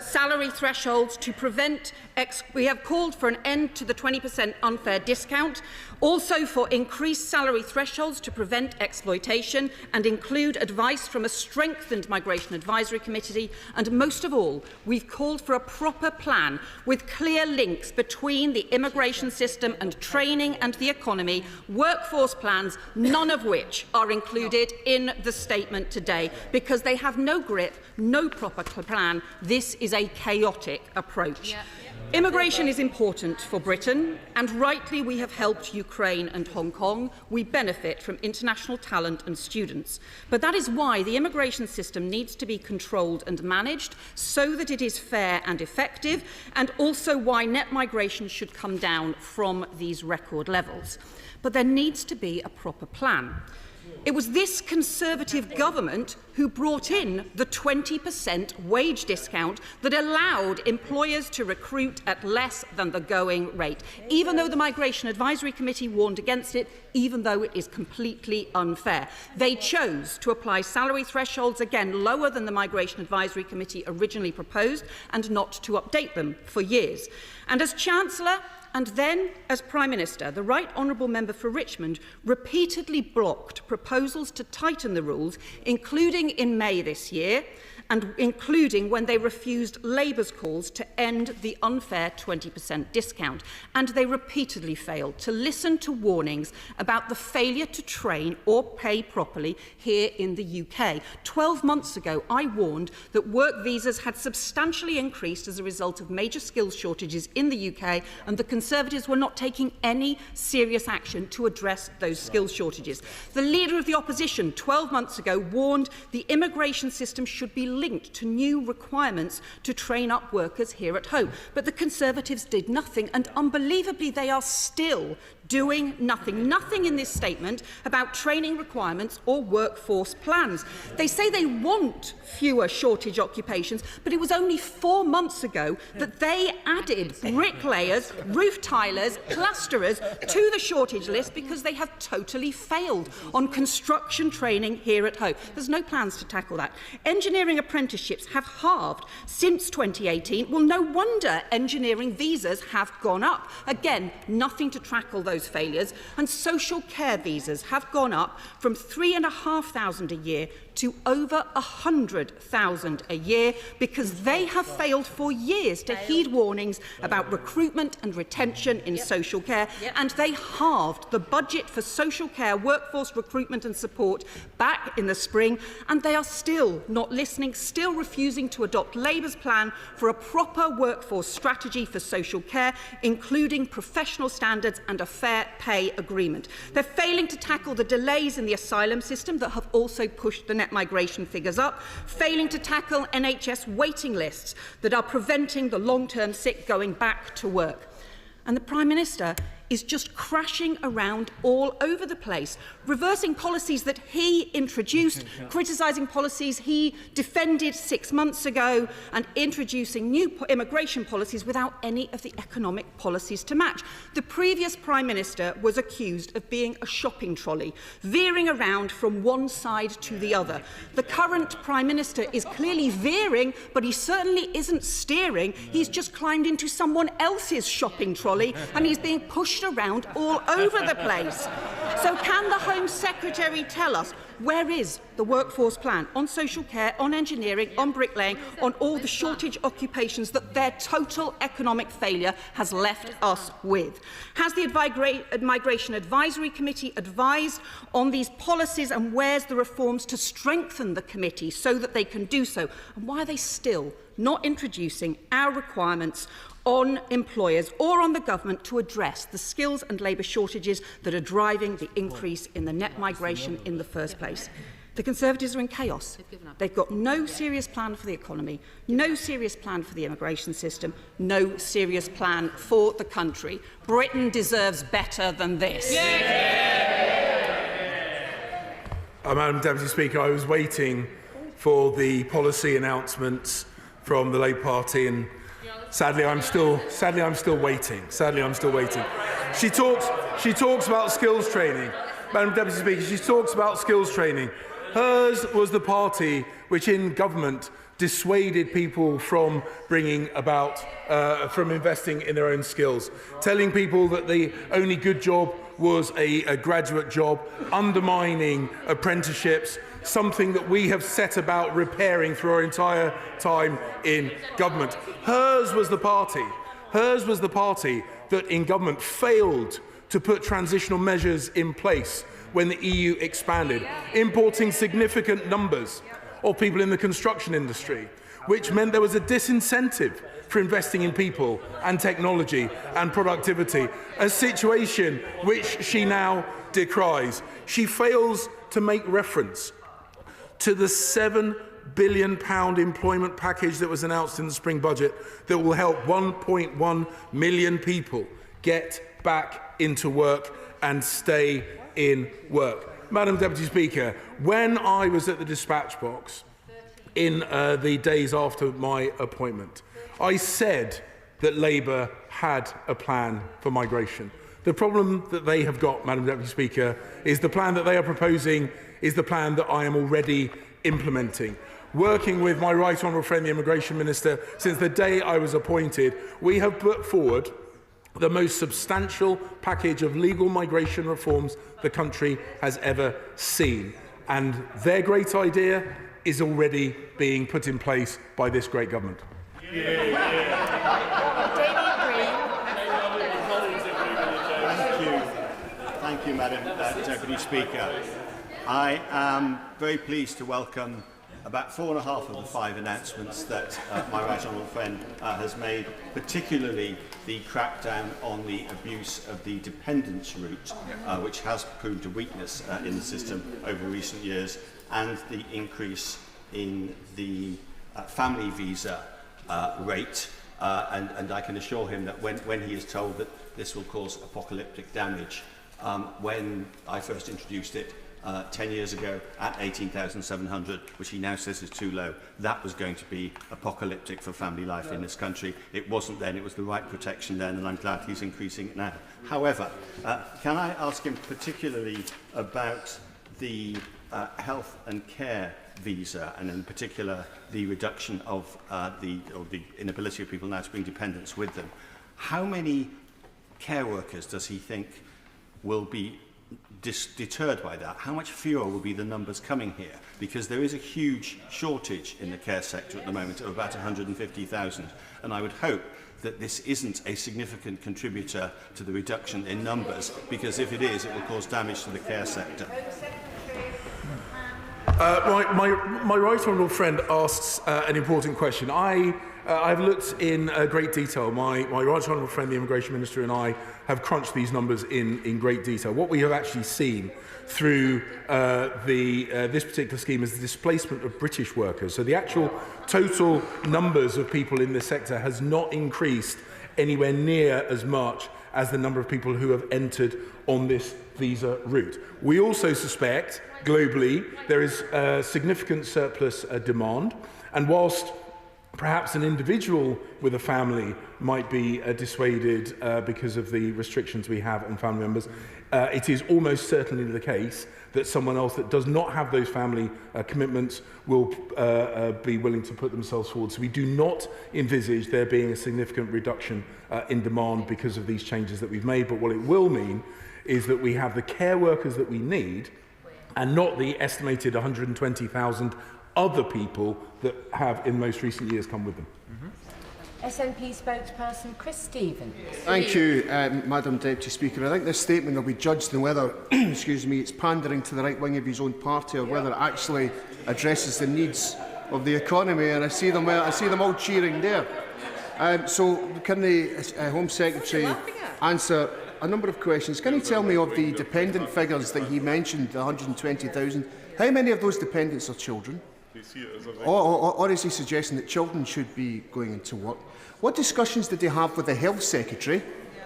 salary thresholds to prevent. We have called for an end to the 20% unfair discount, also for increased salary thresholds to prevent exploitation and include advice from a strengthened Migration Advisory Committee, and most of all, we've called for a proper plan with clear links between the immigration system and training and the economy, workforce plans, none of which are included in the statement today because they have no grip, no proper plan. This is a chaotic approach. Immigration is important for Britain, and rightly we have helped Ukraine and Hong Kong. We benefit from international talent and students. But that is why the immigration system needs to be controlled and managed so that it is fair and effective, and also why net migration should come down from these record levels. But there needs to be a proper plan. It was this Conservative government who brought in the 20% wage discount that allowed employers to recruit at less than the going rate, even though the Migration Advisory Committee warned against it, even though it is completely unfair. They chose to apply salary thresholds, again lower than the Migration Advisory Committee originally proposed, and not to update them for years. And as Chancellor, and then, as Prime Minister, the Right Honourable Member for Richmond repeatedly blocked proposals to tighten the rules, including in May this year, and including when they refused Labour's calls to end the unfair 20% discount. And they repeatedly failed to listen to warnings about the failure to train or pay properly here in the UK. 12 months ago, I warned that work visas had substantially increased as a result of major skills shortages in the UK, and the Conservatives were not taking any serious action to address those skills shortages. The Leader of the Opposition 12 months ago warned the immigration system should be linked to new requirements to train up workers here at home. But the Conservatives did nothing, and unbelievably they are still doing nothing. Nothing in this statement about training requirements or workforce plans. They say they want fewer shortage occupations, but it was only 4 months ago that they added bricklayers, roof tilers, plasterers to the shortage list because they have totally failed on construction training here at home. There's no plans to tackle that. Engineering apprenticeships have halved since 2018. Well, no wonder engineering visas have gone up. Again, nothing to tackle those failures. And social care visas have gone up from 3,500 a year to over 100,000 a year because they have failed for years to heed warnings about recruitment and retention in social care, and they halved the budget for social care workforce recruitment and support back in the spring, and they are still not listening, still refusing to adopt Labour's plan for a proper workforce strategy for social care, including professional standards and a fair pay agreement. They're failing to tackle the delays in the asylum system that have also pushed the net migration figures up, failing to tackle NHS waiting lists that are preventing the long-term sick going back to work. And the Prime Minister is just crashing around all over the place, reversing policies that he introduced, criticising policies he defended 6 months ago, and introducing new immigration policies without any of the economic policies to match. The previous Prime Minister was accused of being a shopping trolley, veering around from one side to the other. The current Prime Minister is clearly veering, but he certainly isn't steering. He's just climbed into someone else's shopping trolley, and he's being pushed around all over the place. So can the Home Secretary tell us where is the workforce plan on social care, on engineering, on bricklaying, on all the shortage occupations that their total economic failure has left us with? Has the Migration Advisory Committee advised on these policies, and where's the reforms to strengthen the committee so that they can do so? And why are they still not introducing our requirements on employers or on the government to address the skills and labour shortages that are driving the increase in the net migration in the first place? The Conservatives are in chaos. They've got no serious plan for the economy, no serious plan for the immigration system, no serious plan for the country. Britain deserves better than this. Madam Deputy Speaker, I was waiting for the policy announcements from the Labour Party, and sadly I'm still waiting. She talks about skills training. Madam Deputy Speaker, she talks about skills training. Hers was the party which in government dissuaded people from from investing in their own skills, telling people that the only good job was a graduate job, undermining apprenticeships, something that we have set about repairing through our entire time in government. Hers was the party that in government failed to put transitional measures in place when the EU expanded, importing significant numbers of people in the construction industry, which meant there was a disincentive for investing in people and technology and productivity, a situation which she now decries. She fails to make reference to the £7 billion employment package that was announced in the spring budget that will help 1.1 million people get back into work and stay in work. Madam Deputy Speaker, when I was at the dispatch box in the days after my appointment, I said that Labour had a plan for migration. The problem that they have got, Madam Deputy Speaker, is the plan that they are proposing is the plan that I am already implementing. Working with my right honourable friend, the Immigration Minister, since the day I was appointed, we have put forward the most substantial package of legal migration reforms the country has ever seen. And their great idea is already being put in place by this great government. Thank you, Madam Deputy Speaker. I am very pleased to welcome about 4.5 of the 5 announcements that my right honourable friend has made, particularly the crackdown on the abuse of the dependence route, which has proved a weakness in the system over recent years, and the increase in the family visa rate. And I can assure him that when he is told that this will cause apocalyptic damage, when I first introduced it 10 years ago at 18,700, which he now says is too low, that was going to be apocalyptic for family life in this country. It wasn't then, it was the right protection then, and I'm glad he's increasing it now. However, can I ask him particularly about the health and care visa, and in particular the reduction of the inability of people now to bring dependents with them? How many care workers does he think will be deterred by that? How much fewer will be the numbers coming here? Because there is a huge shortage in the care sector at the moment of about 150,000, and I would hope that this isn't a significant contributor to the reduction in numbers, because if it is, it will cause damage to the care sector. My right honourable friend asks an important question. I've looked in great detail. My right honourable friend, the Immigration Minister, and I have crunched these numbers in great detail. What we have actually seen through this particular scheme is the displacement of British workers. So the actual total numbers of people in this sector has not increased anywhere near as much as the number of people who have entered on this visa route. We also suspect, globally, there is a significant surplus demand, and whilst perhaps an individual with a family might be dissuaded because of the restrictions we have on family members, it is almost certainly the case that someone else that does not have those family commitments will be willing to put themselves forward. So we do not envisage there being a significant reduction in demand because of these changes that we've made, but what it will mean is that we have the care workers that we need and not the estimated 120,000 other people that have in most recent years come with them. SNP spokesperson Chris Stevens. Thank you, Madam Deputy Speaker. I think this statement will be judged on whether, excuse me, it's pandering to the right wing of his own party or whether it actually addresses the needs of the economy. And I see them all cheering there. So can the Home Secretary answer a number of questions? Can he tell me of the dependent figures that he mentioned, the 120,000? How many of those dependents are children? Or is he suggesting that children should be going into work? What discussions did he have with the Health Secretary?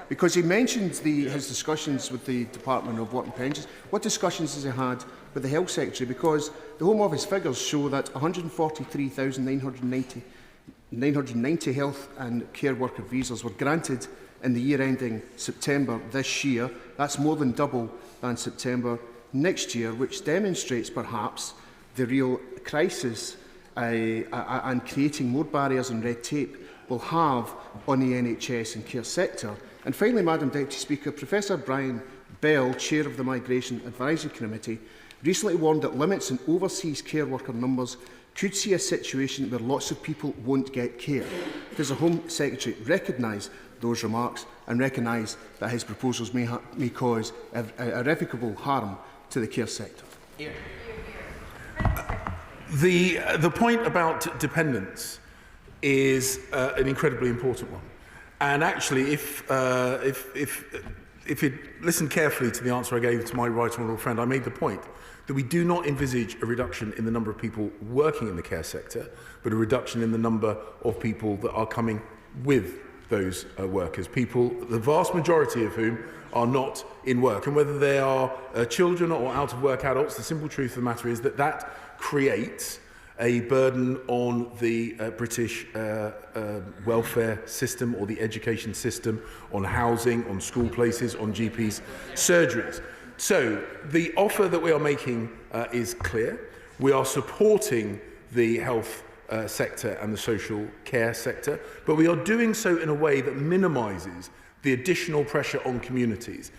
Because he mentioned his discussions with the Department of Work and Pensions. What discussions has he had with the Health Secretary? Because the Home Office figures show that 143,990 health and care worker visas were granted in the year ending September this year. That's more than double than September next year, which demonstrates perhaps the real crisis and creating more barriers and red tape will have on the NHS and care sector. And finally, Madam Deputy Speaker, Professor Brian Bell, Chair of the Migration Advisory Committee, recently warned that limits in overseas care worker numbers could see a situation where lots of people won't get care. Does the Home Secretary recognise those remarks and recognise that his proposals may cause irrevocable harm to the care sector? The point about dependence is an incredibly important one. And actually, if you listen carefully to the answer I gave to my right honourable friend, I made the point that we do not envisage a reduction in the number of people working in the care sector, but a reduction in the number of people that are coming with those workers, people, the vast majority of whom are not in work. And whether they are children or out-of-work adults, the simple truth of the matter is that that creates a burden on the British welfare system or the education system, on housing, on school places, on GPs, surgeries. So the offer that we are making is clear. We are supporting the health sector and the social care sector, but we are doing so in a way that minimises the additional pressure on communities.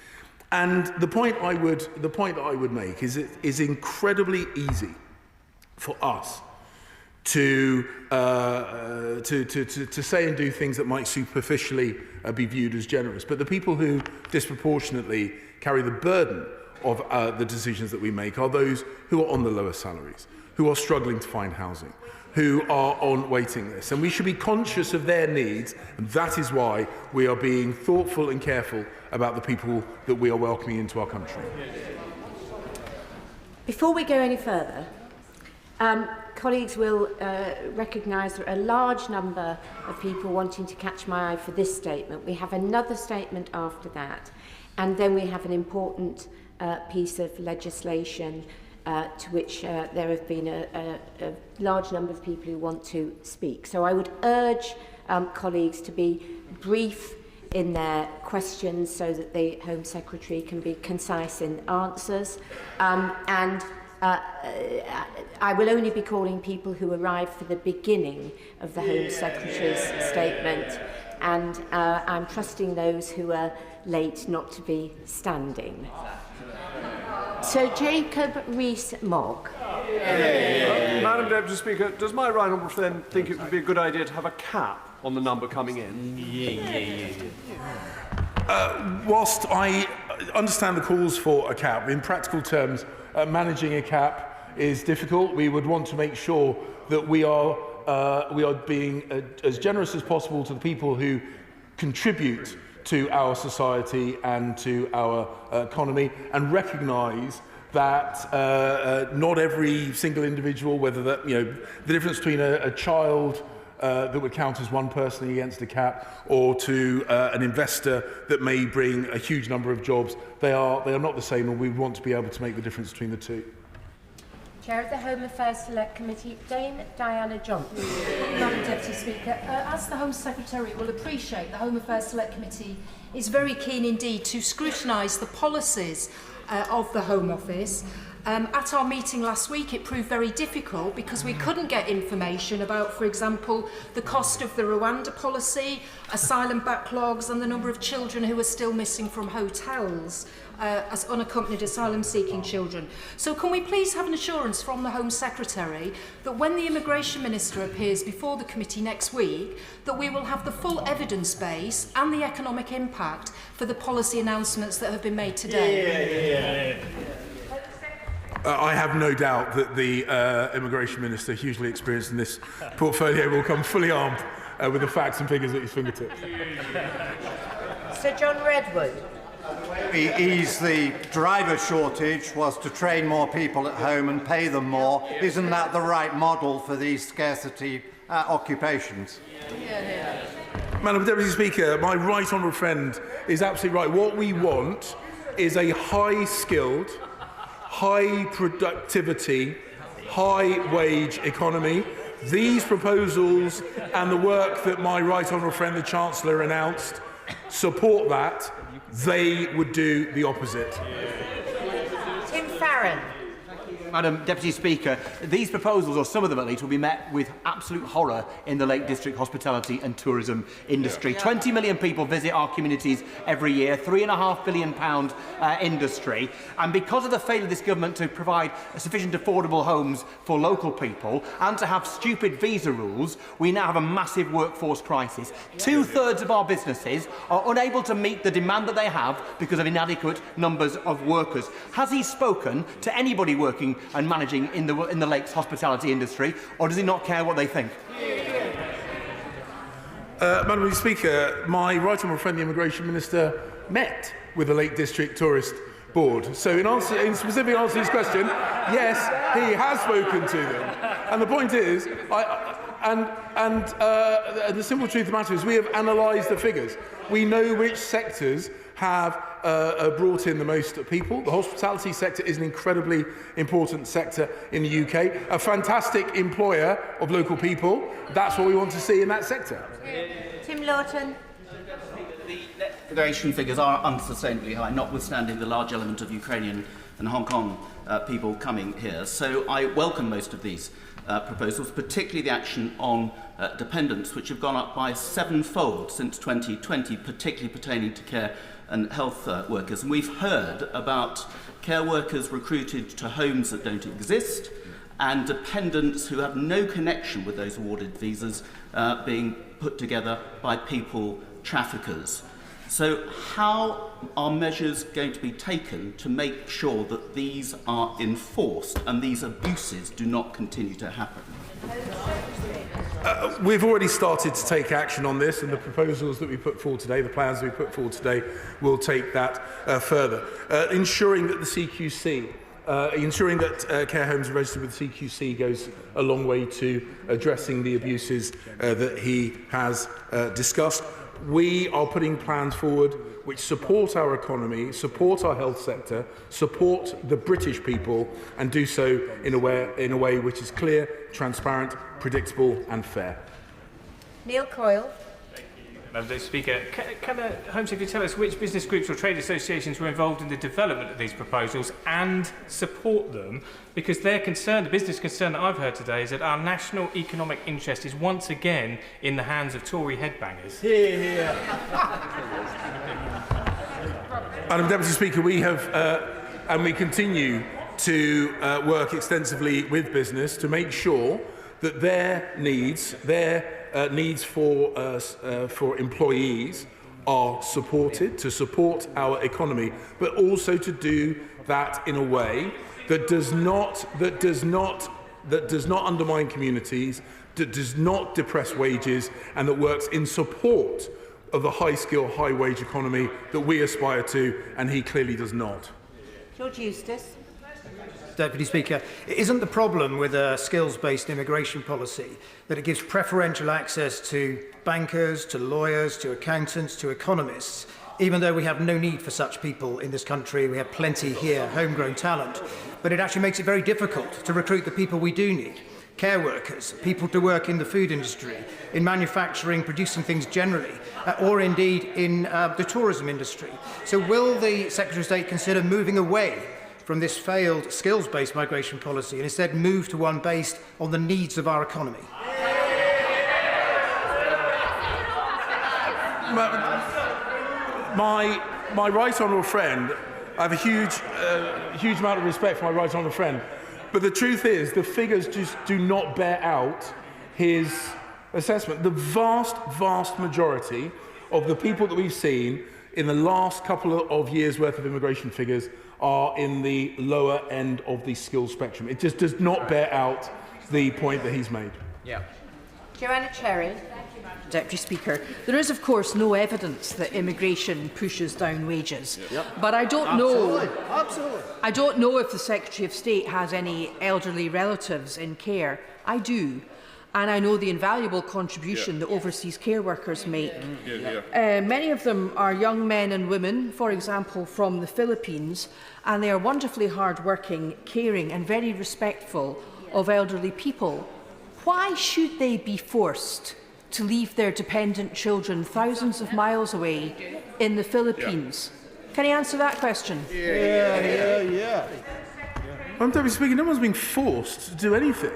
And the point that I would make is it is incredibly easy for us to say and do things that might superficially be viewed as generous. But the people who disproportionately carry the burden of the decisions that we make are those who are on the lower salaries, who are struggling to find housing, who are on waiting lists. And we should be conscious of their needs, and that is why we are being thoughtful and careful about the people that we are welcoming into our country. Before we go any further, colleagues will recognise there are a large number of people wanting to catch my eye for this statement. We have another statement after that, and then we have an important piece of legislation to which there have been a large number of people who want to speak. So I would urge colleagues to be brief in their questions so that the Home Secretary can be concise in answers. I will only be calling people who arrived for the beginning of the Home Secretary's statement, and I'm trusting those who are late not to be standing. So Jacob Rees-Mogg. Madam Deputy Speaker, does my right honourable friend think it would be a good idea to have a cap on the number coming in? Whilst I understand the calls for a cap, in practical terms, managing a cap is difficult. We would want to make sure that we are being as generous as possible to the people who contribute to our society and to our economy, and recognise that not every single individual, whether that, the difference between a child that would count as one person against a cap, or to an investor that may bring a huge number of jobs, they are not the same, and we want to be able to make the difference between the two. Chair of the Home Affairs Select Committee, Dame Diana Johnson. Madam Deputy Speaker, as the Home Secretary will appreciate, the Home Affairs Select Committee is very keen indeed to scrutinise the policies of the Home Office. At our meeting last week, it proved very difficult because we couldn't get information about, for example, the cost of the Rwanda policy, asylum backlogs, and the number of children who are still missing from hotels as unaccompanied asylum-seeking children. So can we please have an assurance from the Home Secretary that when the Immigration Minister appears before the committee next week, that we will have the full evidence base and the economic impact for the policy announcements that have been made today? I have no doubt that the Immigration Minister, hugely experienced in this portfolio, will come fully armed with the facts and figures at his fingertips. Sir John Redwood. Ease the driver shortage was to train more people at home and pay them more. Isn't that the right model for these scarcity occupations? Madam Deputy Speaker, my right honourable friend is absolutely right. What we want is a high-skilled, high productivity, high wage economy. These proposals and the work that my right honourable friend the Chancellor announced support that. They would do the opposite. Tim Farron. Madam Deputy Speaker, these proposals, or some of them at least, will be met with absolute horror in the Lake District hospitality and tourism industry. 20 million people visit our communities every year, £3.5 billion industry, and because of the failure of this government to provide sufficient affordable homes for local people and to have stupid visa rules, we now have a massive workforce crisis. Two-thirds of our businesses are unable to meet the demand that they have because of inadequate numbers of workers. Has he spoken to anybody working and managing in the Lakes hospitality industry, or does he not care what they think? Madam Speaker, my right honourable friend, the Immigration Minister, met with the Lake District Tourist Board. So in specific answer to this question, yes, he has spoken to them. And the point is, the simple truth of the matter is we have analysed the figures. We know which sectors have brought in the most people. The hospitality sector is an incredibly important sector in the UK, a fantastic employer of local people. That's what we want to see in that sector. Tim Lawton. The net migration figures are unsustainably high, notwithstanding the large element of Ukrainian and Hong Kong people coming here. So I welcome most of these proposals, particularly the action on dependents, which have gone up by 7-fold since 2020, particularly pertaining to care and health workers. And we've heard about care workers recruited to homes that don't exist and dependents who have no connection with those awarded visas being put together by people traffickers. So how are measures going to be taken to make sure that these are enforced and these abuses do not continue to happen? We've already started to take action on this, and the proposals that we put forward today, the plans that we put forward today, will take that further. Ensuring that the CQC, ensuring that care homes are registered with the CQC goes a long way to addressing the abuses that he has discussed. We are putting plans forward which support our economy, support our health sector, support the British people, and do so in a way which is clear, transparent, predictable and fair. Neil Coyle. Madam Speaker, can the Home Secretary tell us which business groups or trade associations were involved in the development of these proposals and support them? Because their concern, the business concern that I've heard today, is that our national economic interest is once again in the hands of Tory headbangers. Hear, hear. Madam Deputy Speaker, we have and we continue to work extensively with business to make sure that their needs for employees are supported, to support our economy, but also to do that in a way that does not undermine communities, that does not depress wages, and that works in support of the high-skill, high-wage economy that we aspire to, and he clearly does not. George Eustace. Deputy Speaker, it isn't the problem with a skills-based immigration policy that it gives preferential access to bankers, to lawyers, to accountants, to economists, even though we have no need for such people in this country. We have plenty here, homegrown talent. But it actually makes it very difficult to recruit the people we do need. Care workers, people to work in the food industry, in manufacturing, producing things generally, or indeed in the tourism industry. So will the Secretary of State consider moving away from this failed skills-based migration policy and instead move to one based on the needs of our economy? My right honourable friend, I have a huge amount of respect for my right honourable friend, but the truth is the figures just do not bear out his assessment. The vast majority of the people that we've seen in the last couple of years' worth of immigration figures are in the lower end of the skills spectrum. It just does not bear out the point that he's made. Yeah. Joanna Cherry. Deputy Speaker, there is of course no evidence that immigration pushes down wages. Yep. But I don't know. Absolutely. I don't know if the Secretary of State has any elderly relatives in care. I do. And I know the invaluable contribution that overseas care workers make. Many of them are young men and women, for example, from the Philippines, and they are wonderfully hard-working, caring and very respectful of elderly people. Why should they be forced to leave their dependent children thousands of miles away in the Philippines? Can you answer that question? Yeah. I'm Deputy Speaker, no one's being forced to do anything.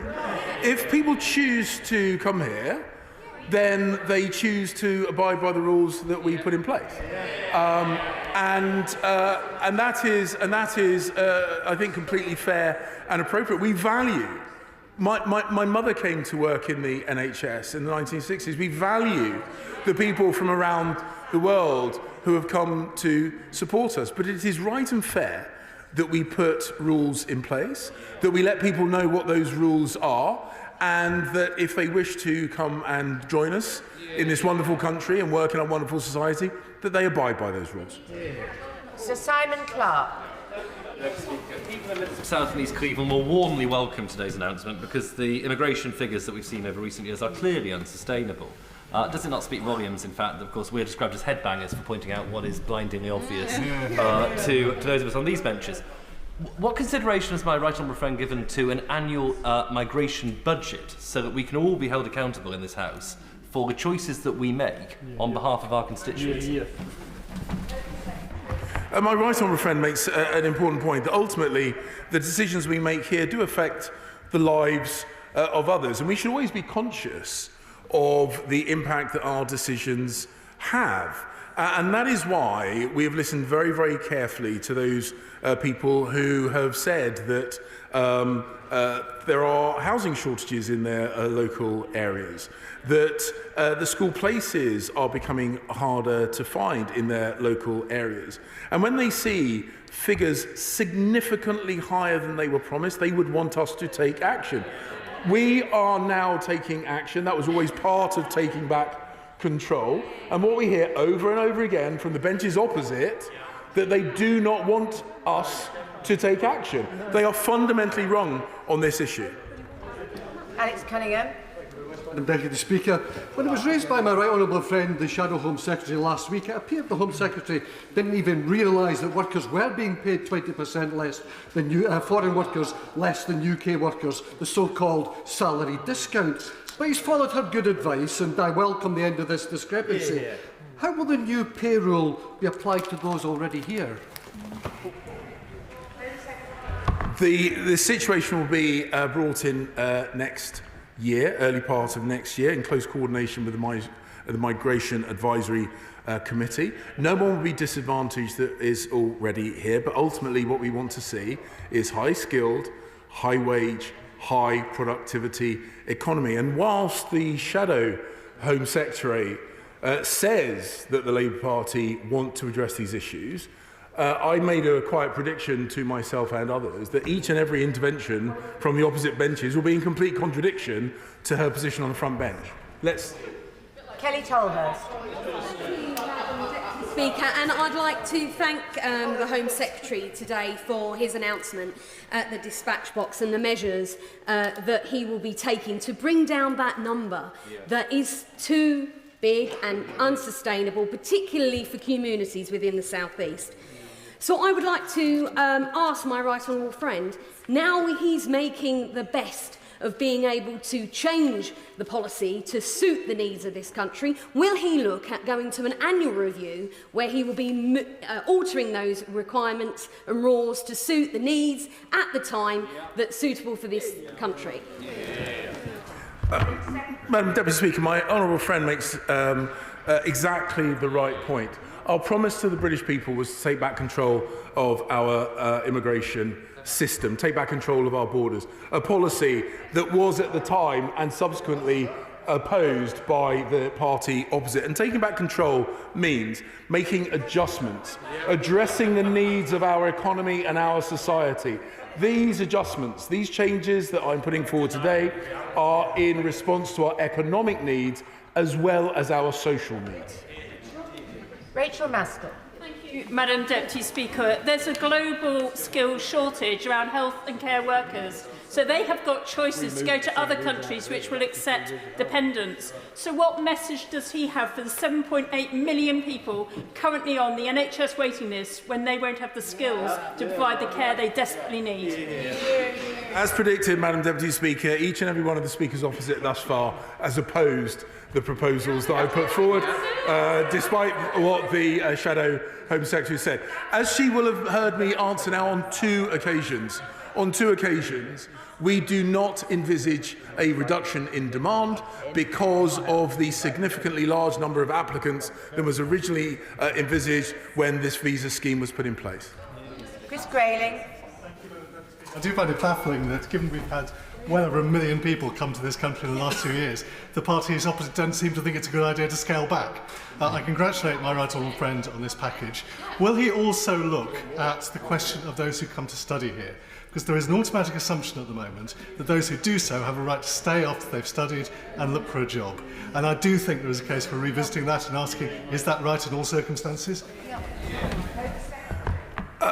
If people choose to come here, then they choose to abide by the rules that we put in place, and that is, I think, completely fair and appropriate. We value. My mother came to work in the NHS in the 1960s. We value the people from around the world who have come to support us, but it is right and fair that we put rules in place, that we let people know what those rules are, and that if they wish to come and join us in this wonderful country and work in our wonderful society, that they abide by those rules. Sir Simon Clark. People in South and East Cleveland will warmly welcome today's announcement because the immigration figures that we've seen over recent years are clearly unsustainable. Does it not speak volumes, in fact, that of course we're described as headbangers for pointing out what is blindingly obvious to those of us on these benches? What consideration has my right honourable friend given to an annual migration budget so that we can all be held accountable in this House for the choices that we make on behalf of our constituents? My right honourable friend makes an important point that ultimately the decisions we make here do affect the lives of others, and we should always be conscious of the impact that our decisions have. And that is why we have listened very, very carefully to those people who have said that there are housing shortages in their local areas, that the school places are becoming harder to find in their local areas. And when they see figures significantly higher than they were promised, they would want us to take action. We are now taking action. That was always part of taking back control. And what we hear over and over again from the benches opposite, that they do not want us to take action. They are fundamentally wrong on this issue. Alex Cunningham. Madam Deputy Speaker, when it was raised by my right honourable friend, the Shadow Home Secretary, last week, it appeared the Home Secretary didn't even realise that workers were being paid 20% less than foreign workers, less than UK workers, the so-called salary discount. But he's followed her good advice, and I welcome the end of this discrepancy. How will the new pay rule be applied to those already here? The situation will be brought in next year, early part of next year, in close coordination with the Migration Advisory Committee. No one will be disadvantaged that is already here, but ultimately what we want to see is high-skilled, high-wage, high productivity economy. And whilst the Shadow Home Secretary says that the Labour Party want to address these issues, I made a quiet prediction to myself and others that each and every intervention from the opposite benches will be in complete contradiction to her position on the front bench. Kelly Tolhurst. Speaker, and I'd like to thank the Home Secretary today for his announcement at the dispatch box and the measures that he will be taking to bring down that number that is too big and unsustainable, particularly for communities within the South East. So I would like to ask my right honourable friend, now he's making the best of being able to change the policy to suit the needs of this country, will he look at going to an annual review where he will be altering those requirements and rules to suit the needs at the time that's suitable for this country? Madam Deputy Speaker, my honourable friend makes exactly the right point. Our promise to the British people was to take back control of our immigration system, take back control of our borders, a policy that was at the time and subsequently opposed by the party opposite. And taking back control means making adjustments, addressing the needs of our economy and our society. These adjustments, these changes that I'm putting forward today are in response to our economic needs as well as our social needs. Rachel Maskell. Thank you, Madam Deputy Speaker. There's a global skills shortage around health and care workers. So they have got choices to go to other countries which will accept dependents. So what message does he have for the 7.8 million people currently on the NHS waiting list when they won't have the skills to provide the care they desperately need? As predicted, Madam Deputy Speaker, each and every one of the speakers opposite thus far has opposed the proposals that I put forward, despite what the Shadow Home Secretary said. As she will have heard me answer now on two occasions, we do not envisage a reduction in demand because of the significantly large number of applicants that was originally envisaged when this visa scheme was put in place. Chris Grayling. I do find it baffling that, given we've had well over 1 million people come to this country in the last 2 years, the parties opposite don't seem to think it's a good idea to scale back. I congratulate my right honourable friend on this package. Will he also look at the question of those who come to study here? Because there is an automatic assumption at the moment that those who do so have a right to stay after they've studied and look for a job. And I do think there is a case for revisiting that and asking, is that right in all circumstances?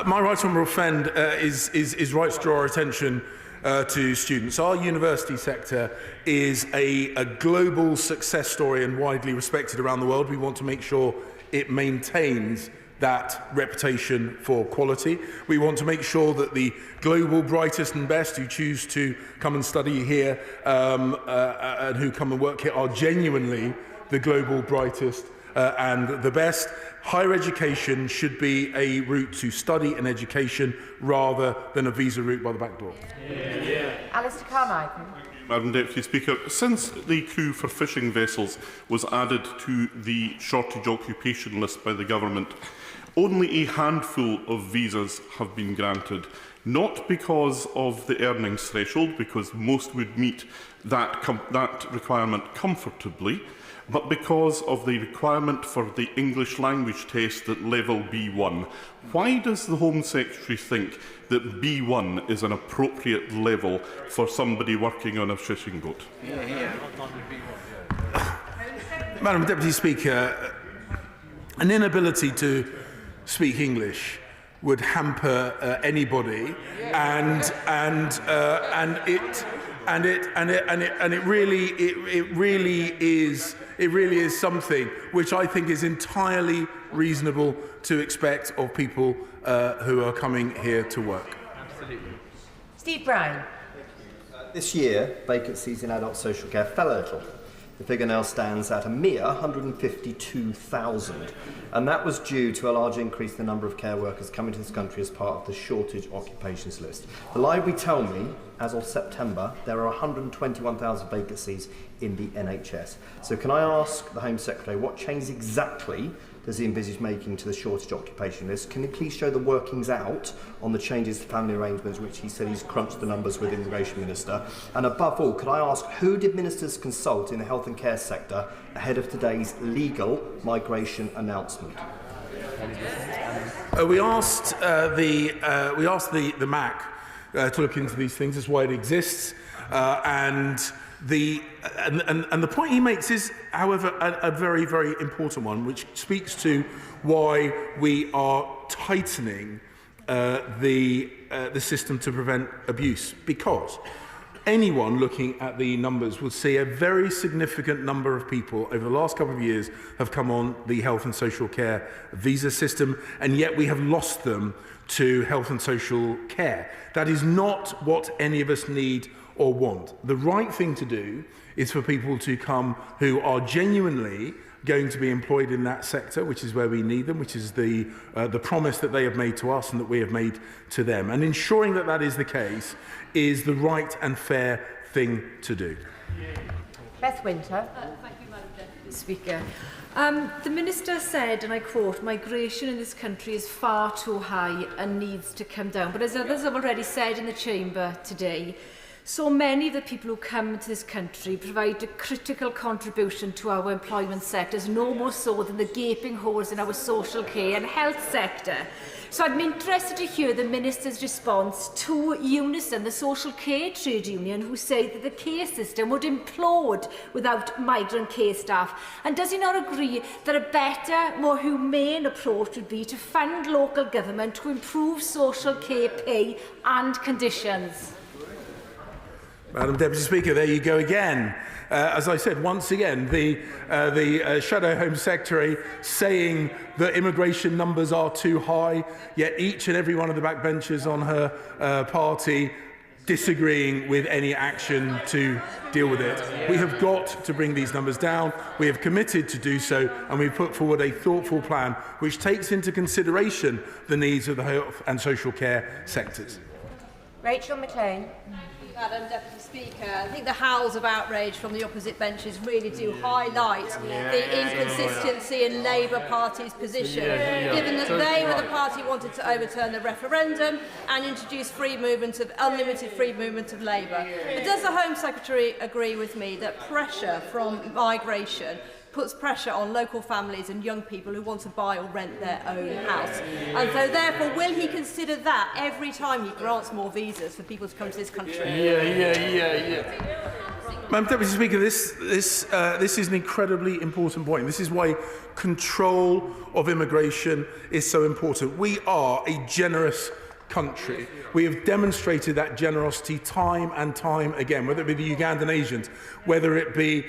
My right honourable friend is right to draw our attention to students. Our university sector is a global success story and widely respected around the world. We want to make sure it maintains that reputation for quality. We want to make sure that the global brightest and best who choose to come and study here and who come and work here are genuinely the global brightest and the best. Higher education should be a route to study and education rather than a visa route by the back door. Alistair Carmichael. Madam Deputy Speaker, since the crew for fishing vessels was added to the shortage occupation list by the government, only a handful of visas have been granted, not because of the earnings threshold, because most would meet that requirement comfortably, but because of the requirement for the English language test at level B1. Why does the Home Secretary think that B1 is an appropriate level for somebody working on a fishing boat? Madam Deputy Speaker, an inability to speak English would hamper anybody, and it really is something which I think is entirely reasonable to expect of people who are coming here to work. Absolutely. Steve Brown. This year, vacancies in adult social care fell a little. The figure now stands at a mere 152,000, and that was due to a large increase in the number of care workers coming to this country as part of the shortage occupations list. The library tell me, as of September, there are 121,000 vacancies in the NHS. So can I ask the Home Secretary, what changes exactly does he envisage making to the shortage occupation list? Can he please show the workings out on the changes to family arrangements, which he said he's crunched the numbers with the Immigration Minister? And above all, could I ask, who did ministers consult in the health and care sector ahead of today's legal migration announcement? We asked the MAC to look into these things. That's why it exists, and the point he makes is, however, a very, very important one, which speaks to why we are tightening the system to prevent abuse. Because anyone looking at the numbers will see a very significant number of people over the last couple of years have come on the health and social care visa system, and yet we have lost them to health and social care. That is not what any of us need or want. The right thing to do is for people to come who are genuinely going to be employed in that sector, which is where we need them, which is the promise that they have made to us and that we have made to them. And ensuring that that is the case is the right and fair thing to do. Beth Winter. Thank you, Madam Deputy Speaker. The Minister said, and I quote, migration in this country is far too high and needs to come down. But as others have already said in the Chamber today, so many of the people who come into this country provide a critical contribution to our employment sectors, no more so than the gaping holes in our social care and health sector. So I'm interested to hear the Minister's response to Unison, the social care trade union, who say that the care system would implode without migrant care staff. And does he not agree that a better, more humane approach would be to fund local government to improve social care pay and conditions? Madam Deputy Speaker, there you go again. As I said, once again, the Shadow Home Secretary saying that immigration numbers are too high, yet each and every one of the backbenchers on her party disagreeing with any action to deal with it. We have got to bring these numbers down. We have committed to do so, and we've put forward a thoughtful plan which takes into consideration the needs of the health and social care sectors. Rachel McLean. Madam Deputy Speaker. I think the howls of outrage from the opposite benches really do highlight the inconsistency in Labour Party's position, given that they were the party who wanted to overturn the referendum and introduce unlimited free movement of labour. But does the Home Secretary agree with me that pressure from migration puts pressure on local families and young people who want to buy or rent their own house? And so therefore, will he consider that every time he grants more visas for people to come to this country? Madam Deputy Speaker, this is an incredibly important point. This is why control of immigration is so important. We are a generous country. We have demonstrated that generosity time and time again, whether it be the Ugandan Asians, whether it be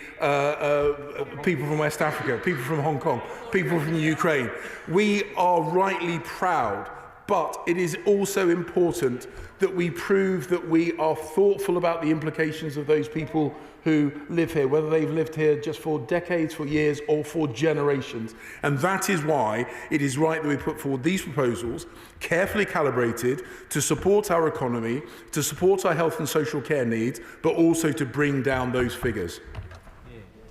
people from West Africa, people from Hong Kong, people from Ukraine. We are rightly proud, but it is also important that we prove that we are thoughtful about the implications of those people who live here, whether they've lived here just for decades, for years, or for generations. And that is why it is right that we put forward these proposals, carefully calibrated, to support our economy, to support our health and social care needs, but also to bring down those figures.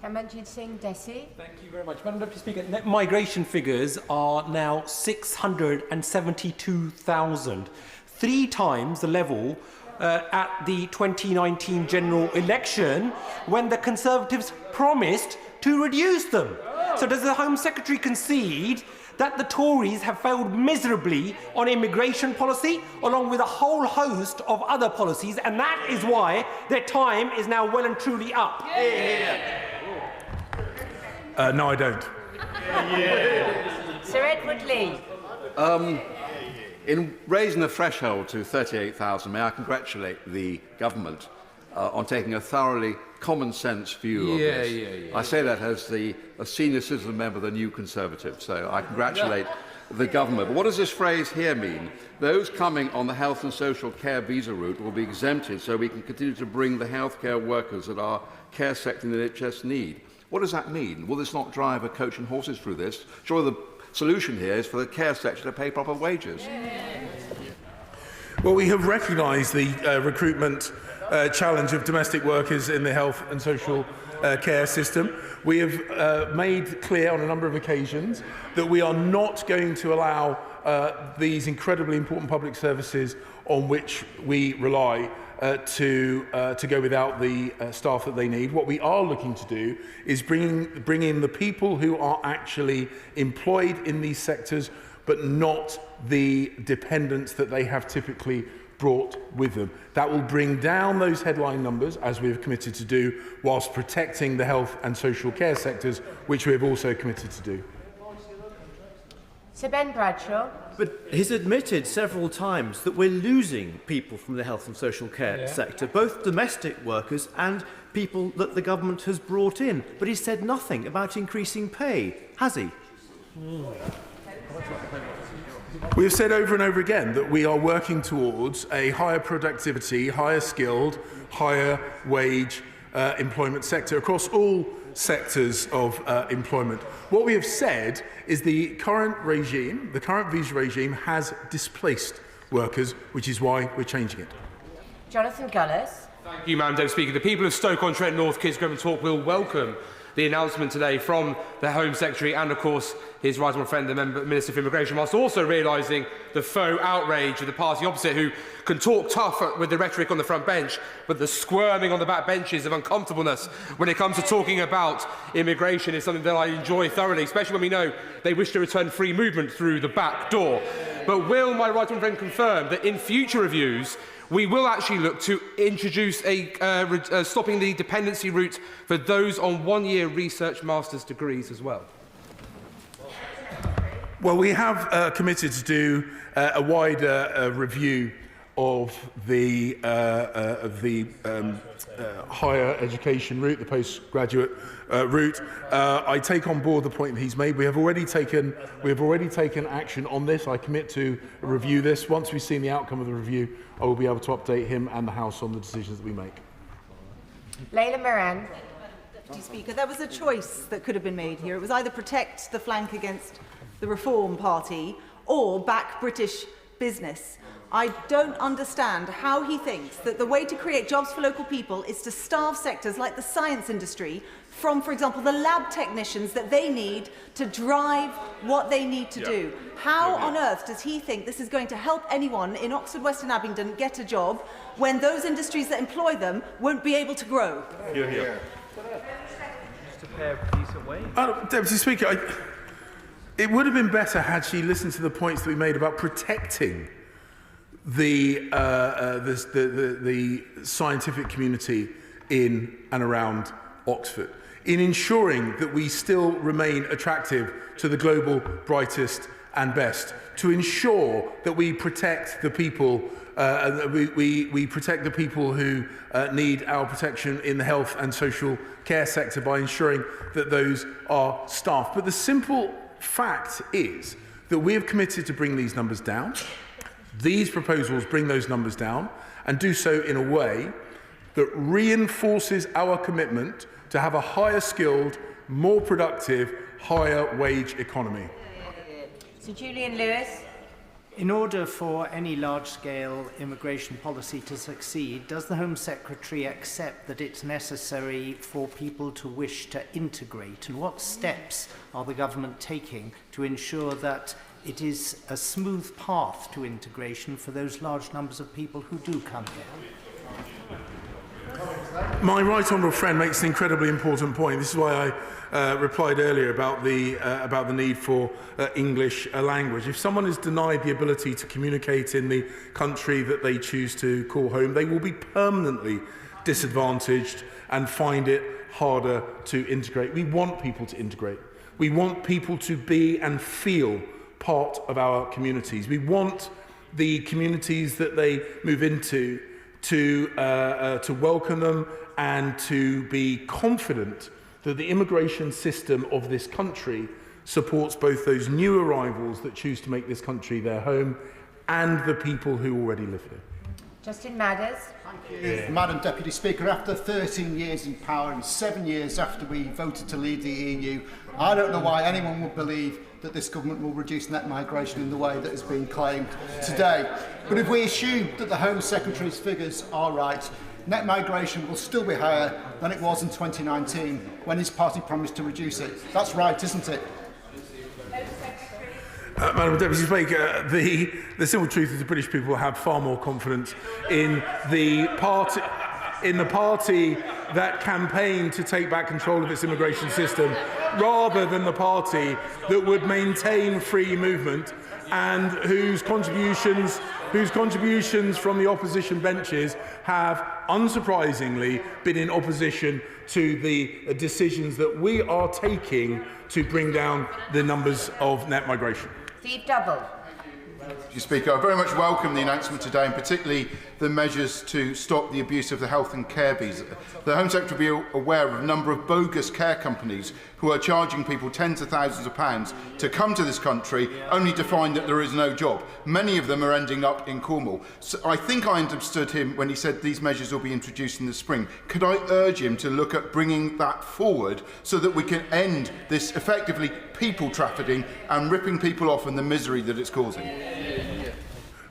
Tamanjit Singh Desi. Thank you very much. Madam Deputy Speaker, net migration figures are now 672,000, 3 times the level at the 2019 general election, when the Conservatives promised to reduce them. So does the Home Secretary concede that the Tories have failed miserably on immigration policy, along with a whole host of other policies, and that is why their time is now well and truly up? No, I don't. Sir Edward Lee. In raising the threshold to 38,000, may I congratulate the government on taking a thoroughly common-sense view of this. I say that as a senior citizen member of the New Conservatives, so I congratulate the government. But what does this phrase here mean? Those coming on the health and social care visa route will be exempted so we can continue to bring the healthcare workers that our care sector and the NHS need. What does that mean? Will this not drive a coach and horses through this? Surely the solution here is for the care sector to pay proper wages. Well, we have recognised the recruitment challenge of domestic workers in the health and social care system. We have made clear on a number of occasions that we are not going to allow these incredibly important public services on which we rely to go without the staff that they need. What we are looking to do is bring in the people who are actually employed in these sectors, but not the dependents that they have typically brought with them. That will bring down those headline numbers, as we have committed to do, whilst protecting the health and social care sectors, which we have also committed to do. Sir Ben Bradshaw. But he's admitted several times that we're losing people from the health and social care sector, both domestic workers and people that the government has brought in. But he said nothing about increasing pay, has he? We have said over and over again that we are working towards a higher productivity, higher skilled, higher wage employment sector across all sectors of employment. What we have said is the current regime, the current visa regime, has displaced workers, which is why we're changing it. Jonathan Gullis. Thank you, Madam Deputy Speaker. The people of Stoke-on-Trent, North Kidsgrove and Talk will welcome the announcement today from the Home Secretary and, of course, his right honourable friend, the Minister for Immigration, whilst also realising the faux outrage of the party opposite, who can talk tough with the rhetoric on the front bench, but the squirming on the back benches of uncomfortableness when it comes to talking about immigration is something that I enjoy thoroughly, especially when we know they wish to return free movement through the back door. But will my right honourable friend confirm that in future reviews we will actually look to introduce stopping the dependency route for those on one-year research master's degrees as well? Well, we have committed to do a wider review of the higher education route, the postgraduate route. I take on board the point that he's made. We have already taken action on this. I commit to review this. Once we've seen the outcome of the review, I will be able to update him and the House on the decisions that we make. Leila Moran. Deputy Speaker, there was a choice that could have been made here. It was either protect the flank against the Reform Party or back British business. I don't understand how he thinks that the way to create jobs for local people is to starve sectors like the science industry from, for example, the lab technicians that they need to drive what they need to do. How on earth does he think this is going to help anyone in Oxford, Western Abingdon get a job when those industries that employ them won't be able to grow? Deputy Speaker, it would have been better had she listened to the points that we made about protecting the scientific community in and around Oxford, in ensuring that we still remain attractive to the global brightest and best, to ensure that we protect the people we protect the people who need our protection in the health and social care sector by ensuring that those are staffed. But the simple fact is that we have committed to bring these numbers down. These proposals bring those numbers down and do so in a way that reinforces our commitment to have a higher skilled, more productive, higher wage economy. Sir Julian Lewis. In order for any large-scale immigration policy to succeed, does the Home Secretary accept that it's necessary for people to wish to integrate? And what steps are the government taking to ensure that it is a smooth path to integration for those large numbers of people who do come here? My right honourable friend makes an incredibly important point. This is why I replied earlier about the need for English language. If someone is denied the ability to communicate in the country that they choose to call home, they will be permanently disadvantaged and find it harder to integrate. We want people to integrate. We want people to be and feel part of our communities. We want the communities that they move into to welcome them and to be confident that the immigration system of this country supports both those new arrivals that choose to make this country their home and the people who already live here. Justin Madders. Thank you, Madam Deputy Speaker. After 13 years in power and 7 years after we voted to leave the EU, I don't know why anyone would believe that this government will reduce net migration in the way that has been claimed today. But if we assume that the Home Secretary's figures are right, net migration will still be higher than it was in 2019 when his party promised to reduce it. That's right, isn't it? Madam Deputy Speaker, the simple truth is the British people have far more confidence in the party that campaigned to take back control of its immigration system, rather than the party that would maintain free movement and whose contributions from the opposition benches have, unsurprisingly, been in opposition to the decisions that we are taking to bring down the numbers of net migration. Steve Double. Mr. Speaker, I very much welcome the announcement today, and particularly the measures to stop the abuse of the health and care visa. The Home Secretary will be aware of a number of bogus care companies who are charging people tens of thousands of pounds to come to this country only to find that there is no job. Many of them are ending up in Cornwall. So I think I understood him when he said these measures will be introduced in the spring. Could I urge him to look at bringing that forward so that we can end this effectively people trafficking and ripping people off and the misery that it's causing?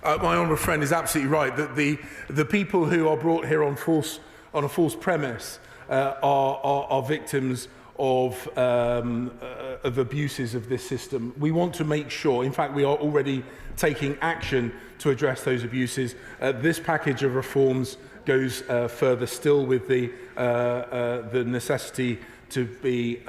My honourable friend is absolutely right that the people who are brought here on a false premise are victims of abuses of this system. We want to make sure, in fact we are already taking action to address those abuses. This package of reforms goes further still with the necessity to be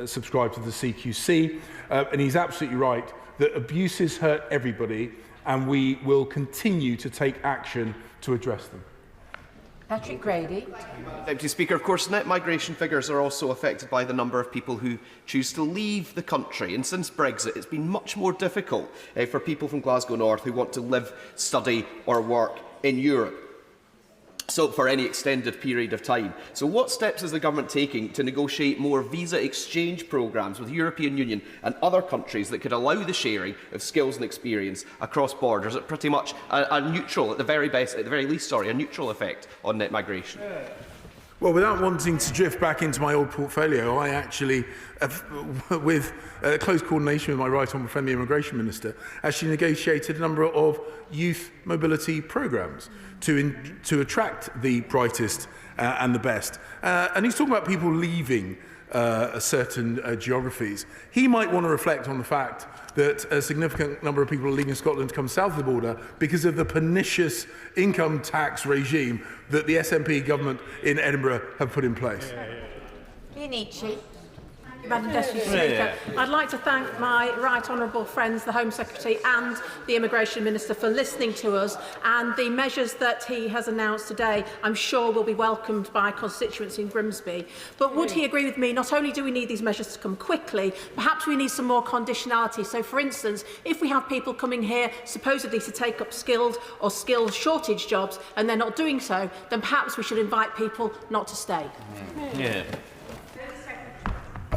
subscribed to the CQC, and he's absolutely right that abuses hurt everybody, and we will continue to take action to address them. Patrick Grady. Deputy Speaker, of course, net migration figures are also affected by the number of people who choose to leave the country. And since Brexit, it's been much more difficult for people from Glasgow North who want to live, study or work in Europe. So for any extended period of time. So what steps is the government taking to negotiate more visa exchange programmes with the European Union and other countries that could allow the sharing of skills and experience across borders at pretty much a neutral, at the very least, a neutral effect on net migration? Well, without wanting to drift back into my old portfolio, I actually, with close coordination with my right honourable friend, the Immigration Minister, actually negotiated a number of youth mobility programmes to attract the brightest and the best. And he's talking about people leaving certain geographies. He might want to reflect on the fact that a significant number of people are leaving Scotland to come south of the border because of the pernicious income tax regime that the SNP government in Edinburgh have put in place. Ianici. Madam Deputy Speaker, I'd like to thank my right honourable friends, the Home Secretary and the Immigration Minister, for listening to us, and the measures that he has announced today I'm sure will be welcomed by constituents in Grimsby. But would he agree with me, not only do we need these measures to come quickly, perhaps we need some more conditionality. So for instance, if we have people coming here supposedly to take up skilled or skill shortage jobs and they're not doing so, then perhaps we should invite people not to stay. Yeah.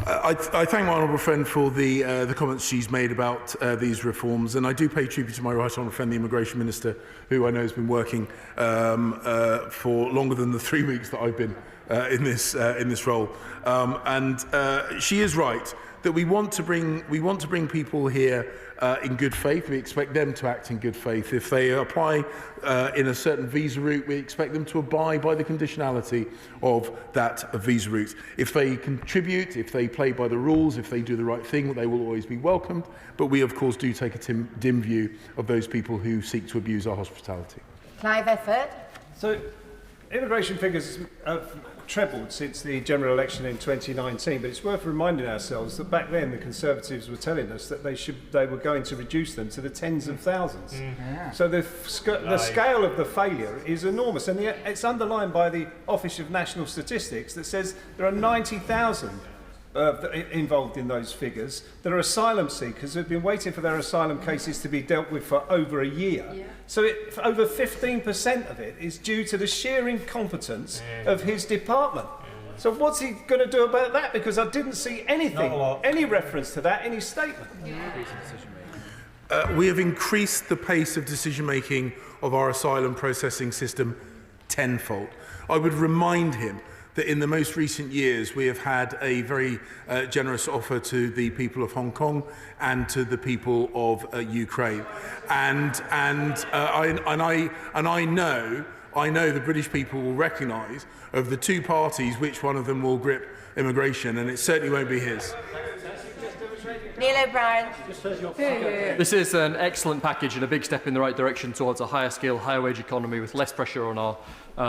I thank my honourable friend for the comments she's made about these reforms, and I do pay tribute to my right honourable friend, the Immigration Minister, who I know has been working for longer than the 3 weeks that I've been in this role. She is right that we want to bring people here in good faith. We expect them to act in good faith. If they apply in a certain visa route, we expect them to abide by the conditionality of that visa route. If they contribute, if they play by the rules, if they do the right thing, they will always be welcomed. But we, of course, do take a dim view of those people who seek to abuse our hospitality. Clive Efford. So, immigration figures have trebled since the general election in 2019, but it's worth reminding ourselves that back then the Conservatives were telling us that they were going to reduce them to the tens of thousands. Mm-hmm. So the scale of the failure is enormous, and it's underlined by the Office of National Statistics that says there are 90,000 involved in those figures that are asylum seekers who've been waiting for their asylum cases to be dealt with for over a year. Yeah. So over 15% of it is due to the sheer incompetence of his department. So what's he going to do about that? Because I didn't see anything, any reference to that in his statement. We have increased the pace of decision-making of our asylum processing system tenfold. I would remind him that in the most recent years we have had a very generous offer to the people of Hong Kong and to the people of Ukraine, and I know the British people will recognise of the two parties which one of them will grip immigration, and it certainly won't be his. Neil O'Brien. This is an excellent package and a big step in the right direction towards a higher skill, higher wage economy with less pressure on our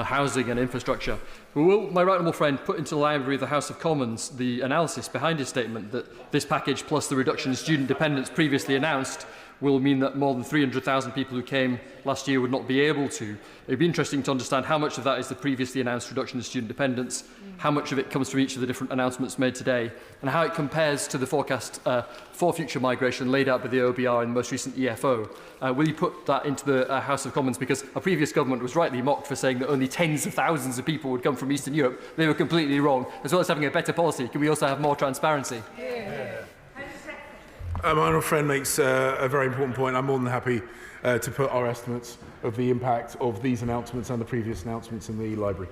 housing and infrastructure. Will my right honourable friend put into the library of the House of Commons the analysis behind his statement that this package plus the reduction in student dependence previously announced will mean that more than 300,000 people who came last year would not be able to? It would be interesting to understand how much of that is the previously announced reduction in student dependence, how much of it comes from each of the different announcements made today, and how it compares to the forecast for future migration laid out by the OBR in the most recent EFO. Will you put that into the House of Commons? Because a previous government was rightly mocked for saying that only tens of thousands of people would come from Eastern Europe. They were completely wrong. As well as having a better policy, can we also have more transparency? My honourable friend makes a very important point. I'm more than happy to put our estimates of the impact of these announcements and the previous announcements in the library.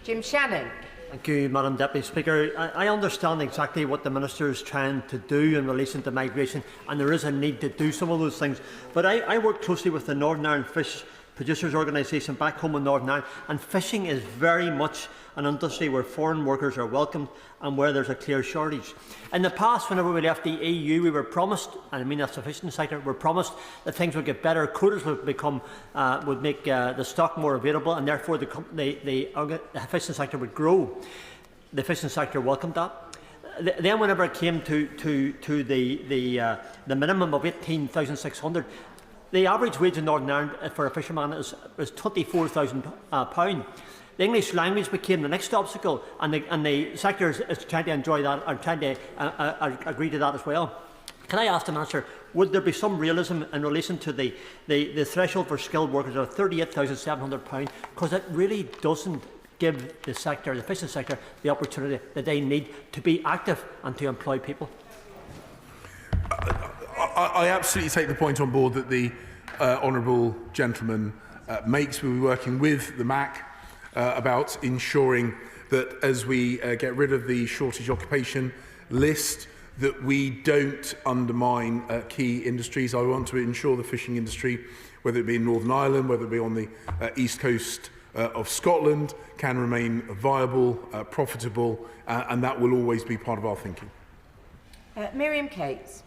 Jim Shannon. Thank you, Madam Deputy Speaker. I understand exactly what the Minister is trying to do in relation to migration, and there is a need to do some of those things. But I work closely with the Northern Ireland Fish Producers Organisation back home in Northern Ireland, and fishing is very much an industry where foreign workers are welcomed and where there's a clear shortage. In the past, whenever we left the EU, we were promised, and I mean that's the fishing sector, we were promised that things would get better, quotas would make the stock more available, and therefore the fishing sector would grow. The fishing sector welcomed that. Then whenever it came to the minimum of 18,600, the average wage in Northern Ireland for a fisherman is £24,000. The English language became the next obstacle, and the sector is trying to enjoy that, or trying to agree to that as well. Can I ask the Minister, would there be some realism in relation to the threshold for skilled workers of £38,700, because it really doesn't give the sector, the fishing sector, the opportunity that they need to be active and to employ people? I absolutely take the point on board that the honourable gentleman makes. We'll be working with the MAC about ensuring that as we get rid of the shortage occupation list, that we don't undermine key industries. I want to ensure the fishing industry, whether it be in Northern Ireland, whether it be on the east coast of Scotland, can remain viable, profitable, and that will always be part of our thinking. Miriam Cates.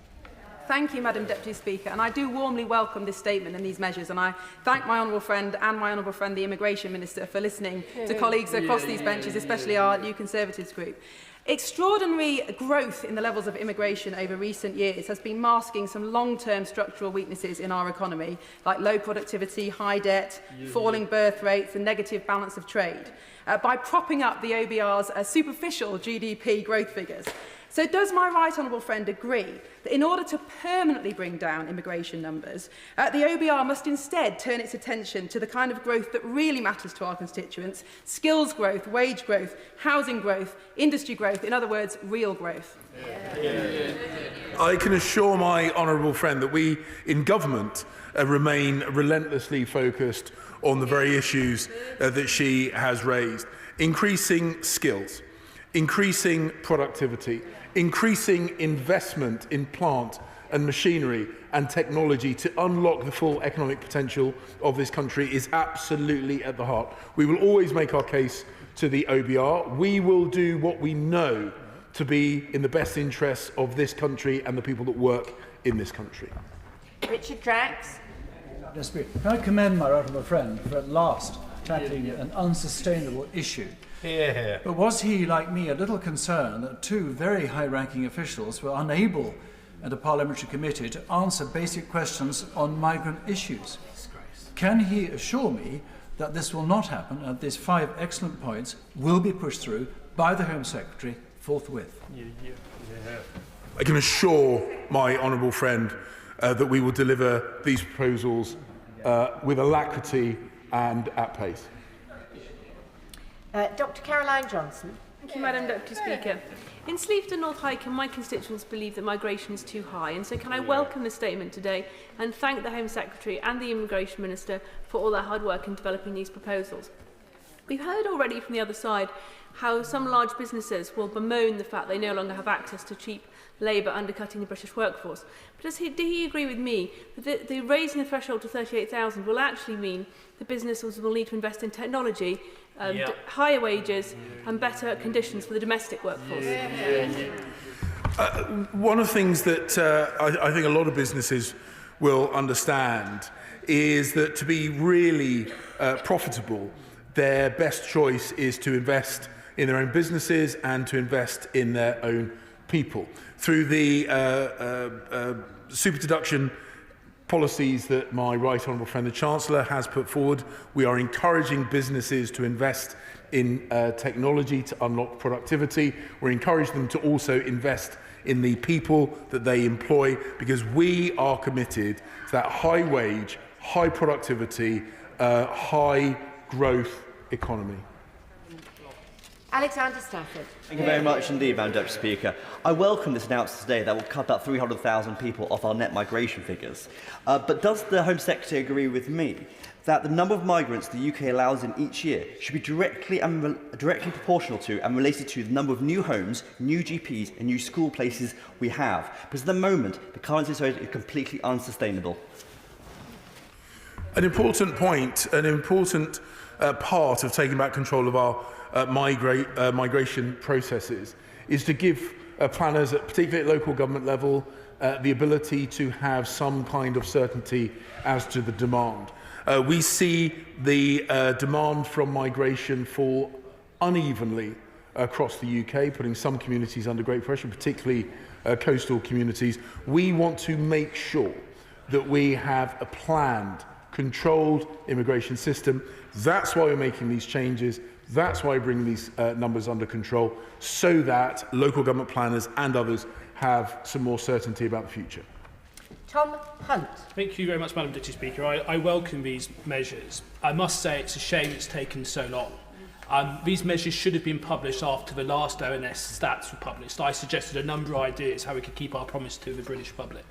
Thank you, Madam Deputy Speaker, and I do warmly welcome this statement and these measures, and I thank my honourable friend and my honourable friend, the Immigration Minister, for listening to colleagues across these benches, especially our New Conservatives group. Extraordinary growth in the levels of immigration over recent years has been masking some long-term structural weaknesses in our economy, like low productivity, high debt, falling birth rates and negative balance of trade, by propping up the OBR's superficial GDP growth figures. So does my right honourable friend agree that in order to permanently bring down immigration numbers, the OBR must instead turn its attention to the kind of growth that really matters to our constituents: skills growth, wage growth, housing growth, industry growth, in other words, real growth? I can assure my honourable friend that we in government remain relentlessly focused on the very issues that she has raised: increasing skills, increasing productivity, increasing investment in plant and machinery and technology to unlock the full economic potential of this country is absolutely at the heart. We will always make our case to the OBR. We will do what we know to be in the best interests of this country and the people that work in this country. Richard Drax. Can I commend my honourable friend for at last tackling an unsustainable issue? But was he, like me, a little concerned that two very high-ranking officials were unable at a parliamentary committee to answer basic questions on migrant issues? Can he assure me that this will not happen and that these 5 excellent points will be pushed through by the Home Secretary forthwith? I can assure my honourable friend that we will deliver these proposals with alacrity and at pace. Dr Caroline Johnson. Thank you, Madam Deputy Speaker. In Sleaford and North Highcombe, my constituents believe that migration is too high, and so can I welcome the statement today and thank the Home Secretary and the Immigration Minister for all their hard work in developing these proposals. We've heard already from the other side how some large businesses will bemoan the fact they no longer have access to cheap labour undercutting the British workforce. But do he agree with me that the raising the threshold to 38,000 will actually mean the businesses will need to invest in technology, higher wages and better conditions for the domestic workforce? One of the things that I think a lot of businesses will understand is that to be really profitable, their best choice is to invest in their own businesses and to invest in their own people. Through the super deduction policies that my right honourable friend the Chancellor has put forward, we are encouraging businesses to invest in technology to unlock productivity. We're encouraging them to also invest in the people that they employ, because we are committed to that high wage, high productivity, high growth economy. Alexander Stafford. Thank you very much indeed, Madam Deputy Speaker. I welcome this announcement today that will cut about 300,000 people off our net migration figures. But does the Home Secretary agree with me that the number of migrants the UK allows in each year should be directly proportional to and related to the number of new homes, new GPs and new school places we have? Because at the moment, the current situation is completely unsustainable. An important point, an important part of taking back control of our migration processes is to give planners, particularly at local government level, the ability to have some kind of certainty as to the demand. We see the demand from migration fall unevenly across the UK, putting some communities under great pressure, particularly coastal communities. We want to make sure that we have a planned, controlled immigration system. That's why we're making these changes. That's why we're bringing these numbers under control, so that local government planners and others have some more certainty about the future. Tom Hunt. Thank you very much, Madam Deputy Speaker. I welcome these measures. I must say it's a shame it's taken so long. These measures should have been published after the last ONS stats were published. I suggested a number of ideas how we could keep our promise to the British public.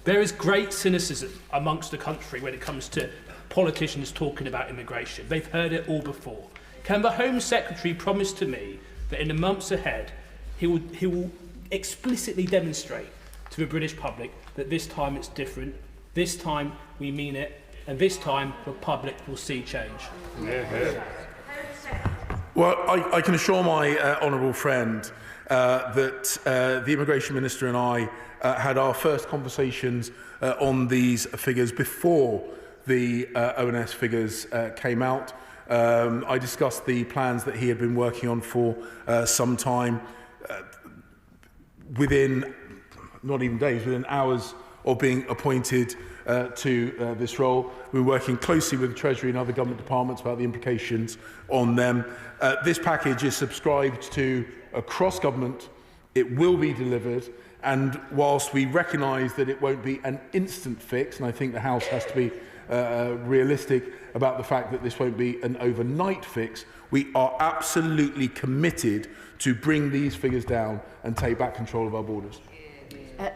There is great cynicism amongst the country when it comes to politicians talking about immigration. They've heard it all before. Can the Home Secretary promise to me that in the months ahead he will explicitly demonstrate to the British public that this time it's different, this time we mean it, and this time the public will see change? Well, I can assure my honourable friend that the Immigration Minister and I had our first conversations on these figures before the ONS figures came out. I discussed the plans that he had been working on for some time. Within, not even days, within hours of being appointed to this role. We're working closely with the Treasury and other government departments about the implications on them. This package is subscribed to across government. It will be delivered. And whilst we recognise that it won't be an instant fix, and I think the House has to be realistic about the fact that this won't be an overnight fix, we are absolutely committed to bring these figures down and take back control of our borders.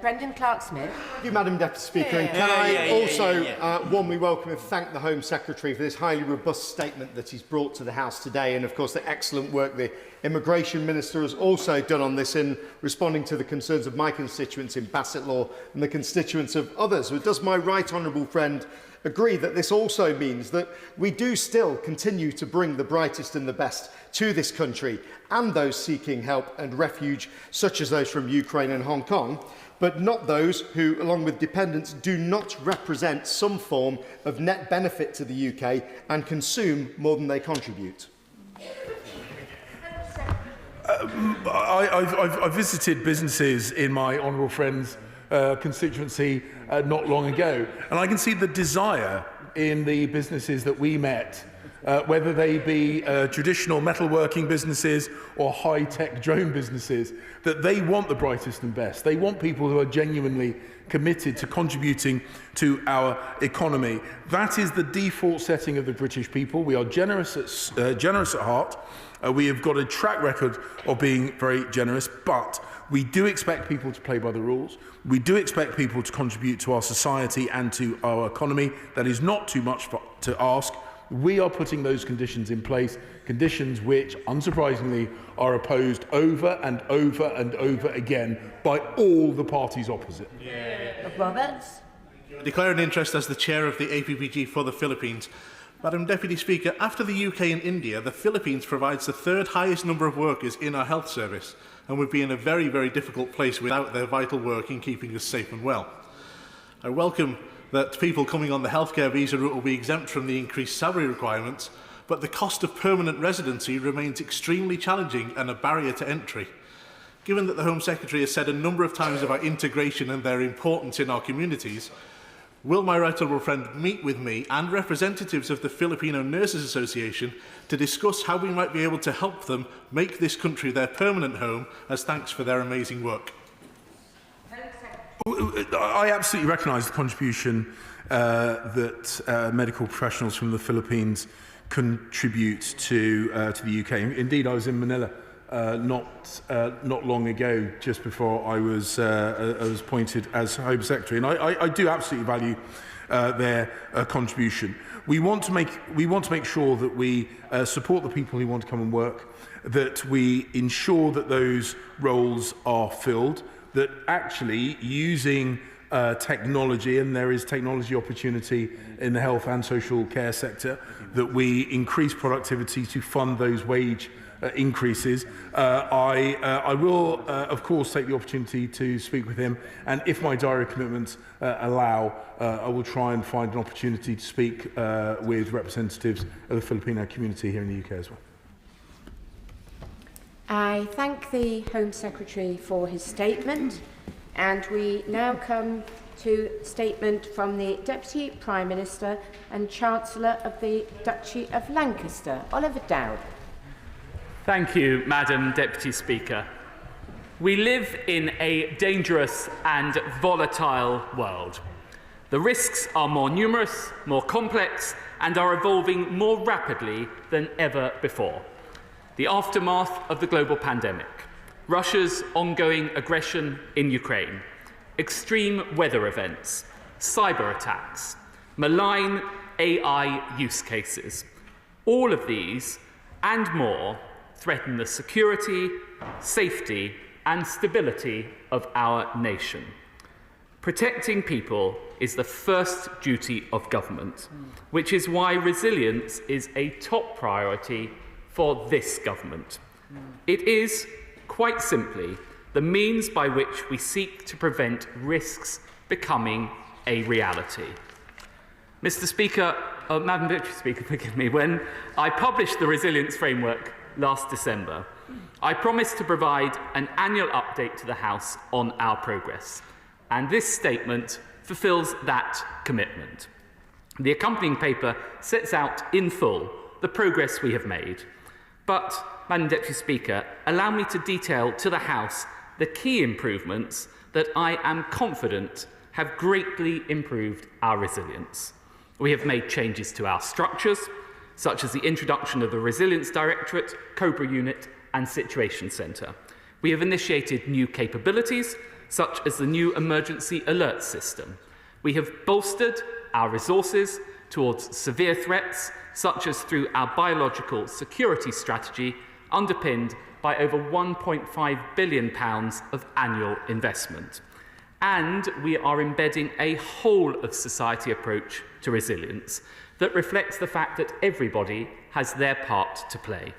Brendan Clark-Smith. Thank you, Madam Deputy Speaker. And can I also warmly welcome and thank the Home Secretary for this highly robust statement that he's brought to the House today, and of course the excellent work the Immigration Minister has also done on this in responding to the concerns of my constituents in Bassetlaw and the constituents of others. But does my right honourable friend agree that this also means that we do still continue to bring the brightest and the best to this country and those seeking help and refuge, such as those from Ukraine and Hong Kong, but not those who, along with dependents, do not represent some form of net benefit to the UK and consume more than they contribute? I've visited businesses in my honourable friend's constituency not long ago, and I can see the desire in the businesses that we met, whether they be traditional metalworking businesses or high-tech drone businesses, that they want the brightest and best. They want people who are genuinely committed to contributing to our economy. That is the default setting of the British people. We are generous at heart. We have got a track record of being very generous, but we do expect people to play by the rules. We do expect people to contribute to our society and to our economy. That is not too much to ask. We are putting those conditions in place, conditions which, unsurprisingly, are opposed over and over and over again by all the parties opposite. Roberts. I declare an interest as the chair of the APPG for the Philippines. Madam Deputy Speaker, after the UK and India, the Philippines provides the third highest number of workers in our health service and would be in a very, very difficult place without their vital work in keeping us safe and well. I welcome that people coming on the healthcare visa route will be exempt from the increased salary requirements, but the cost of permanent residency remains extremely challenging and a barrier to entry. Given that the Home Secretary has said a number of times about integration and their importance in our communities, will my right honourable friend meet with me and representatives of the Filipino Nurses Association to discuss how we might be able to help them make this country their permanent home as thanks for their amazing work? I absolutely recognise the contribution that medical professionals from the Philippines contribute to the UK. Indeed, I was in Manila not long ago, just before I was appointed as Home Secretary, and I do absolutely value their contribution. We want to make sure that we support the people who want to come and work, that we ensure that those roles are filled, that actually using technology, and there is technology opportunity in the health and social care sector, that we increase productivity to fund those wage increases. I will, of course, take the opportunity to speak with him, and if my diary commitments allow, I will try and find an opportunity to speak with representatives of the Filipino community here in the UK as well. I thank the Home Secretary for his statement, and we now come to a statement from the Deputy Prime Minister and Chancellor of the Duchy of Lancaster, Oliver Dowd. Thank you, Madam Deputy Speaker. We live in a dangerous and volatile world. The risks are more numerous, more complex, and are evolving more rapidly than ever before. The aftermath of the global pandemic, Russia's ongoing aggression in Ukraine, extreme weather events, cyber attacks, malign AI use cases. All of these and more threaten the security, safety, and stability of our nation. Protecting people is the first duty of government, which is why resilience is a top priority for this government. It is, quite simply, the means by which we seek to prevent risks becoming a reality. Mr. Speaker, Madam Deputy Speaker, forgive me, when I published the Resilience Framework last December, I promised to provide an annual update to the House on our progress, and this statement fulfills that commitment. The accompanying paper sets out in full the progress we have made, but, Madam Deputy Speaker, allow me to detail to the House the key improvements that I am confident have greatly improved our resilience. We have made changes to our structures, such as the introduction of the Resilience Directorate, Cobra Unit and Situation Centre. We have initiated new capabilities, such as the new Emergency Alert System. We have bolstered our resources towards severe threats, such as through our biological security strategy, underpinned by over £1.5 billion of annual investment. And we are embedding a whole-of-society approach to resilience that reflects the fact that everybody has their part to play.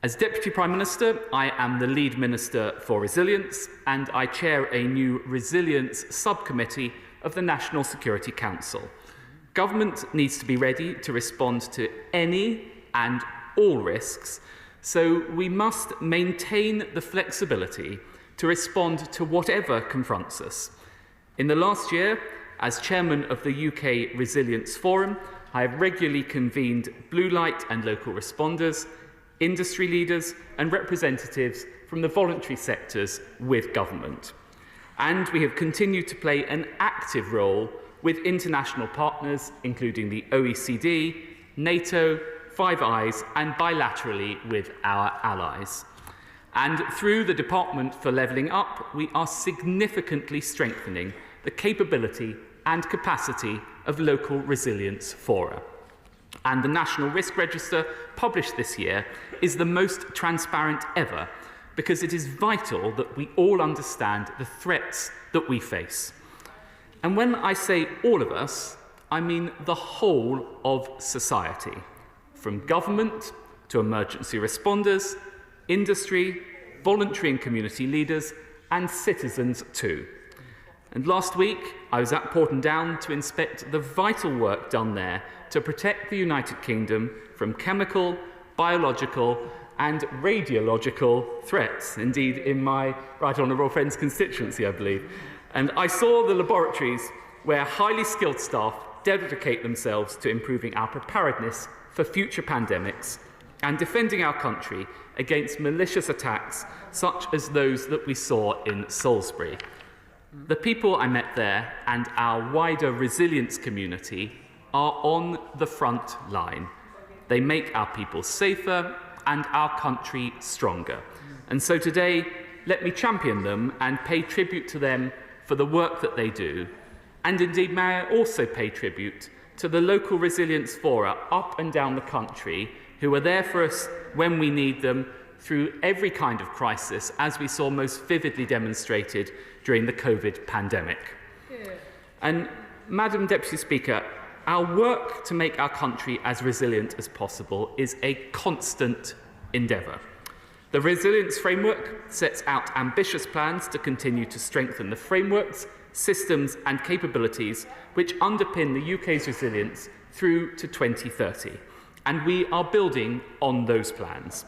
As Deputy Prime Minister, I am the lead Minister for Resilience, and I chair a new Resilience Subcommittee of the National Security Council. Government needs to be ready to respond to any and all risks, so we must maintain the flexibility to respond to whatever confronts us. In the last year, as chairman of the UK Resilience Forum, I have regularly convened blue light and local responders, industry leaders and representatives from the voluntary sectors with government. And we have continued to play an active role with international partners, including the OECD, NATO, Five Eyes, and bilaterally with our allies. And through the Department for Levelling Up, we are significantly strengthening the capability and capacity of local resilience fora. And the National Risk Register, published this year, is the most transparent ever because it is vital that we all understand the threats that we face. And when I say all of us, I mean the whole of society, from government to emergency responders, industry, voluntary and community leaders, and citizens too. And last week, I was at Porton Down to inspect the vital work done there to protect the United Kingdom from chemical, biological, and radiological threats. Indeed, in my right honourable friend's constituency, I believe. And I saw the laboratories where highly skilled staff dedicate themselves to improving our preparedness for future pandemics and defending our country against malicious attacks such as those that we saw in Salisbury. The people I met there and our wider resilience community are on the front line. They make our people safer and our country stronger. And so today, let me champion them and pay tribute to them for the work that they do. And indeed, may I also pay tribute to the local resilience fora up and down the country who are there for us when we need them through every kind of crisis, as we saw most vividly demonstrated during the COVID pandemic. Yeah. And, Madam Deputy Speaker, our work to make our country as resilient as possible is a constant endeavour. The Resilience Framework sets out ambitious plans to continue to strengthen the frameworks, systems and capabilities which underpin the UK's resilience through to 2030. And we are building on those plans.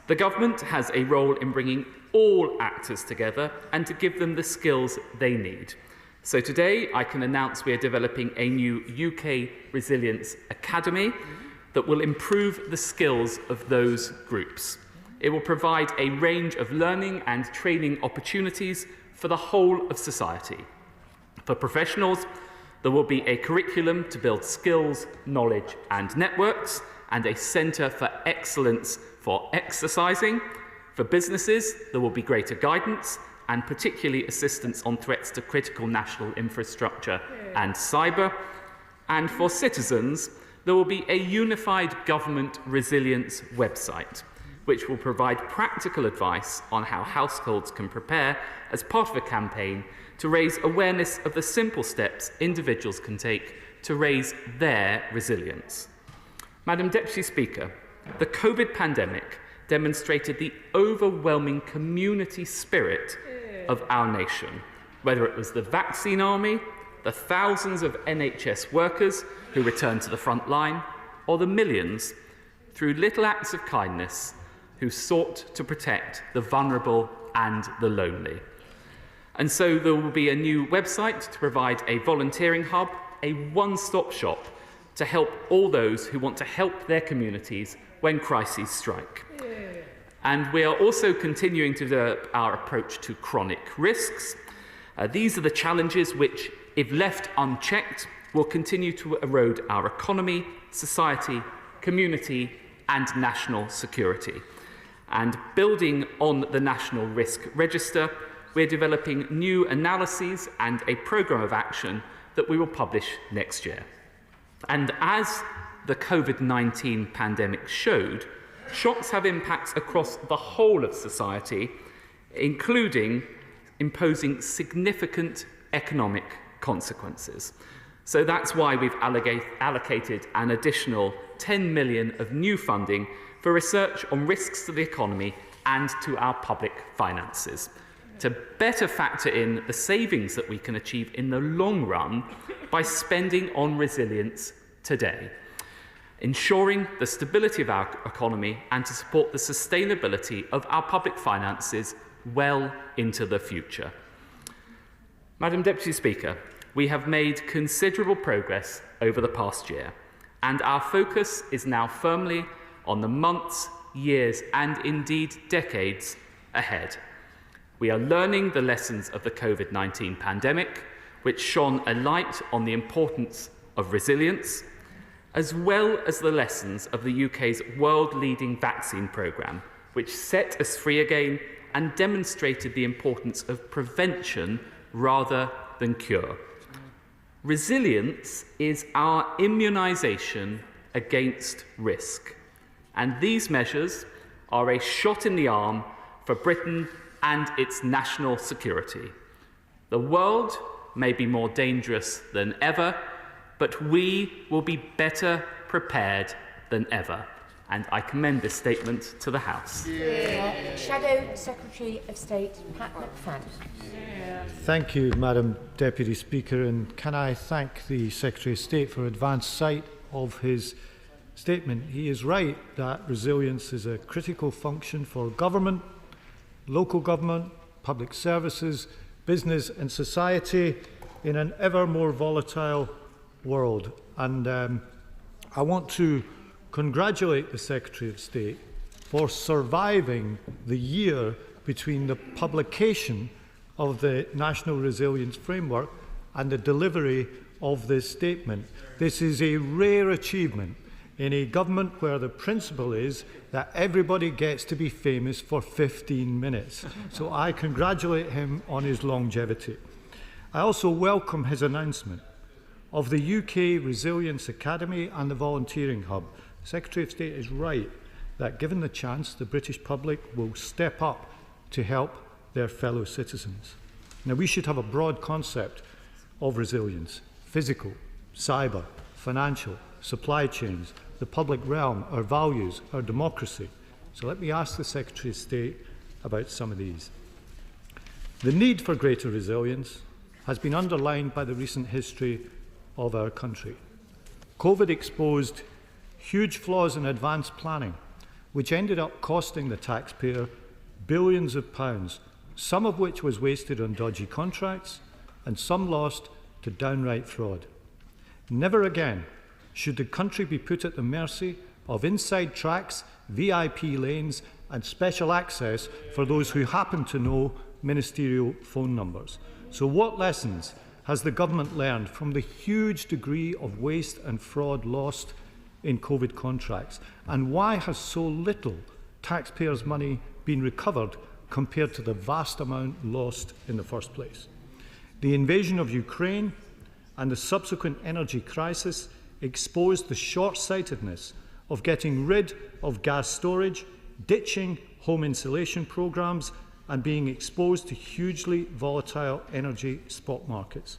The government has a role in bringing all actors together and to give them the skills they need. So today I can announce we are developing a new UK Resilience Academy that will improve the skills of those groups. It will provide a range of learning and training opportunities for the whole of society. For professionals, there will be a curriculum to build skills, knowledge and networks, and a centre for excellence for exercising. For businesses, there will be greater guidance and particularly assistance on threats to critical national infrastructure and cyber. And for citizens, there will be a unified government resilience website, which will provide practical advice on how households can prepare as part of a campaign to raise awareness of the simple steps individuals can take to raise their resilience. Madam Deputy Speaker, the COVID pandemic demonstrated the overwhelming community spirit of our nation, whether it was the vaccine army, the thousands of NHS workers who returned to the front line, or the millions, through little acts of kindness, who sought to protect the vulnerable and the lonely. And so there will be a new website to provide a volunteering hub, a one-stop shop to help all those who want to help their communities when crises strike. And we are also continuing to develop our approach to chronic risks. These are the challenges which, if left unchecked, will continue to erode our economy, society, community, and national security. And building on the National Risk Register, we're developing new analyses and a programme of action that we will publish next year. And as the COVID-19 pandemic showed, shocks have impacts across the whole of society, including imposing significant economic consequences. So that's why we've allocated an additional 10 million of new funding for research on risks to the economy and to our public finances, to better factor in the savings that we can achieve in the long run by spending on resilience today, ensuring the stability of our economy and to support the sustainability of our public finances well into the future. Madam Deputy Speaker, we have made considerable progress over the past year, and our focus is now firmly on the months, years, and indeed decades ahead. We are learning the lessons of the COVID-19 pandemic, which shone a light on the importance of resilience, as well as the lessons of the UK's world-leading vaccine programme, which set us free again and demonstrated the importance of prevention rather than cure. Resilience is our immunisation against risk, and these measures are a shot in the arm for Britain and its national security. The world may be more dangerous than ever, but we will be better prepared than ever. And I commend this statement to the House. Shadow Secretary of State Pat McFadden. Thank you, Madam Deputy Speaker, and can I thank the Secretary of State for advance sight of his statement. He is right that resilience is a critical function for government, local government, public services, business and society in an ever more volatile world. And I want to congratulate the Secretary of State for surviving the year between the publication of the National Resilience Framework and the delivery of this statement. This is a rare achievement in a government where the principle is that everybody gets to be famous for 15 minutes. So I congratulate him on his longevity. I also welcome his announcement of the UK Resilience Academy and the Volunteering Hub. The Secretary of State is right that given the chance, the British public will step up to help their fellow citizens. Now, we should have a broad concept of resilience: physical, cyber, financial, supply chains, the public realm, our values, our democracy. So let me ask the Secretary of State about some of these. The need for greater resilience has been underlined by the recent history of our country. COVID exposed huge flaws in advanced planning, which ended up costing the taxpayer billions of pounds, some of which was wasted on dodgy contracts and some lost to downright fraud. Never again should the country be put at the mercy of inside tracks, VIP lanes and special access for those who happen to know ministerial phone numbers. So what lessons has the government learned from the huge degree of waste and fraud lost in COVID contracts? And why has so little taxpayers' money been recovered compared to the vast amount lost in the first place? The invasion of Ukraine and the subsequent energy crisis exposed the short-sightedness of getting rid of gas storage, ditching home insulation programmes, and being exposed to hugely volatile energy spot markets?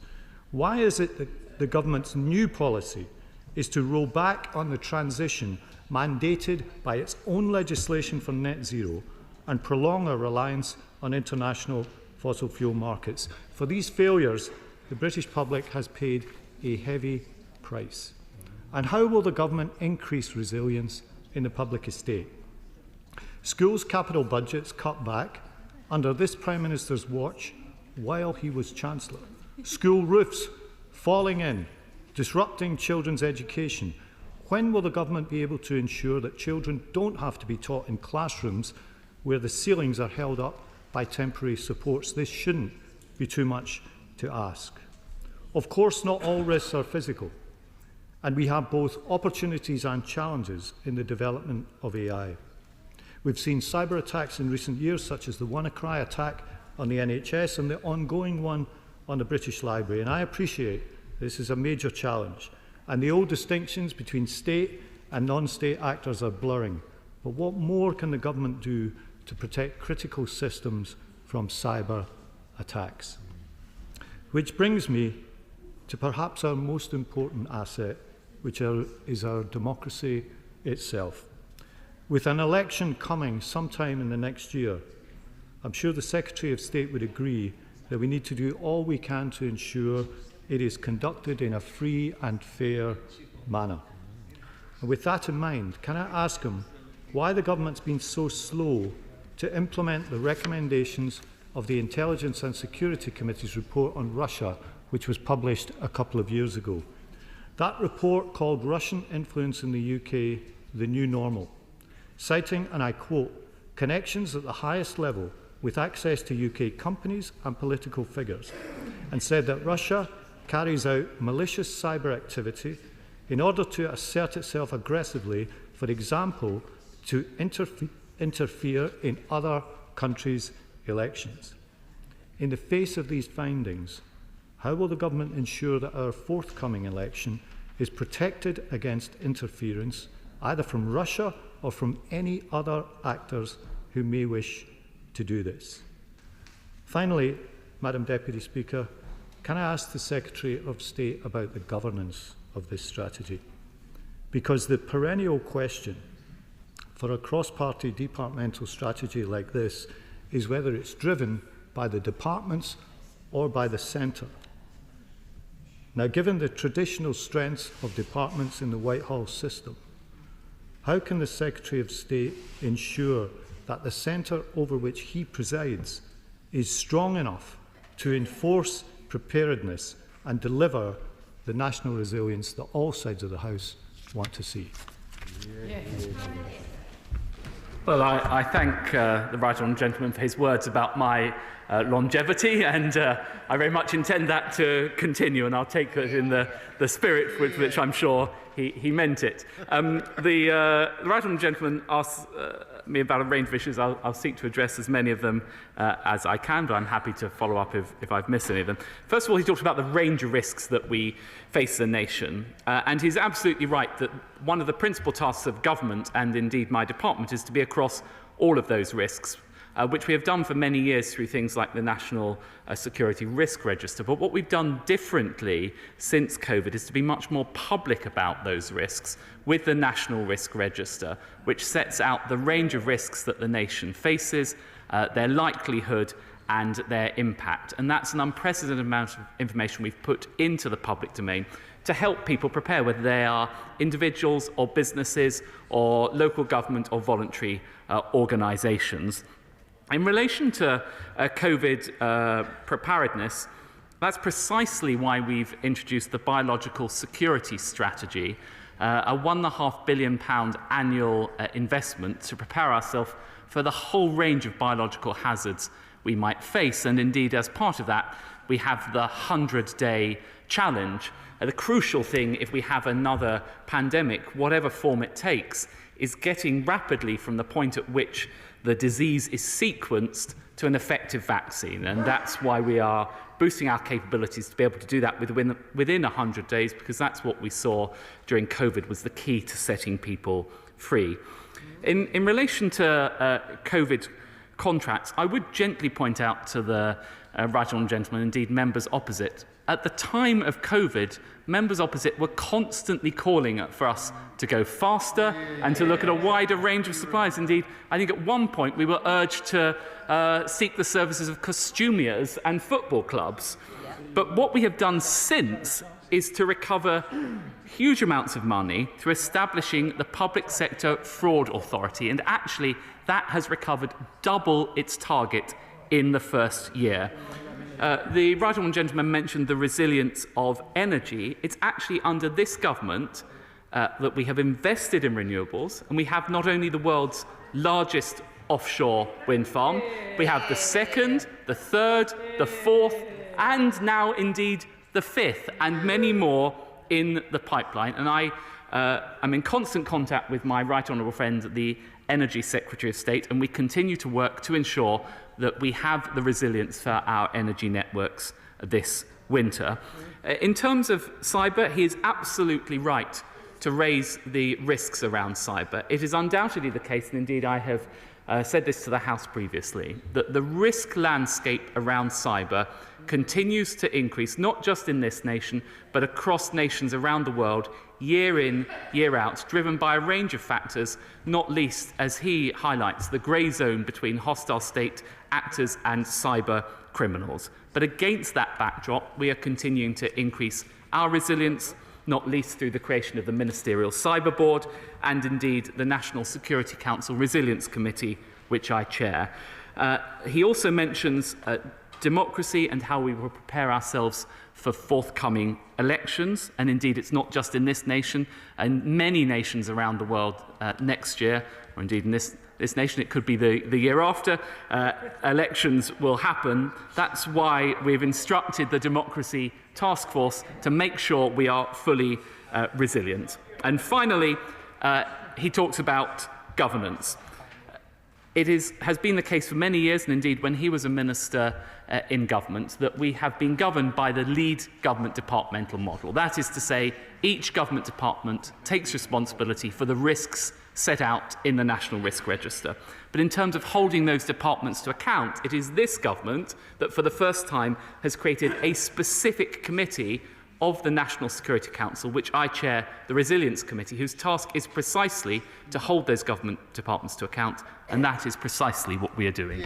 Why is it that the government's new policy is to roll back on the transition mandated by its own legislation for net zero and prolong our reliance on international fossil fuel markets? For these failures, the British public has paid a heavy price. And how will the government increase resilience in the public estate? Schools' capital budgets cut back under this Prime Minister's watch while he was Chancellor. School roofs falling in, disrupting children's education. When will the government be able to ensure that children don't have to be taught in classrooms where the ceilings are held up by temporary supports? This shouldn't be too much to ask. Of course, not all risks are physical, and we have both opportunities and challenges in the development of AI. We've seen cyber attacks in recent years, such as the WannaCry attack on the NHS and the ongoing one on the British Library, and I appreciate this is a major challenge, and the old distinctions between state and non-state actors are blurring. But what more can the government do to protect critical systems from cyber attacks? Which brings me to perhaps our most important asset, which is our democracy itself. With an election coming sometime in the next year, I'm sure the Secretary of State would agree that we need to do all we can to ensure it is conducted in a free and fair manner. And with that in mind, can I ask him why the government's been so slow to implement the recommendations of the Intelligence and Security Committee's report on Russia, which was published a couple of years ago? That report called Russian influence in the UK the new normal, citing, and I quote, connections at the highest level with access to UK companies and political figures, and said that Russia carries out malicious cyber activity in order to assert itself aggressively, for example, to interfere in other countries' elections. In the face of these findings, how will the government ensure that our forthcoming election is protected against interference, either from Russia or from any other actors who may wish to do this? Finally, Madam Deputy Speaker, can I ask the Secretary of State about the governance of this strategy? Because the perennial question for a cross-party departmental strategy like this is whether it's driven by the departments or by the centre. Now, given the traditional strengths of departments in the Whitehall system, how can the Secretary of State ensure that the centre over which he presides is strong enough to enforce preparedness and deliver the national resilience that all sides of the House want to see? Well, I thank the Right Honourable Gentleman for his words about my longevity, and I very much intend that to continue, and I'll take it in the spirit with which I'm sure he meant it. The Right Honourable Gentleman asked me about a range of issues. I'll seek to address as many of them as I can, but I'm happy to follow up if I've missed any of them. First of all, he talked about the range of risks that we face as a nation, and he's absolutely right that one of the principal tasks of government, and indeed my department, is to be across all of those risks, which we have done for many years through things like the National Security Risk Register. But what we've done differently since COVID is to be much more public about those risks with the National Risk Register, which sets out the range of risks that the nation faces, their likelihood and their impact. And that's an unprecedented amount of information we've put into the public domain to help people prepare, whether they are individuals or businesses or local government or voluntary organisations. In relation to COVID preparedness, that's precisely why we've introduced the Biological Security Strategy, a £1.5 billion annual investment to prepare ourselves for the whole range of biological hazards we might face. And indeed, as part of that, we have the 100-day challenge. The crucial thing, if we have another pandemic, whatever form it takes, is getting rapidly from the point at which the disease is sequenced to an effective vaccine. And that's why we are boosting our capabilities to be able to do that within 100 days, because that's what we saw during COVID was the key to setting people free. In relation to COVID contracts, I would gently point out to the right honourable gentleman, indeed members opposite, at the time of COVID, members opposite were constantly calling for us to go faster and to look at a wider range of suppliers. Indeed, I think at one point we were urged to seek the services of costumiers and football clubs. But what we have done since is to recover huge amounts of money through establishing the Public Sector Fraud Authority. And actually, that has recovered double its target in the first year. The right honourable gentleman mentioned the resilience of energy. It's actually under this government that we have invested in renewables, and we have not only the world's largest offshore wind farm, we have the second, the third, the fourth, and now indeed the fifth, and many more in the pipeline. And I am in constant contact with my right honourable friend, the Energy Secretary of State, and we continue to work to ensure that we have the resilience for our energy networks this winter. In terms of cyber, he is absolutely right to raise the risks around cyber. It is undoubtedly the case, and indeed I have said this to the House previously, that the risk landscape around cyber continues to increase, not just in this nation, but across nations around the world, year in, year out, driven by a range of factors, not least, as he highlights, the grey zone between hostile state actors and cyber criminals. But against that backdrop, we are continuing to increase our resilience, not least through the creation of the Ministerial Cyber Board and indeed the National Security Council Resilience Committee, which I chair. He also mentions democracy and how we will prepare ourselves for forthcoming elections. And indeed, it's not just in this nation, and many nations around the world next year, or indeed in this nation, it could be the year after, elections will happen. That's why we've instructed the Democracy Task Force to make sure we are fully resilient. And finally, he talks about governance. It has been the case for many years, and indeed when he was a minister in government, that we have been governed by the lead government departmental model. That is to say, each government department takes responsibility for the risks set out in the National Risk Register. But in terms of holding those departments to account, it is this government that for the first time has created a specific committee of the National Security Council, which I chair, the Resilience Committee, whose task is precisely to hold those government departments to account, and that is precisely what we are doing.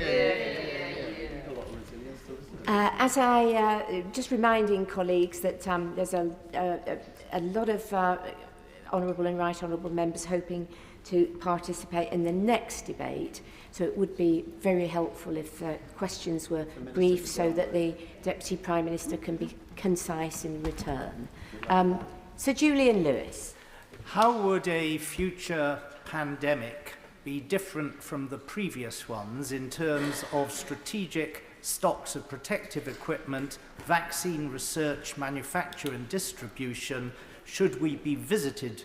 As I just reminding colleagues that there's a lot of honourable and right honourable members hoping to participate in the next debate, so it would be very helpful if questions were brief so that the Deputy Prime Minister can be concise in return. Sir Julian Lewis. How would a future pandemic be different from the previous ones in terms of strategic stocks of protective equipment, vaccine research, manufacture and distribution, should we be visited